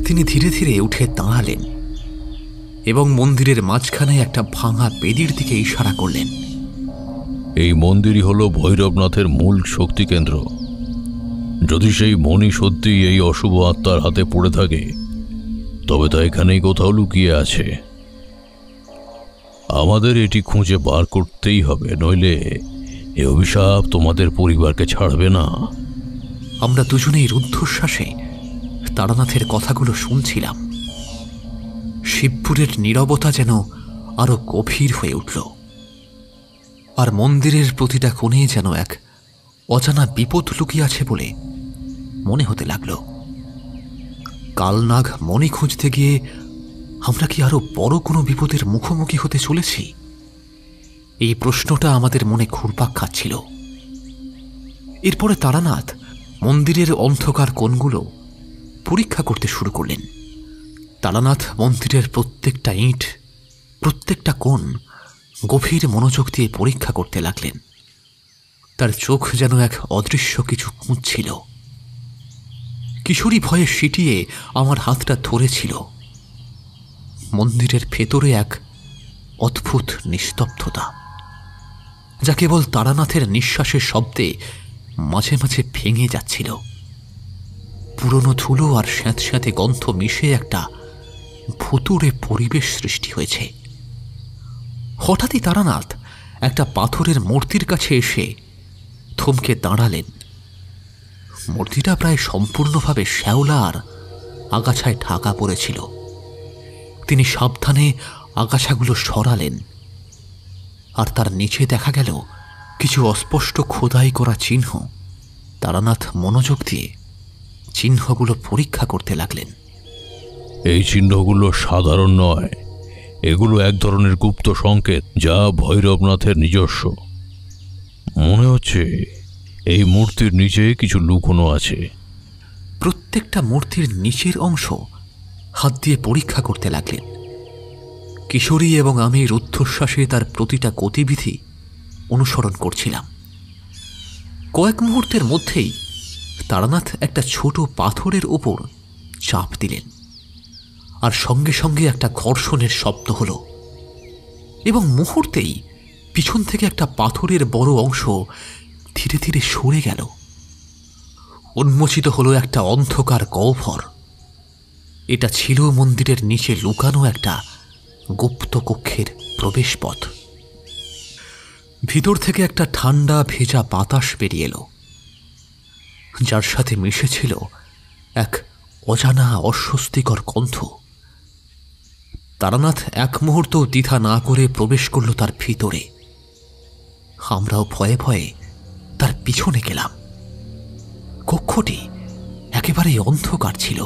তিনি ধীরে ধীরে উঠে দাঁড়ালেন এবং মন্দিরের মাঝখানে একটা ভাঙা বেদির দিকে ইশারা করলেন। এই মন্দিরই হলো ভৈরবনাথের মূল শক্তি কেন্দ্র। যদি সেই মণি সত্যি এই অশুভ আত্মার হাতে পড়ে থাকে, তবে তা এখানেই কোথাও লুকিয়ে আছে। আমাদের এটি খুঁজে বার করতেই হবে, নইলে এ অভিশাপ তোমাদের পরিবারকে ছাড়বে না। আমরা দুজনেই রুদ্ধশ্বাসে তারানাথের কথাগুলো শুনছিলাম। শিবপুরের নীরবতা যেন আরো গভীর হয়ে উঠল, আর মন্দিরের প্রতিটা কোণে যেন এক অজানা বিপদ লুকিয়ে আছে বলে মনে হতে লাগল। কালনাগ মণি খুঁজতে গিয়ে আমরা কি আরো বড় কোনো বিপদের মুখোমুখি হতে চলেছি? এই প্রশ্নটা আমাদের মনে ঘুরপাক খাচ্ছিল। এরপরে তারানাথ মন্দিরের অন্ধকার কোণগুলো পরীক্ষা করতে শুরু করলেন। তারানাথ মন্দিরের প্রত্যেকটা ইঁট, প্রত্যেকটা কোণ গভীর মনোযোগ দিয়ে পরীক্ষা করতে লাগলেন। তার চোখ যেন এক অদৃশ্য কিছু খুঁজছিল। কিশোরী ভয়ে সিটিয়ে আমার হাতটা ধরেছিল। মন্দিরের ভেতরে এক অদ্ভুত নিস্তব্ধতা, যা কেবল তারানাথের নিঃশ্বাসের শব্দে মাঝে মাঝে ভেঙে যাচ্ছিল। পুরনো ধুলো আর স্যাঁতস্যাঁতে গন্ধ মিশে একটা ভুতুড়ে পরিবেশ সৃষ্টি হয়েছে। হঠাৎই তারানাথ একটা পাথরের মূর্তির কাছে এসে থমকে দাঁড়ালেন। মূর্তিটা প্রায় সম্পূর্ণভাবে শ্যাওলা আর আগাছায় ঢাকা পড়েছিল। তিনি সাবধানে আগাছাগুলো সরালেন, আর তার নিচে দেখা গেল কিছু অস্পষ্ট খোদাই করা চিহ্ন। তারানাথ মনোযোগ দিয়ে চিহ্নগুলো পরীক্ষা করতে লাগলেন। এই চিহ্নগুলো সাধারণ নয়, এগুলো এক ধরনের গুপ্ত সংকেত, যা ভৈরবনাথের নিজস্ব। মনে হচ্ছে এই মূর্তির নিচে কিছু লুকোনো আছে। প্রত্যেকটা মূর্তির নিচের অংশ হাত দিয়ে পরীক্ষা করতে লাগলেন। কিশোরী এবং আমি রুদ্ধশ্বাসে তার প্রতিটা গতিবিধি অনুসরণ করছিলাম। কয়েক মুহূর্তের মধ্যেই তারানাথ একটা ছোট পাথরের ওপর চাপ দিলেন, আর সঙ্গে সঙ্গে একটা ঘর্ষণের শব্দ হলো, এবং মুহূর্তেই পিছন থেকে একটা পাথরের বড় অংশ ধীরে ধীরে সরে গেল। উন্মোচিত হলো একটা অন্ধকার গহ্বর। এটা ছিল মন্দিরের নিচে লুকানো একটা গুপ্ত কক্ষের প্রবেশপথ। ভিতর থেকে একটা ঠান্ডা ভেজা বাতাস বেরিয়ে এলো, যার সাথে মিশেছিল এক অজানা অস্বস্তিকর গন্ধ। তারানাথ এক মুহূর্ত দ্বিধা না করে প্রবেশ করল তার ভিতরে। আমরাও ভয়ে ভয়ে তার পিছনে গেলাম। কক্ষটি একেবারেই অন্ধকার ছিল।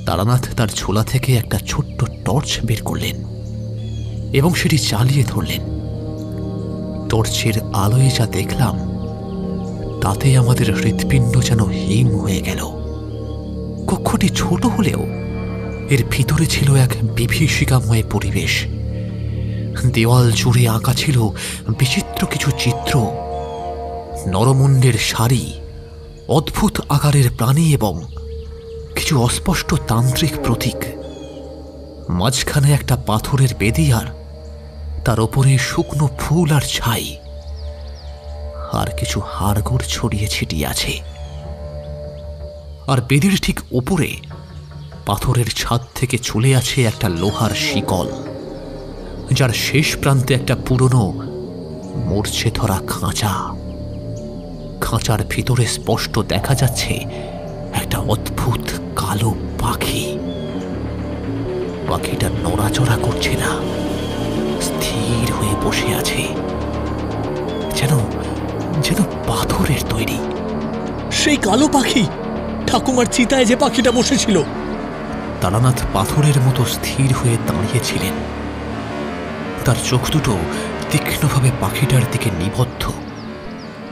তারানাথ তার ঝোলা থেকে একটা ছোট্ট টর্চ বের করলেন এবং সেটি চালিয়ে ধরলেন। টর্চের আলোয় যা দেখলাম তাতে আমাদের হৃৎপিণ্ড যেন হিম হয়ে গেল। কক্ষটি ছোট হলেও এর ভিতরে ছিল এক বিভীষিকাময় পরিবেশ। দেওয়াল জুড়ে আঁকা ছিল বিচিত্র কিছু চিত্র, নরমুণ্ডের শাড়ি, অদ্ভুত আকারের প্রাণী এবং কিছু অস্পষ্ট তান্ত্রিক প্রতীক। মাঝখানে একটা পাথরের বেদি, আর তার ওপরে শুকনো ফুল আর ছাই, আর কিছু হাড়গোড় ছড়িয়ে ছিটিয়ে আছে। আর বেদির ঠিক উপরে পাথরের ছাদ থেকে চলে আছে একটা লোহার শিকল, যার শেষ প্রান্তে একটা পুরনো মরচে ধরা খাঁচা। খাঁচার ভিতরে স্পষ্ট দেখা যাচ্ছে একটা অদ্ভুত কালো পাখি। পাখিটা নড়াচড়া করছে না, স্থির হয়ে বসে আছে, যেন যেন পাথরের তৈরি। সেই কালো পাখি, ঠাকুমার চিতায় যে পাখিটা বসেছিল। তারানাথ পাথরের মতো স্থির হয়ে দাঁড়িয়েছিলেন। তার চোখ দুটো তীক্ষ্ণভাবে পাখিটার দিকে নিবদ্ধ।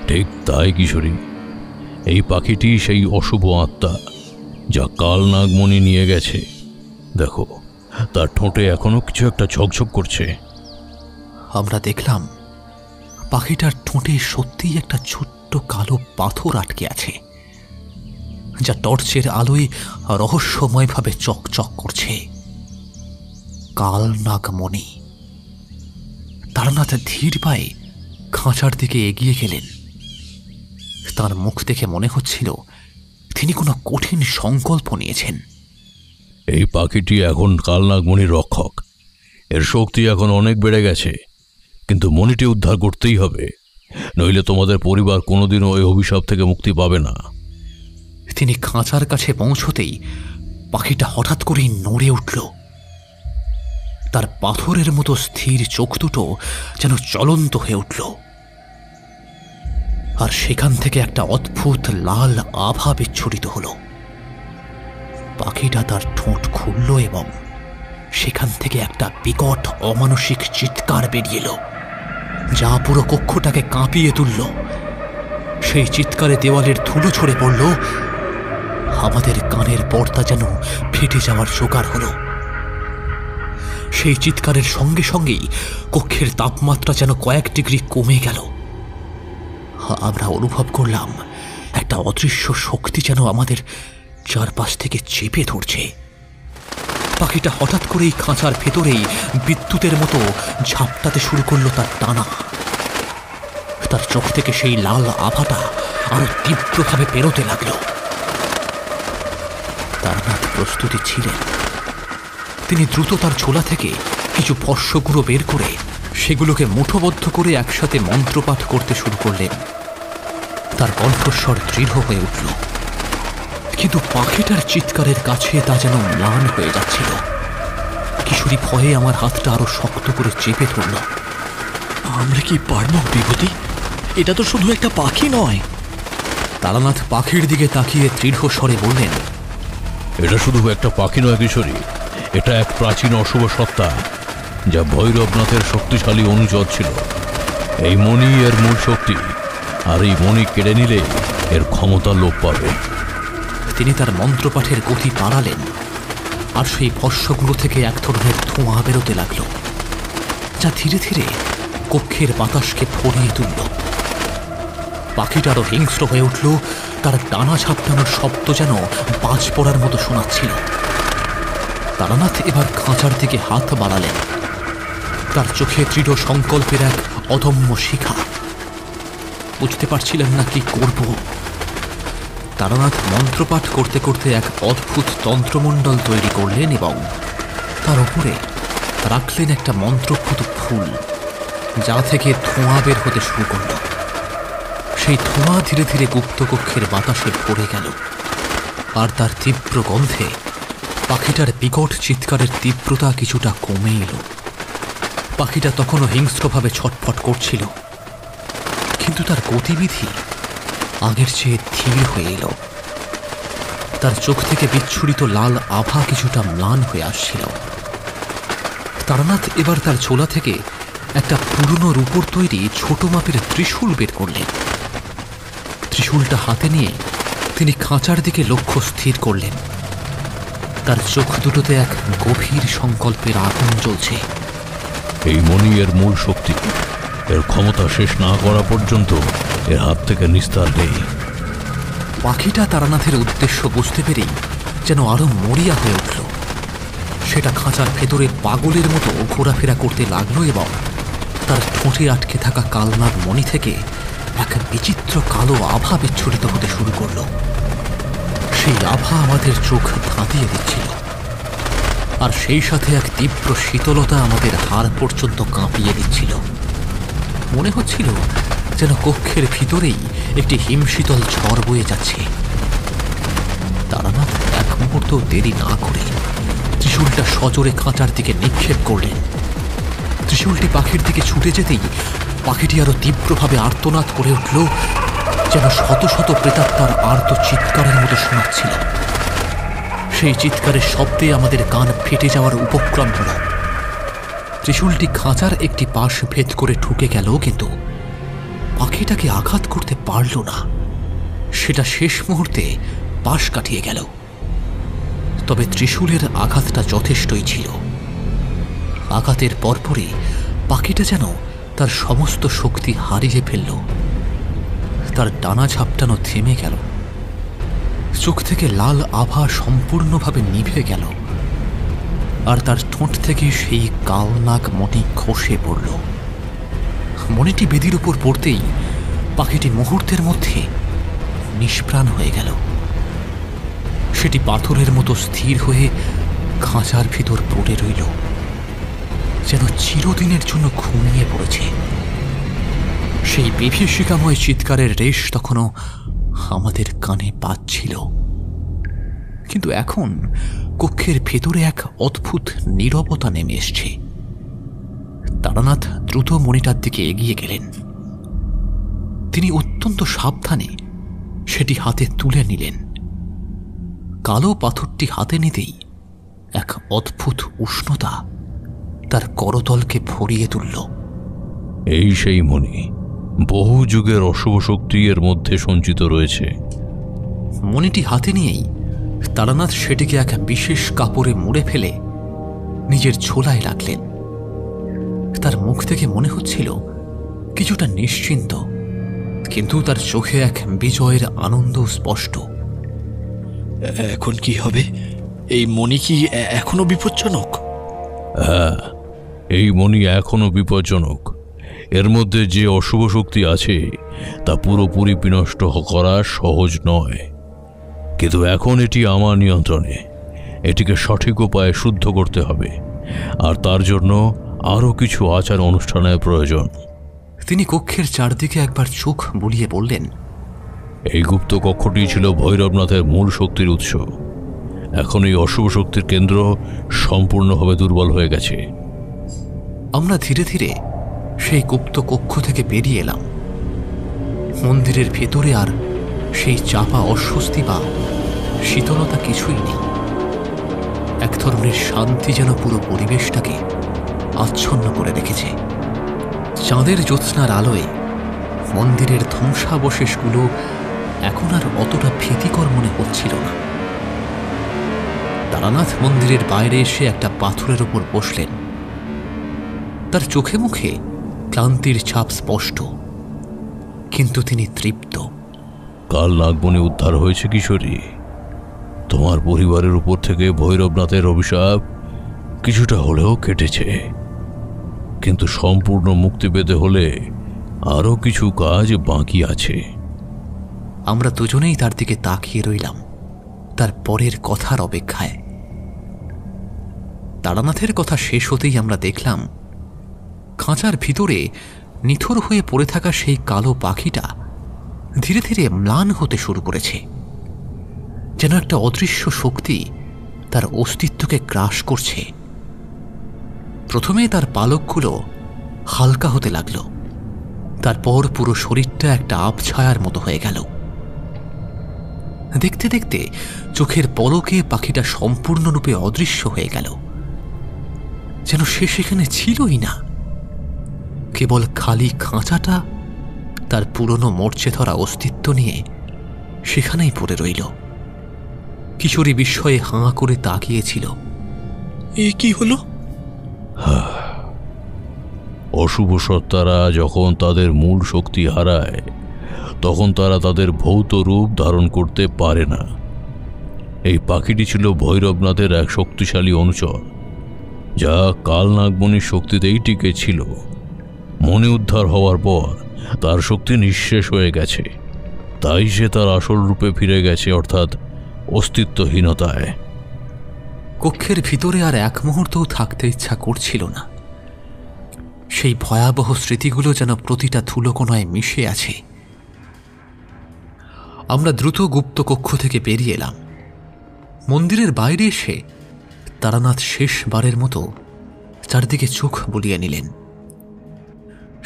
ঠিক তাই কিশোরী, এই পাখিটি সেই অশুভ আত্মা যা কাল নাগমণি নিয়ে গেছে। দেখো, তার ঠোঁটে এখনো কিছু একটা ঝকঝক করছে। আমরা দেখলাম পাখিটার ঠোঁটে সত্যিই একটা ছোট্ট কালো পাথর আটকে আছে, যা টর্চের আলোয় রহস্যময়ভাবে চকচক করছে। কাল নাগমণি। তারানাথ ধীর পায়ে খাঁচার দিকে এগিয়ে গেলেন। তার মুখ দেখে মনে হচ্ছিল তিনি কোনো কঠিন সংকল্প নিয়েছেন। এই পাখিটি এখন কাল নাগমণির রক্ষক। এর শক্তি এখন অনেক বেড়ে গেছে, কিন্তু মণিটি উদ্ধার করতেই হবে, নইলে তোমাদের পরিবার কোনোদিনও এই অভিশাপ থেকে মুক্তি পাবে না। তিনি খাঁচার কাছে পৌঁছতেই পাখিটা হঠাৎ করেই নড়ে উঠল। তার পাথরের মতো স্থির চোখ দুটো যেন জ্বলন্ত হয়ে উঠল, আর সেখান থেকে একটা অদ্ভুত লাল আভা বিচ্ছুরিত হল। পাখিটা তার ঠোঁট খুলল এবং সেখান থেকে একটা বিকট অমানসিক চিৎকার বেরিয়ে এলো, যা পুরো কক্ষটাকে কাঁপিয়ে তুলল। সেই চিৎকারে দেওয়ালের ধুলো ছড়ে পড়ল, আমাদের কানের পর্দা যেন ফেটে যাওয়ার জোগাড় হলো। সেই চিৎকারের সঙ্গে সঙ্গেই কক্ষের তাপমাত্রা যেন কয়েক ডিগ্রি কমে গেল। আমরা অনুভব করলাম একটা অদৃশ্য শক্তি যেন আমাদের চারপাশ থেকে চেপে ধরছে। পাখিটা হঠাৎ করেই খাঁচার ভেতরেই বিদ্যুতের মতো ঝাপটাতে শুরু করলো তার টানা। তার চোখ থেকে সেই লাল আভাটা আরো তীব্রভাবে বেরোতে লাগলো। তারানাথ প্রস্তুতি ছিলেন। তিনি দ্রুত তার ঝোলা থেকে কিছু ফর্শগুলো বের করে সেগুলোকে মুঠোবদ্ধ করে একসাথে মন্ত্রপাঠ করতে শুরু করলেন। তার কণ্ঠস্বর দৃঢ় হয়ে উঠল, কিন্তু পাখিটার চিৎকারের কাছে তা যেন ম্লান হয়ে যাচ্ছিল। কিশোরী ভয়ে আমার হাতটা আরো শক্ত করে চেপে ধরল। আমরা কি পারবো বিভূতি? এটা তো শুধু একটা পাখি নয়। তারানাথ পাখির দিকে তাকিয়ে দৃঢ় স্বরে বললেন, এটা শুধু একটা পাখি নয় কিশোরী, এটা এক প্রাচীন অশুভ সত্তা, যা ভৈরবনাথের শক্তিশালী অনুচর ছিল। এই মণি এর মূল শক্তি, আর এই মণি কেড়ে নিলে এর ক্ষমতা লোপ পাবে। তিনি তার মন্ত্রপাঠের গতি বাড়ালেন, আর সেই ফর্শগুলো থেকে এক ধরনের ধোঁয়া বেরোতে লাগল, যা ধীরে ধীরে কক্ষের বাতাসকে ভরিয়ে তুলল। পাখিটা আরো হিংস্র হয়ে উঠল। তার ডানা ঝাপটানোর শব্দ যেন বাজ পড়ার মতো শোনাচ্ছিল। তারানাথ এবার খাঁচার দিকে হাত বাড়ালেন। তার চোখে দৃঢ় সংকল্পের এক অদম্য শিখা। বুঝতে পারছিলেন না কি করব। তারানাথ মন্ত্রপাঠ করতে করতে এক অদ্ভুত তন্ত্রমণ্ডল তৈরি করলেন এবং তার উপরে রাখলেন একটা মন্ত্রভূত ফুল, যা থেকে ধোঁয়া বের হতে শুরু করল। সেই ধোঁয়া ধীরে ধীরে গুপ্তকক্ষের বাতাসে ভরে গেল, আর তার তীব্র গন্ধে পাখিটার বিকট চিৎকারের তীব্রতা কিছুটা কমে এলো। পাখিটা তখনও হিংস্রভাবে ছটফট করছিল, কিন্তু তার গতিবিধি আগের চেয়ে ধীর হয়ে এলো। তার চোখ থেকে বিচ্ছুরিত লাল আভা কিছুটা ম্লান হয়ে আসছিল। তারানাথ এবার তার ঝোলা থেকে একটা পুরনো রূপোর তৈরি ছোট মাপের ত্রিশূল বের করলেন। ত্রিশূলটা হাতে নিয়ে তিনি খাঁচার দিকে লক্ষ্য স্থির করলেন। তার চোখ দুটোতে এক গভীর সংকল্পের আগুন জ্বলছে। এই মণি এর মূল শক্তি, এর ক্ষমতা শেষ না করা পর্যন্ত এর হাত থেকে নিস্তার নেই। পাখিটা তারানাথের উদ্দেশ্য বুঝতে পেরেই যেন আরো মরিয়া হয়ে উঠল। সেটা খাঁচার ভেতরে পাগলের মতো ঘোরাফেরা করতে লাগলো এবং তার ঠোঁটে আটকে থাকা কালনাগ মণি থেকে এক বিচিত্র কালো আভা বিচ্ছুরিত হতে শুরু করল। সেই আভা আমাদের চোখ ধাঁধিয়ে দিচ্ছিল, আর সেই সাথে এক তীব্র শীতলতা আমাদের হাড় পর্যন্ত কাঁপিয়ে দিচ্ছিল। মনে হচ্ছিল যেন কক্ষের ভিতরেই একটি হিমশীতল ঝড় বয়ে যাচ্ছে। তারানাথ এক মুহূর্ত দেরি না করে ত্রিশূলটা সজোরে খাঁচার দিকে নিক্ষেপ করলেন। ত্রিশূলটি পাখির দিকে ছুটে যেতেই পাখিটি আরো তীব্রভাবে আর্তনাদ করে উঠল, যেন শত শত প্রেতাত্মার আর্ত চিৎকারের মতো শোনাচ্ছিল। সেই চিৎকারের শব্দে আমাদের কান ফেটে যাওয়ার উপক্রম হল। ত্রিশূলটি খাঁচার একটি পাশ ভেদ করে ঢুকে গেল, কিন্তু পাখিটাকে আঘাত করতে পারল না। সেটা শেষ মুহূর্তে পাশ কাটিয়ে গেল। তবে ত্রিশূলের আঘাতটা যথেষ্টই ছিল। আঘাতের পরপরই পাখিটা যেন তার সমস্ত শক্তি হারিয়ে ফেলল। তার ডানা ঝাপটানো থেমে গেল। চোখ থেকে লাল আভা সম্পূর্ণভাবে নিভে গেল, আর তার ঠোঁট থেকে সেই কালনাগ মণি খসে পড়ল। মণিটি বেদির উপর পড়তেই পাখিটি মুহূর্তের মধ্যে নিষ্প্রাণ হয়ে গেল। সেটি পাথরের মতো স্থির হয়ে খাঁচার ভিতর পড়ে রইল, যেন চিরদিনের জন্য ঘুমিয়ে পড়েছে। সেই বিভীষিকাময় চিৎকারের রেশ তখনও আমাদের কানে বাজছিল, কিন্তু এখন কক্ষের ভেতরে এক অদ্ভুত নীরবতা নেমে এসছে। তারানাথ দ্রুত মণিটার দিকে এগিয়ে গেলেন। তিনি অত্যন্ত সাবধানে সেটি হাতে তুলে নিলেন। কালো পাথরটি হাতে নিতেই এক অদ্ভুত উষ্ণতা তার করতলকে ভরিয়ে তুলল। এই সেই মণি, বহু যুগের অশুভ শক্তি এর মধ্যে সঞ্চিত রয়েছে। মণিটি হাতে নিয়েই তারানাথ সেটিকে এক বিশেষ কাপড়ে মুড়ে ফেলে নিজের ঝোলায় রাখলেন। তার মুখ থেকে মনে হচ্ছিল কিছুটা নিশ্চিন্ত, কিন্তু তার চোখে এক বিজয়ের আনন্দ স্পষ্ট। এখন কি হবে? এই মণি কি এখনো বিপজ্জনক? হ্যাঁ, এই মণি এখনো বিপজ্জনক। এর মধ্যে যে অশুভ শক্তি আছে তা পুরোপুরি বিনষ্ট করা সহজ নয়, কিন্তু এখন এটি আমার নিয়ন্ত্রণে। এটিকে সঠিক উপায়ে শুদ্ধ করতে হবে, আর তার জন্য আরও কিছু আচার অনুষ্ঠানের প্রয়োজন। তিনি কক্ষের চারদিকে একবার চোখ বুলিয়ে বললেন, এই গুপ্ত কক্ষটি ছিল ভৈরবনাথের মূল শক্তির উৎস। এখন এই অশুভ শক্তির কেন্দ্র সম্পূর্ণভাবে দুর্বল হয়ে গেছে। আমরা ধীরে ধীরে সেই গুপ্ত কক্ষ থেকে বেরিয়ে এলাম। মন্দিরের ভেতরে আর সেই চাপা অস্বস্তি বা শীতলতা কিছুই নেই। এক ধরনের শান্তি যেন পুরো পরিবেশটাকে আচ্ছন্ন করে রেখেছে। চাঁদের জ্যোৎস্নার আলোয় মন্দিরের ধ্বংসাবশেষগুলো এখন আর অতটা ভীতিকর মনে হচ্ছিল না। তারানাথ মন্দিরের বাইরে এসে একটা পাথরের ওপর বসলেন। তার চোখে মুখে ক্লান্তির ছাপ স্পষ্ট, কিন্তু তিনি তৃপ্ত। কাল নাগমণি উদ্ধার হয়েছে কিশোরী। তোমার পরিবারের উপর থেকে ভৈরবনাথের অভিশাপ কিছুটা হলেও কেটেছে, কিন্তু সম্পূর্ণ মুক্তি পেতে হলে আরও কিছু কাজ বাকি আছে। আমরা দুজনেই তার দিকে তাকিয়ে রইলাম, তার পরের কথার অপেক্ষায়। তারানাথের কথা শেষ হতেই আমরা দেখলাম খাঁচার ভিতরে নিথর হয়ে পড়ে থাকা সেই কালো পাখিটা ধীরে ধীরে ম্লান হতে শুরু করেছে। যেন একটা অদৃশ্য শক্তি তার অস্তিত্বকে গ্রাস করছে। প্রথমে তার পালকগুলো হালকা হতে লাগলো, তারপর পুরো শরীরটা একটা আবছায়ার মতো হয়ে গেল। দেখতে দেখতে চোখের পলকে পাখিটা সম্পূর্ণরূপে অদৃশ্য হয়ে গেল, যেন সে সেখানে ছিলই না। কেবল খালি খাঁচাটা তার পুরনো মরচে ধরা অস্তিত্ব নিয়ে সেখানেই পড়ে রইল। কিশোরী বিস্ময়ে হাঁ করে তাকিয়েছিল। এ কি হলো? অশুভ সত্তারা যখন তাদের মূল শক্তি হারায়, তখন তারা তাদের ভৌত রূপ ধারণ করতে পারে না। এই পাখিটি ছিল ভৈরবনাথের এক শক্তিশালী অনুচর, যা কাল নাগমণির শক্তিতেই টিকে ছিল। মনে উদ্ধার হওয়ার পর তার শক্তি নিঃশেষ হয়ে গেছে, তাই সে তার আসল রূপে ফিরে গেছে, অর্থাৎ অস্তিত্বহীনতায়। কক্ষের ভিতরে আর এক মুহূর্তও থাকতে ইচ্ছা করছিল না। সেই ভয়াবহ স্মৃতিগুলো যেন প্রতিটা ধুলোকণায় মিশে আছে। আমরা দ্রুত গুপ্ত কক্ষ থেকে বেরিয়ে এলাম। মন্দিরের বাইরে এসে তারানাথ শেষবারের মতো চারদিকে চোখ বুলিয়ে নিলেন।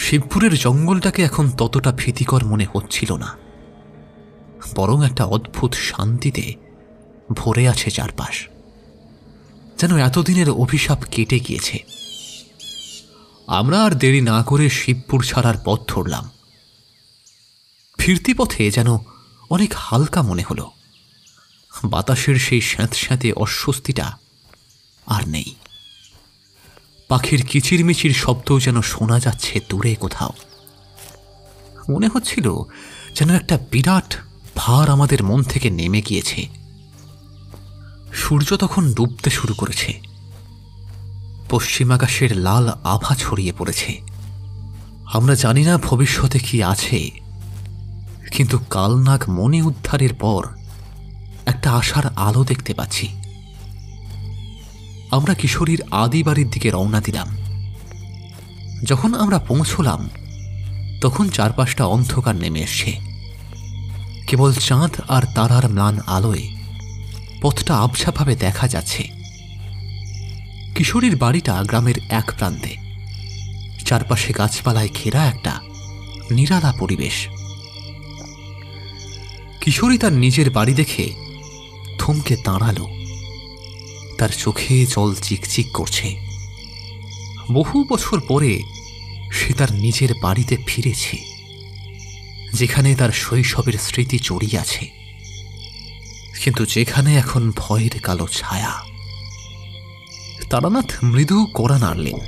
শিবপুরের জঙ্গলটাকে এখন ততটা ভীতিকর মনে হচ্ছিল না, বরং একটা অদ্ভুত শান্তিতে ভরে আছে চারপাশ। যেন এতদিনের অভিশাপ কেটে গিয়েছে। আমরা আর দেরি না করে শিবপুর ছাড়ার পথ ধরলাম। ফিরতি পথে যেন অনেক হালকা মনে হলো। বাতাসের সেই স্যাঁতস্যাঁতে অস্বস্তিটা আর নেই। পাখির কিচিরমিচির শব্দও যেন শোনা যাচ্ছে দূরে কোথাও। মনে হচ্ছিল যেন একটা বিরাট ভার আমাদের মন থেকে নেমে গিয়েছে। সূর্য তখন ডুবতে শুরু করেছে। পশ্চিমাকাশের লাল আভা ছড়িয়ে পড়েছে। আমরা জানি না ভবিষ্যতে কি আছে, কিন্তু কালনাগ মণি উদ্ধারের পর একটা আশার আলো দেখতে পাচ্ছি। আমরা কিশোরীর আদি বাড়ির দিকে রওনা দিলাম। যখন আমরা পৌঁছলাম তখন চারপাশটা অন্ধকার নেমে এসছে। কেবল চাঁদ আর তারার ম্লান আলোয় পথটা আবছাভাবে দেখা যাচ্ছে। কিশোরীর বাড়িটা গ্রামের এক প্রান্তে, চারপাশে গাছপালায় ঘেরা একটা নিরালা পরিবেশ। কিশোরী তার নিজের বাড়ি দেখে থমকে দাঁড়ালো। তার চোখে জল চিকচিক করছে। বহু বছর পরে সে তার নিজের বাড়িতে ফিরেছে, যেখানে তার শৈশবের স্মৃতি জড়িয়ে আছে। কিন্তু যেখানে এখন ভয়ের কালো ছায়া। তারানাথ মৃদু কড়া নাড়লেন।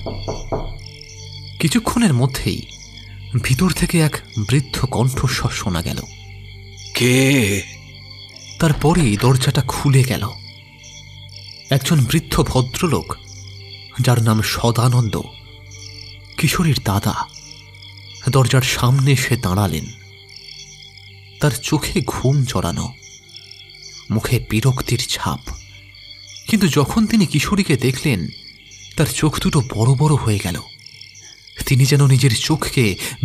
কিছুক্ষণের মধ্যেই ভিতর থেকে এক বৃদ্ধ কণ্ঠস্বর শোনা গেল। কে? তারপরেই দরজাটা খুলে গেল। একজন বৃদ্ধ ভদ্রলোক, যার নাম সদানন্দ, কিশোরীর দাদা, দরজার সামনে এসে দাঁড়ালেন। তার চোখে ঘুম জড়ানো, মুখে বিরক্তির ছাপ। কিন্তু যখন তিনি কিশোরীকে দেখলেন, তার চোখ দুটো বড় বড় হয়ে গেল। তিনি যেন নিজের চোখকে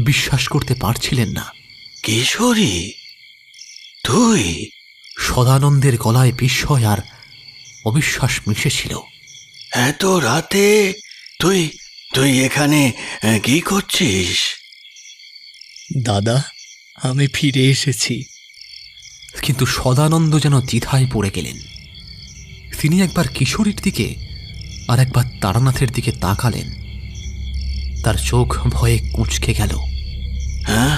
বিশ্বাস করতে পারছিলেন না। কিশোরী? তুই? সদানন্দের গলায় বিস্ময় আর অবিশ্বাস মিশেছিল। এত রাতে তুই তুই এখানে কি করছিস? দাদা, আমি ফিরে এসেছি। কিন্তু সদানন্দ যেন দ্বিধায় পড়ে গেলেন। তিনি একবার কিশোরীর দিকে আর একবার তারানাথের দিকে তাকালেন। তার চোখ ভয়ে কুঁচকে গেল। হ্যাঁ,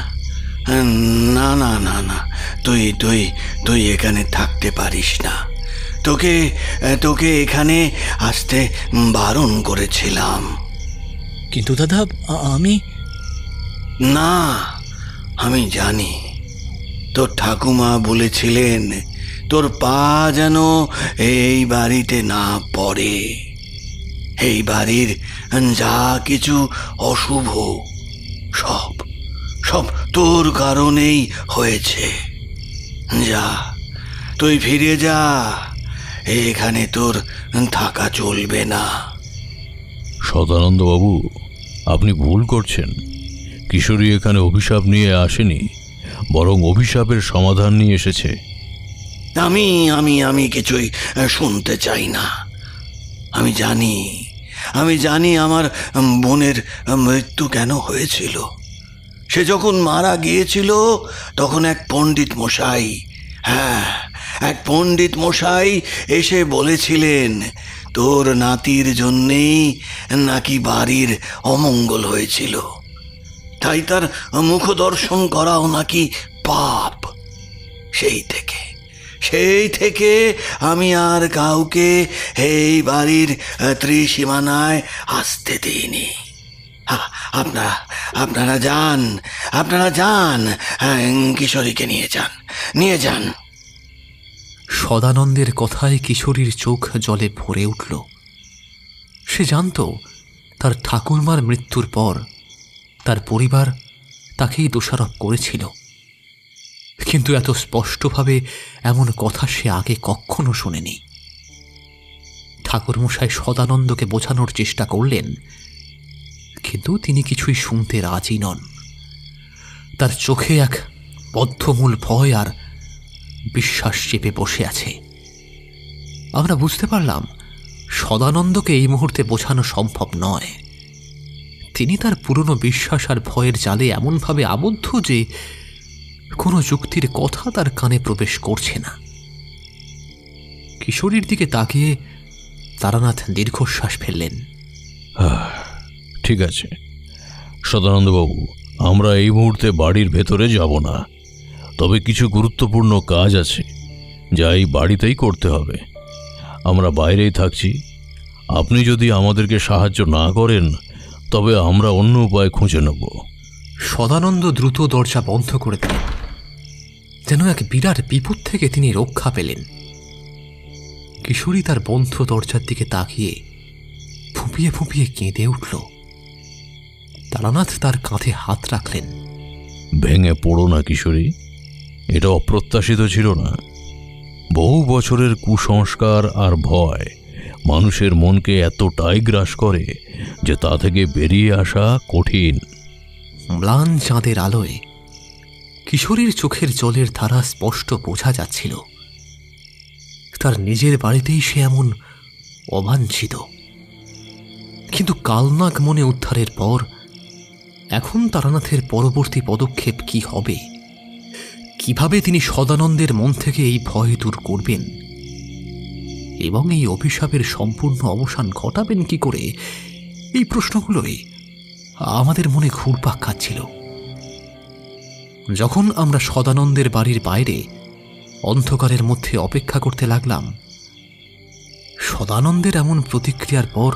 না না না না, তুই তুই তুই এখানে থাকতে পারিস না। তোকে তোকে এখানে আসতে বারণ করেছিলাম। কিন্তু দাদা, আমি... না, আমি জানি। তোর ঠাকুমা বলেছিলেন তোর পা যেন এই বাড়িতে না পড়ে। এই বাড়ির যা কিছু অশুভ সব সব তোর কারণেই হয়েছে। যা, তুই ফিরে যা, এখানে তোর থাকা চলবে না। সদানন্দ বাবু, আপনি ভুল করছেন। কিশোরী এখানে অভিশাপ নিয়ে আসেনি, বরং অভিশাপের সমাধান নিয়ে এসেছে। আমি আমি আমি কিছুই শুনতে চাই না। আমি জানি আমার বোনের মৃত্যু কেন হয়েছিল। সে যখন মারা গিয়েছিল তখন এক পণ্ডিত মশাই, এক পণ্ডিত মশাই এসে বলেছিলেন তোর নাতির জন্যেই নাকি বাড়ির অমঙ্গল হয়েছিল, তাই তার মুখ দর্শন করাও নাকি পাপ। সেই থেকে আমি আর কাউকে এই বাড়ির ত্রিসীমানায় আসতে দিইনি। আপনারা যান, কিশোরীকে নিয়ে যান। সদানন্দের কথায় কিশোরীর চোখ জলে ভরে উঠল। সে জানত তার ঠাকুরমার মৃত্যুর পর তার পরিবার তাকেই দোষারোপ করেছিল, কিন্তু এত স্পষ্টভাবে এমন কথা সে আগে কখনো শোনেনি। ঠাকুরমশাই সদানন্দকে বোঝানোর চেষ্টা করলেন, কিন্তু তিনি কিছুই শুনতে রাজি নন। তার চোখে এক বদ্ধমূল ভয় আর বিশ্বাস চেপে বসে আছে। আমরা বুঝতে পারলাম সদানন্দকে এই মুহূর্তে বোঝানো সম্ভব নয়। তিনি তার পুরনো বিশ্বাস আর ভয়ের জালে এমনভাবে আবদ্ধ যে কোনো যুক্তির কথা তার কানে প্রবেশ করছে না। কিশোরীর দিকে তাকিয়ে তারানাথ দীর্ঘশ্বাস ফেললেন। ঠিক আছে সদানন্দবাবু, আমরা এই মুহূর্তে বাড়ির ভেতরে যাব না, তবে কিছু গুরুত্বপূর্ণ কাজ আছে যা এই বাড়িতেই করতে হবে। আমরা বাইরেই থাকছি। আপনি যদি আমাদেরকে সাহায্য না করেন তবে আমরা অন্য উপায় খুঁজে নেব। সদানন্দ দ্রুত দরজা বন্ধ করে দিলেন, যেন এক বিরাট বিপদ থেকে তিনি রক্ষা পেলেন। কিশোরী তার বন্ধ দরজার দিকে তাকিয়ে ফুঁপিয়ে ফুঁপিয়ে কেঁদে উঠল। তারানাথ তার কাঁধে হাত রাখলেন। ভেঙে পড়ো না কিশোরী, এটা অপ্রত্যাশিত ছিল না। বহু বছরের কুসংস্কার আর ভয় মানুষের মনকে এতটাই গ্রাস করে যে তা থেকে বেরিয়ে আসা কঠিন। ম্লান চাঁদের আলোয় কিশোরীর চোখের জলের ধারা স্পষ্ট বোঝা যাচ্ছিল। তার নিজের বাড়িতেই সে এমন অবাঞ্ছিত, কিন্তু কালনাগ মনে উদ্ধারের পর এখন তারানাথের পরবর্তী পদক্ষেপ কি হবে? কিভাবে তিনি সদানন্দের মন থেকে এই ভয় দূর করবেন এবং এই অভিশাপের সম্পূর্ণ অবসান ঘটাবেন কি করে? এই প্রশ্নগুলোই আমাদের মনে ঘুরপাক খাচ্ছিল। যখন আমরা সদানন্দের বাড়ির বাইরে অন্ধকারের মধ্যে অপেক্ষা করতে লাগলাম। সদানন্দের এমন প্রতিক্রিয়ার পর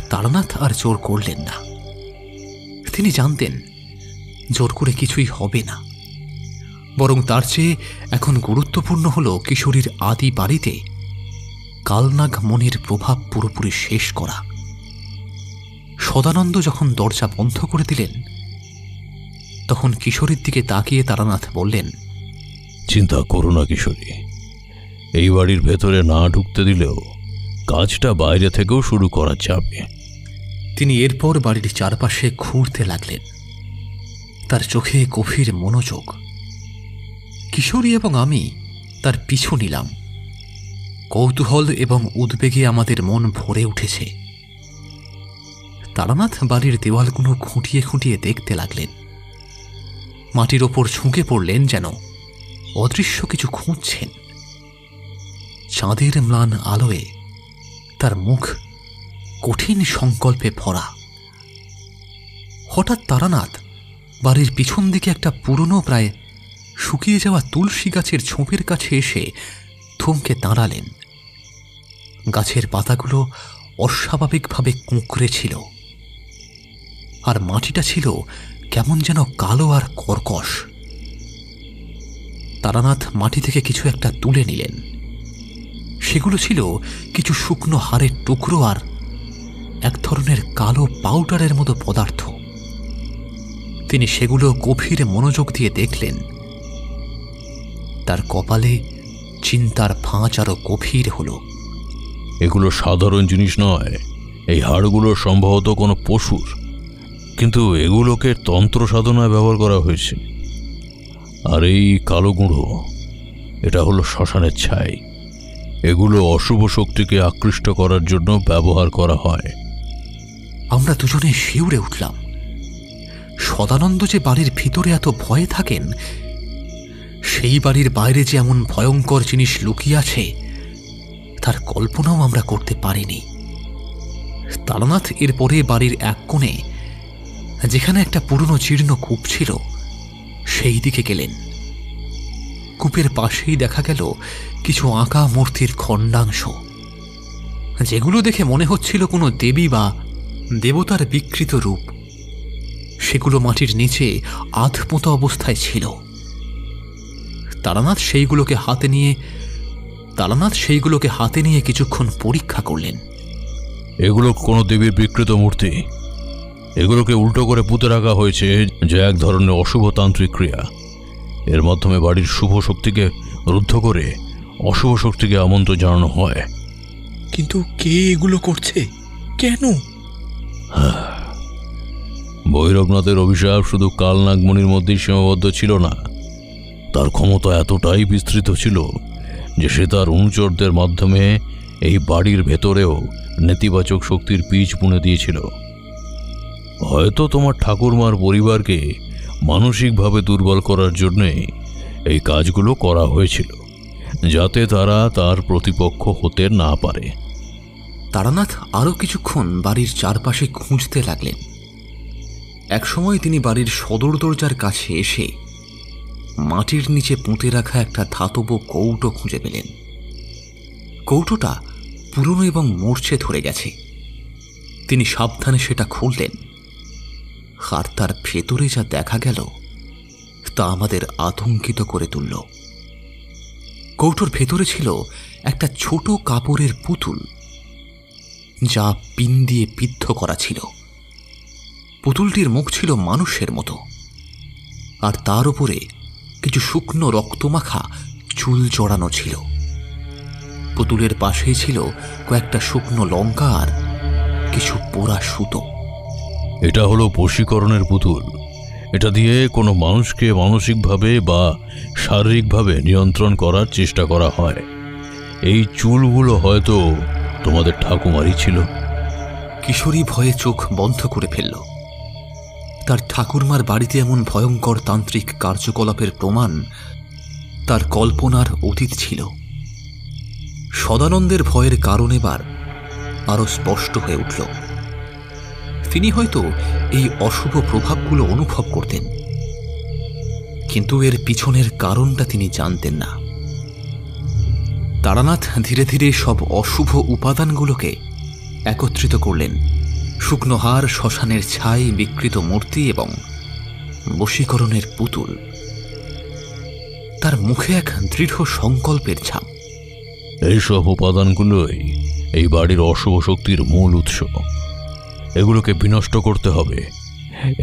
তারানাথ আর জোর করলেন না। তিনি জানতেন জোর করে কিছুই হবে না, বরং তার চেয়ে এখন গুরুত্বপূর্ণ হল কিশোরীর আদি বাড়িতে কালনাগ মনির প্রভাব পুরোপুরি শেষ করা। সদানন্দ যখন দরজা বন্ধ করে দিলেন, তখন কিশোরীর দিকে তাকিয়ে তারানাথ বললেন, চিন্তা করো না কিশোরী, এই বাড়ির ভেতরে না ঢুকতে দিলেও কাজটা বাইরে থেকেও শুরু করা যাবে। তিনি এরপর বাড়ির চারপাশে ঘুরতে লাগলেন, তার চোখে গভীর মনোযোগ। কিশোরী এবং আমি তার পিছু নিলাম। কৌতূহল এবং উদ্বেগে আমাদের মন ভরে উঠেছে। তারানাথ বাড়ির দেওয়ালগুলো খুঁটিয়ে খুঁটিয়ে দেখতে লাগলেন। মাটির ওপর ঝুঁকে পড়লেন, যেন অদৃশ্য কিছু খুঁজছেন। চাঁদের ম্লান আলোয় তার মুখ কঠিন সংকল্পে ভরা। হঠাৎ তারানাথ বাড়ির পিছন দিকে একটা পুরনো প্রায় শুকিয়ে যাওয়া তুলসী গাছের ঝোপের কাছে এসে থমকে দাঁড়ালেন। গাছের পাতাগুলো অস্বাভাবিকভাবে কুঁকড়ে ছিল, আর মাটিটা ছিল কেমন যেন কালো আর কর্কশ। তারানাথ মাটি থেকে কিছু একটা তুলে নিলেন। সেগুলো ছিল কিছু শুকনো হাড়ের টুকরো আর এক ধরনের কালো পাউডারের মতো পদার্থ। তিনি সেগুলো গভীর মনোযোগ দিয়ে দেখলেন। তার কপালে চিন্তার ফাঁচ আরো গভীর হল। এগুলো সাধারণ জিনিস নয়, এই হাড়গুলো সম্ভবত কোনো পশুর, কিন্তু এগুলোকে তন্ত্র সাধনায় ব্যবহার করা হয়েছে। আর এই কালো গুঁড়ো, এটা হলো শ্মশানের ছাই। এগুলো অশুভ শক্তিকে আকৃষ্ট করার জন্য ব্যবহার করা হয়। আমরা দুজনে শিউরে উঠলাম। সদানন্দ যে বাড়ির ভিতরে এত ভয়ে থাকেন, সেই বাড়ির বাইরে যে এমন ভয়ঙ্কর জিনিস লুকিয়ে আছে, তার কল্পনাও আমরা করতে পারিনি। তারানাথ এরপরে বাড়ির এক কোণে, যেখানে একটা পুরনো জীর্ণ কূপ ছিল, সেই দিকে গেলেন। কূপের পাশেই দেখা গেল কিছু আঁকা মূর্তির খণ্ডাংশ, যেগুলো দেখে মনে হচ্ছিল কোনো দেবী বা দেবতার বিকৃত রূপ। সেগুলো মাটির নিচে আধপোঁতা অবস্থায় ছিল। তারানাথ সেইগুলোকে হাতে নিয়ে কিছুক্ষণ পরীক্ষা করলেন। এগুলো কোনো দেবীর বিকৃত মূর্তি। এগুলোকে উল্টো করে পুঁতে রাখা হয়েছে, যে এক ধরনের অশুভ তান্ত্রিক ক্রিয়া। এর মাধ্যমে বাড়ির শুভ শক্তিকে রুদ্ধ করে অশুভ শক্তিকে আমন্ত্রণ জানানো হয়। কিন্তু কে এগুলো করছে, কেন? ভৈরবনাথের অভিশাপ শুধু কালনাগমণির মধ্যেই সীমাবদ্ধ ছিল না। তার ক্ষমতা এতটাই বিস্তৃত ছিল যে সে তার অনুচরদের মাধ্যমে এই বাড়ির ভেতরেও নেতিবাচক শক্তির বীজ বুনে দিয়েছিল। হয়তো তোমার ঠাকুরমার পরিবারকে মানসিকভাবে দুর্বল করার জন্যে এই কাজগুলো করা হয়েছিল, যাতে তারা তার প্রতিপক্ষ হতে না পারে। তারানাথ আরও কিছুক্ষণ বাড়ির চারপাশে খুঁজতে লাগলেন। একসময় তিনি বাড়ির সদর দরজার কাছে এসে মাটির নিচে পুঁতে রাখা একটা ধাতব কৌটো খুঁজে পেলেন। কৌটোটা পুরনো এবং মূর্ছে ধরে গেছে। তিনি সাবধানে সেটা খুললেন, আর তার ভেতরে যা দেখা গেল তা আমাদের আতঙ্কিত করে তুলল। কৌটোর ভেতরে ছিল একটা ছোট কাপড়ের পুতুল, যা পিন দিয়ে বিদ্ধ করা ছিল। পুতুলটির মুখ ছিল মানুষের মতো, আর তার উপরে কিছু শুকনো রক্তমাখা চুল জড়ানো ছিল। পুতুলের পাশেই ছিল কয়েকটা শুকনো লঙ্কা আর কিছু পোড়া সুতো। এটা হলো বশীকরণের পুতুল। এটা দিয়ে কোনো মানুষকে মানসিকভাবে বা শারীরিকভাবে নিয়ন্ত্রণ করার চেষ্টা করা হয়। এই চুলগুলো হয়তো তোমাদের ঠাকুমারই ছিল। কিশোরী ভয়ে চোখ বন্ধ করে ফেলল। তার ঠাকুরমার বাড়িতে এমন ভয়ঙ্কর তান্ত্রিক কার্যকলাপের প্রমাণ তার কল্পনার অতীত ছিল। সদানন্দের ভয়ের কারণ এবার আরো স্পষ্ট হয়ে উঠল। তিনি হয়তো এই অশুভ প্রভাবগুলো অনুভব করতেন, কিন্তু এর পিছনের কারণটা তিনি জানতেন না। তারানাথ ধীরে ধীরে সব অশুভ উপাদানগুলোকে একত্রিত করলেন। শুকনো হাড়, শ্মশানের ছাই, বিকৃত মূর্তি এবং বশীকরণের পুতুল। তার মুখে এক দৃঢ় সংকল্পের ছাপ। এইসব উপাদানগুলোই এই বাড়ির অশুভ শক্তির মূল উৎস। এগুলোকে বিনষ্ট করতে হবে।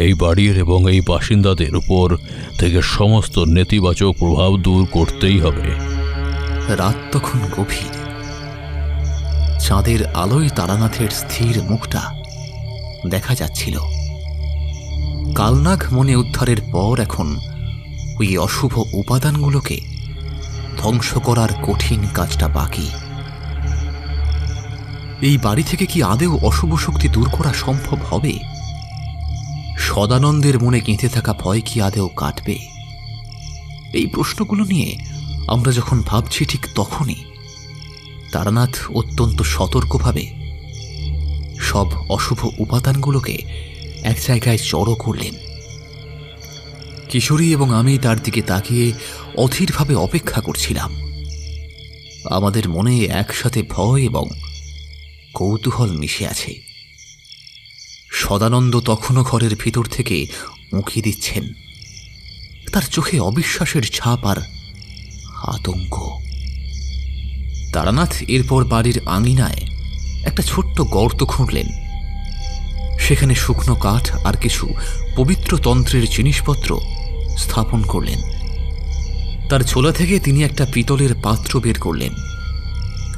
এই বাড়ির এবং এই বাসিন্দাদের উপর থেকে সমস্ত নেতিবাচক প্রভাব দূর করতেই হবে। রাত তখন গভীর। চাঁদের আলোয় তারানাথের স্থির মুখটা দেখা যাচ্ছিল। কালনাগ মনে উদ্ধারের পর এখন ওই অশুভ উপাদানগুলোকে ধ্বংস করার কঠিন কাজটা বাকি। এই বাড়ি থেকে কি আদেও অশুভ শক্তি দূর করা সম্ভব হবে? সদানন্দের মনে গেঁথে থাকা ভয় কি আদেও কাটবে? এই প্রশ্নগুলো নিয়ে আমরা যখন ভাবছি, ঠিক তখনই তারানাথ অত্যন্ত সতর্কভাবে সব অশুভ উপাদানগুলোকে এক জায়গায় জড়ো করলেন। কিশোরী এবং আমি তার দিকে তাকিয়ে অধীরভাবে অপেক্ষা করছিলাম। আমাদের মনে একসাথে ভয় এবং কৌতূহল মিশে আছে। সদানন্দ তখনও ঘরের ভিতর থেকে উঁকি দিচ্ছেন। তার চোখে অবিশ্বাসের ছাপ আর আতঙ্ক। তারানাথ এরপর বাড়ির আঙিনায় একটা ছোট্ট গর্ত খুঁড়লেন। সেখানে শুকনো কাঠ আর কিছু পবিত্র তন্ত্রের জিনিসপত্র স্থাপন করলেন। তার ঝোলা থেকে তিনি একটা পিতলের পাত্র বের করলেন,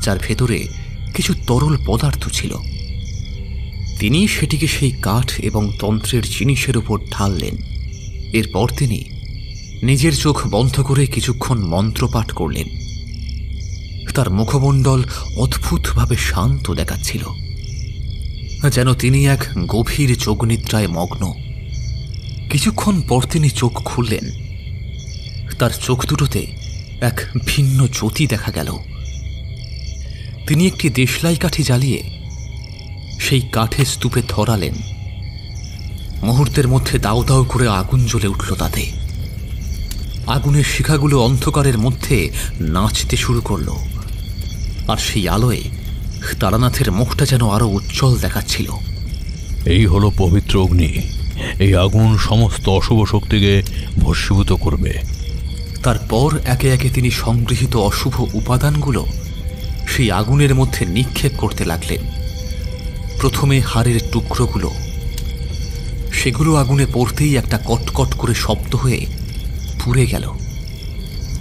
যার ভেতরে কিছু তরল পদার্থ ছিল। তিনি সেটিকে সেই কাঠ এবং তন্ত্রের জিনিসের উপর ঢাললেন। এরপর তিনি নিজের চোখ বন্ধ করে কিছুক্ষণ মন্ত্রপাঠ করলেন। তার মুখমণ্ডল অদ্ভুতভাবে শান্ত দেখাচ্ছিল, যেন তিনি এক গভীর যোগনিদ্রায় মগ্ন। কিছুক্ষণ পর তিনি চোখ খুললেন। তার চোখ দুটোতে এক ভিন্ন জ্যোতি দেখা গেল। তিনি একটি দেশলাই কাঠি জ্বালিয়ে সেই কাঠে স্তূপে ধরালেন। মুহূর্তের মধ্যে দাউ দাউ করে আগুন জ্বলে উঠল তাতে। আগুনের শিখাগুলো অন্ধকারের মধ্যে নাচতে শুরু করল, আর সেই আলোয় তারানাথের মুখটা যেন আরো উজ্জ্বল দেখাচ্ছিল। এই হলো পবিত্র অগ্নি। এই আগুন সমস্ত অশুভ শক্তিকে ভস্মীভূত করবে। তারপর একে একে তিনি সংগৃহীত অশুভ উপাদানগুলো সেই আগুনের মধ্যে নিক্ষেপ করতে লাগলেন। প্রথমে হাড়ের টুকরোগুলো, সেগুলো আগুনে পড়তেই একটা কটকট করে শব্দ হয়ে পুড়ে গেল।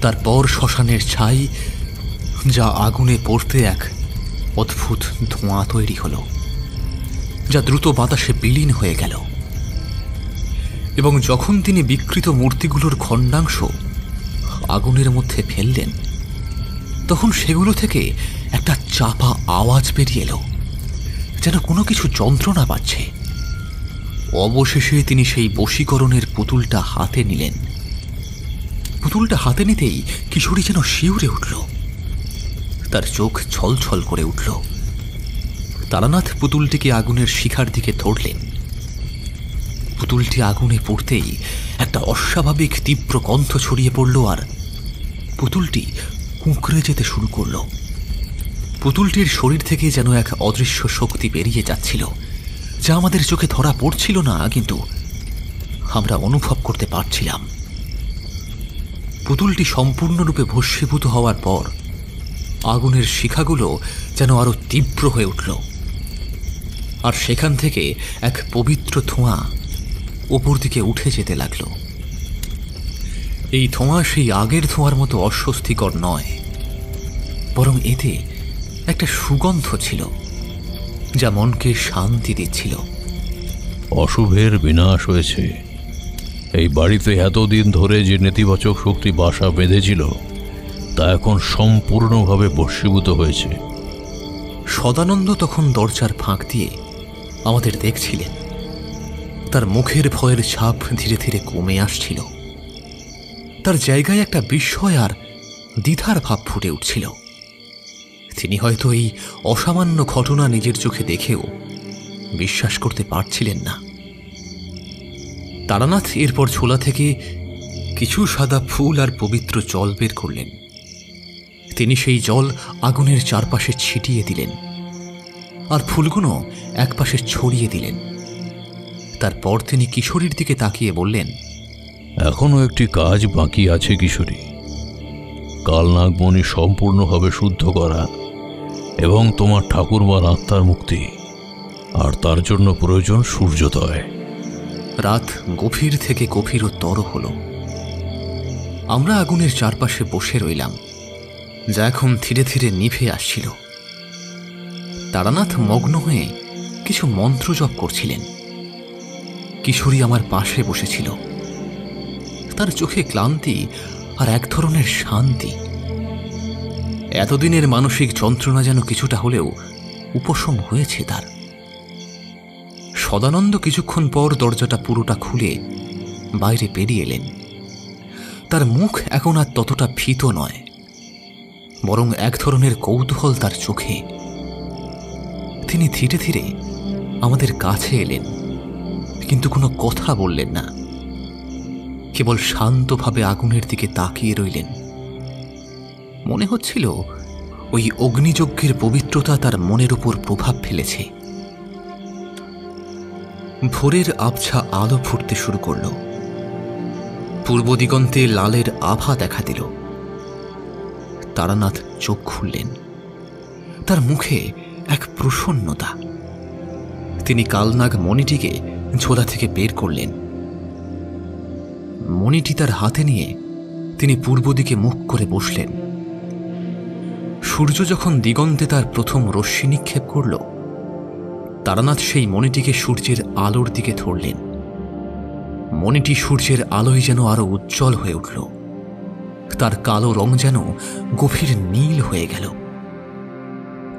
তারপর শ্মশানের ছাই, যা আগুনে পড়তে এক অদ্ভুত ধোঁয়া তৈরি হলো, যা দ্রুত বাতাসে বিলীন হয়ে গেল। এবং যখন তিনি বিকৃত মূর্তিগুলোর খণ্ডাংশ আগুনের মধ্যে ফেললেন, তখন সেগুলো থেকে একটা চাপা আওয়াজ বেরিয়ে এলো, যেন কোনো কিছু যন্ত্রণা পাচ্ছে। অবশেষে তিনি সেই বশীকরণের পুতুলটা হাতে নিলেন। পুতুলটা হাতে নিতেই কিশোরী যেন শিউরে উঠল। তার চোখ ছলছল করে উঠল। তারানাথ পুতুলটিকে আগুনের শিখার দিকে ধরলেন। পুতুলটি আগুনে পড়তেই একটা অস্বাভাবিক তীব্র গন্ধ ছড়িয়ে পড়ল, আর পুতুলটি কুঁকড়ে যেতে শুরু করল। পুতুলটির শরীর থেকে যেন এক অদৃশ্য শক্তি বেরিয়ে যাচ্ছিল, যা আমাদের চোখে ধরা পড়ছিল না, কিন্তু আমরা অনুভব করতে পারছিলাম। পুতুলটি সম্পূর্ণরূপে ভস্মীভূত হওয়ার পর আগুনের শিখাগুলো যেন আরো তীব্র হয়ে উঠল, আর সেখান থেকে এক পবিত্র ধোঁয়া ওপর দিকে উঠে যেতে লাগল। এই ধোঁয়া সেই আগের ধোঁয়ার মতো অস্বস্তিকর নয়, বরং এতে একটা সুগন্ধ ছিল, যা মনকে শান্তি দিচ্ছিল। অশুভের বিনাশ হয়েছে। এই বাড়িতে এতদিন ধরে যে নেতিবাচক শক্তি বাসা বেঁধেছিল, তা এখন সম্পূর্ণভাবে বশীভূত হয়েছে। সদানন্দ তখন দরজার ফাঁক দিয়ে আমাদের দেখছিলেন। তার মুখের ভয়ের ছাপ ধীরে ধীরে কমে আসছিল। তার জায়গায় একটা বিস্ময় আর দ্বিধার ভাব ফুটে উঠছিল। তিনি হয়তো এই অসামান্য ঘটনা নিজের চোখে দেখেও বিশ্বাস করতে পারছিলেন না। তারানাথ এরপর ঝোলা থেকে কিছু সাদা ফুল আর পবিত্র জল বের করলেন। তিনি সেই জল আগুনের চারপাশে ছিটিয়ে দিলেন, আর ফুলগুলো একপাশে ছড়িয়ে দিলেন। তারপর তিনি কিশোরীর দিকে তাকিয়ে বললেন, এখনো একটি কাজ বাকি আছে কিশোরী। কালনাগমণি সম্পূর্ণভাবে শুদ্ধ করা এবং তোমার ঠাকুরমার আত্মার মুক্তি, আর তার জন্য প্রয়োজন সূর্যোদয়। রাত গভীর থেকে গভীরতর হল। আমরা আগুনের চারপাশে বসে রইলাম, যা এখন ধীরে ধীরে নিভে আসছিল। তারানাথ মগ্ন হয়ে কিছু মন্ত্র জপ করছিলেন। কিশোরী আমার পাশে বসেছিল। তার চোখে ক্লান্তি আর এক ধরনের শান্তি। এতদিনের মানসিক যন্ত্রণা যেন কিছুটা হলেও উপশম হয়েছে তার। সদানন্দ কিছুক্ষণ পর দরজাটা পুরোটা খুলে বাইরে বেরিয়ে এলেন। তার মুখ এখন আর ততটা ভীত নয়, বরং এক ধরনের কৌতূহল তার চোখে। তিনি ধীরে ধীরে আমাদের কাছে এলেন, কিন্তু কোনো কথা বললেন না। কেবল শান্তভাবে আগুনের দিকে তাকিয়ে রইলেন। মনে হচ্ছিল ওই অগ্নিযজ্ঞের পবিত্রতা তার মনের উপর প্রভাব ফেলেছে। ভোরের আবছা আলো ফুটতে শুরু করল। পূর্ব দিগন্তে লালের আভা দেখা দিল। তারানাথ চোখ খুললেন। তার মুখে এক প্রসন্নতা। তিনি কালনাগ মণিটিকে ঝোলা থেকে বের করলেন। মণিটি তার হাতে নিয়ে তিনি পূর্ব দিকে মুখ করে বসলেন। সূর্য যখন দিগন্তে তার প্রথম রশ্মি নিক্ষেপ করল, তারানাথ সেই মণিটিকে সূর্যের আলোর দিকে ধরলেন। মণিটি সূর্যের আলোয় যেন আরো উজ্জ্বল হয়ে উঠল। তার কালো রং যেন গভীর নীল হয়ে গেল।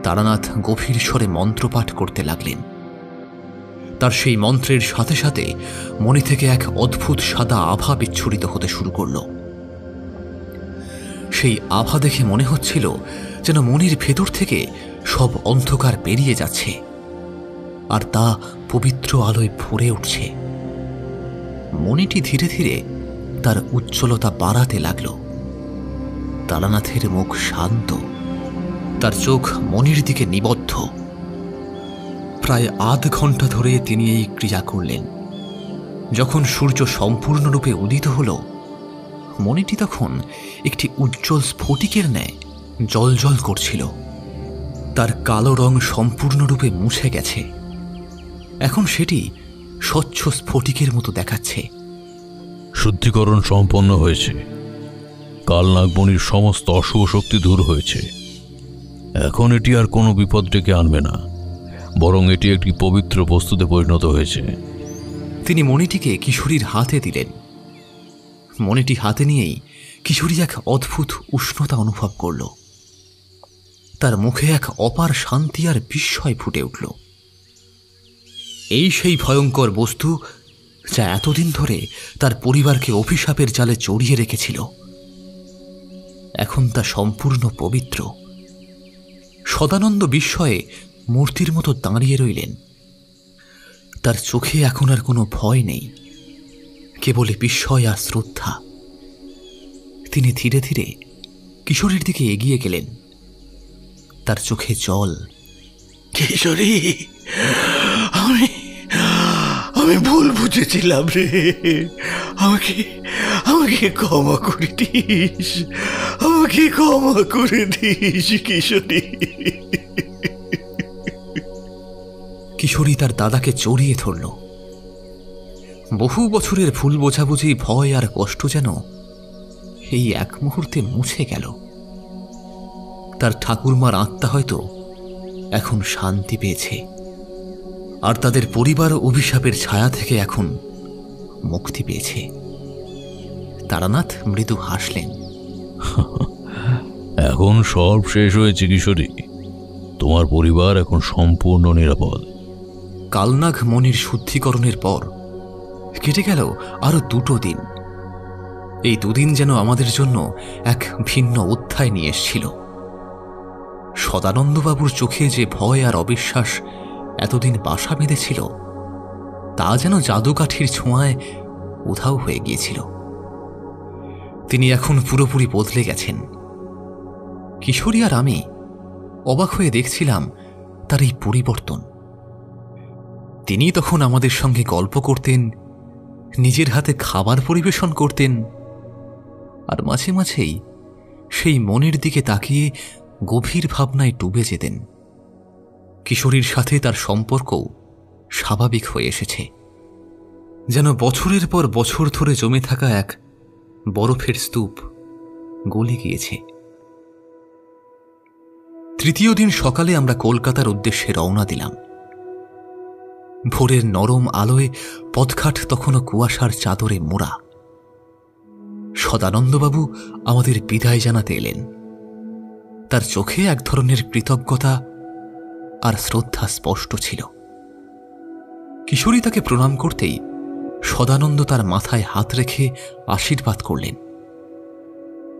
তারানাথ গভীর স্বরে মন্ত্রপাঠ করতে লাগলেন। তার সেই মন্ত্রের সাথে সাথে মণি থেকে এক অদ্ভুত সাদা আভা বিচ্ছুরিত হতে শুরু করল। সেই আভা দেখে মনে হচ্ছিল যেন মণির ভেতর থেকে সব অন্ধকার বেরিয়ে যাচ্ছে, আর তা পবিত্র আলোয় ভরে উঠছে। মণিটি ধীরে ধীরে তার উজ্জ্বলতা বাড়াতে লাগল। তারানাথের মুখ শান্ত, তার চোখ মণির দিকে নিবদ্ধ। প্রায় আধ ঘন্টা ধরে তিনি এই ক্রিয়া করলেন। যখন সূর্য সম্পূর্ণরূপে উদিত হল, মণিটি তখন একটি উজ্জ্বল স্ফটিকের ন্যায় জ্বলজ্বল করছিল। তার কালো রং সম্পূর্ণরূপে মুছে গেছে। এখন সেটি স্বচ্ছ স্ফটিকের মতো দেখাচ্ছে। শুদ্ধিকরণ সম্পন্ন হয়েছে। কালনাগমণির সমস্ত অশুভ শক্তি দূর হয়েছে। এখন এটি আর কোনো বিপদ ডেকে আনবে না, বরং এটি একটি পবিত্র বস্তুতে পরিণত হয়েছে। তিনি মণিটিকে কিশোরীর হাতে দিলেন। মণিটি হাতে নিয়েই কিশোরী এক অদ্ভুত উষ্ণতা অনুভব করল। তার মুখে এক অপার শান্তি আর বিস্ময় ফুটে উঠল। এই সেই ভয়ঙ্কর বস্তু যা এতদিন ধরে তার পরিবারকে অভিশাপের জালে জড়িয়ে রেখেছিল। এখন তা সম্পূর্ণ পবিত্র। সদানন্দ বিস্ময়ে মূর্তির মতো দাঁড়িয়ে রইলেন। তার চোখে এখন আর কোনো ভয় নেই, কেবল বিস্ময় আর শ্রদ্ধা। তিনি ধীরে ধীরে কিশোরীর দিকে এগিয়ে গেলেন। তার চোখে জল। কিশোরী, আমি আমি ভুল বুঝেছিলাম রে। আমাকে আমাকে ক্ষমা করে দিস, আমাকে ক্ষমা করে দিস কিশোরী। কিশোরী তার দাদাকে জড়িয়ে ধরল। বহু বছরের ভুল বোঝাবুঝি, ভয় আর কষ্ট যেন এই এক মুহূর্তে মুছে গেল। তার ঠাকুরমার আত্মা হয়তো এখন শান্তি পেয়েছে, আর তাদের পরিবার অভিশাপের ছায়া থেকে এখন মুক্তি পেয়েছে। তারানাথ মৃদু হাসলেন। এখন সব শেষ হয়েছে কিশোরী। তোমার পরিবার এখন সম্পূর্ণ নিরাপদ। কালনাগ মণির শুদ্ধিকরণের পর কেটে গেল আরো 2 দিন। এই 2 দিন যেন আমাদের জন্য এক ভিন্ন অধ্যায় নিয়ে এসেছিল। সদানন্দবাবুর চোখে যে ভয় আর অবিশ্বাস এতদিন বাসা বেঁধেছিল, তা যেন জাদুকাঠির ছোঁয়ায় উধাও হয়ে গিয়েছিল। তিনি এখন পুরোপুরি বদলে গেছেন। কিশোরী আর আমি অবাক হয়ে দেখছিলাম তার এই পরিবর্তন। তিনি তখন আমাদের সঙ্গে গল্প করতেন, নিজের হাতে খাবার পরিবেশন করতেন, আর মাঝে মাঝেই সেই মনের দিকে তাকিয়ে গভীর ভাবনায় ডুবে যেতেন। কিশোরীর সাথে তার সম্পর্কও স্বাভাবিক হয়ে এসেছে, যেন বছরের পর বছর ধরে জমে থাকা এক বরফের স্তূপ গলে গিয়েছে। তৃতীয় দিন সকালে আমরা কলকাতার উদ্দেশ্যে রওনা দিলাম। ভোরের নরম আলোয় পথঘাট তখনও কুয়াশার চাদরে মোড়া। সদানন্দবাবু আমাদের বিদায় জানাতে এলেন। তার চোখে এক ধরনের কৃতজ্ঞতা আর শ্রদ্ধা স্পষ্ট ছিল। কিশোরী তাকে প্রণাম করতেই সদানন্দ তার মাথায় হাত রেখে আশীর্বাদ করলেন।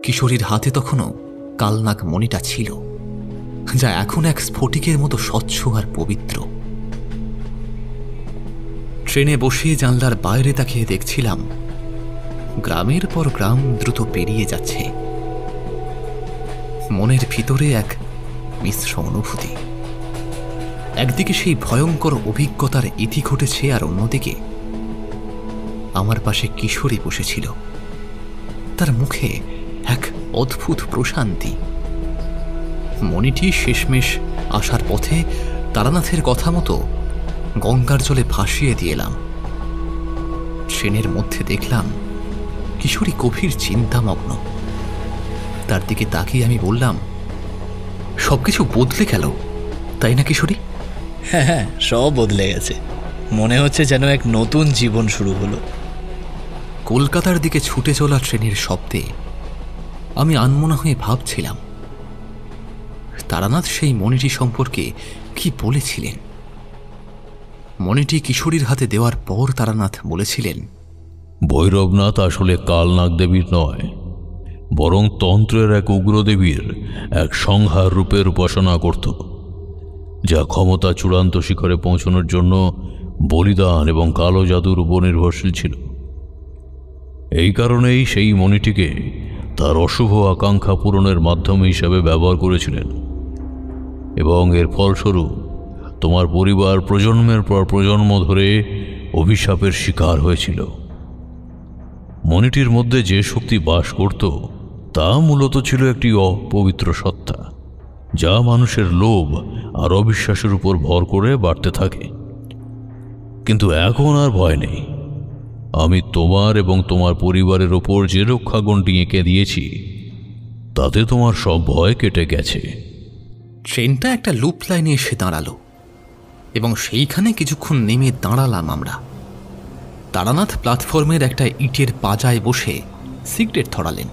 কিশোরীর হাতে তখনও কালনাগ মণিটা ছিল, যা এখন এক স্ফটিকের মতো স্বচ্ছ আর পবিত্র। ট্রেনে বসে জানলার বাইরে তাকিয়ে দেখছিলাম গ্রামের পর গ্রাম দ্রুত পেরিয়ে যাচ্ছে। মনের ভিতরে এক মিশ্র অনুভূতি। একদিকে সেই ভয়ঙ্কর অভিজ্ঞতার ইতি ঘটেছে, আর অন্যদিকে আমার পাশে কিশোরী বসেছিল, তার মুখে এক অদ্ভুত প্রশান্তি। মণিটি শেষমেশ আসার পথে তারানাথের কথা মতো গঙ্গার জলে ভাসিয়ে দিয়ে এলাম। ট্রেনের মধ্যে দেখলাম কিশোরী গভীর চিন্তামগ্ন। তার দিকে তাকিয়ে আমি বললাম, সবকিছু বদলে গেল তাই না কিশোরী? হ্যাঁ হ্যাঁ, সব বদলে গেছে। মনে হচ্ছে যেন এক নতুন জীবন শুরু হলো। কলকাতার দিকে ছুটে চলা ট্রেনের শব্দে আমি আনমনা হয়ে ভাবছিলাম তারানাথ সেই মণিটি সম্পর্কে কি বলেছিলেন। মণিটি কিশোরীর হাতে দেওয়ার পর তারানাথ বলেছিলেন, ভৈরবনাথ আসলে কালনাগ দেবীর নয়, বরং তন্ত্রের এক উগ্রদেবীর এক সংহার রূপের উপাসনা করত, যা ক্ষমতা চূড়ান্ত শিখরে পৌঁছানোর জন্য বলিদান এবং কালো জাদুর উপর নির্ভরশীল ছিল। এই কারণেই সেই মণিটিকে তার অশুভ আকাঙ্ক্ষা পূরণের মাধ্যম হিসাবে ব্যবহার করেছিলেন, এবং এর ফলস্বরূপ তোমার পরিবার প্রজন্মের পর প্রজন্ম ধরে অভিশাপের শিকার হয়েছিল। মণিটির মধ্যে যে শক্তি বাস করত তা মূলত ছিল একটি অপবিত্র সত্তা, যা মানুষের লোভ আর অবিশ্বাসের উপর ভর করে বাড়তে থাকে। কিন্তু এখন আর ভয় নেই। আমি তোমার এবং তোমার পরিবারের ওপর যে রক্ষাগণটি এঁকে দিয়েছি তাতে তোমার সব ভয় কেটে গেছে। ট্রেনটা একটা লুপ লাইনে এসে দাঁড়ালো এবং সেইখানে কিছুক্ষণ নেমে দাঁড়ালাম আমরা। তারানাথ প্ল্যাটফর্মের একটা ইটের পাজায় বসে সিগারেট ধরালেন।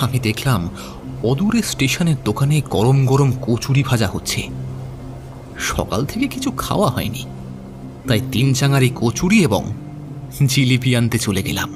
আমি দেখলাম অদূরে স্টেশনের দোকানে গরম গরম কচুরি ভাজা হচ্ছে। সকাল থেকে কিছু খাওয়া হয়নি, তাই 3 চাঙারি কচুরি এবং জিলিপি আনতে চলে গেলাম।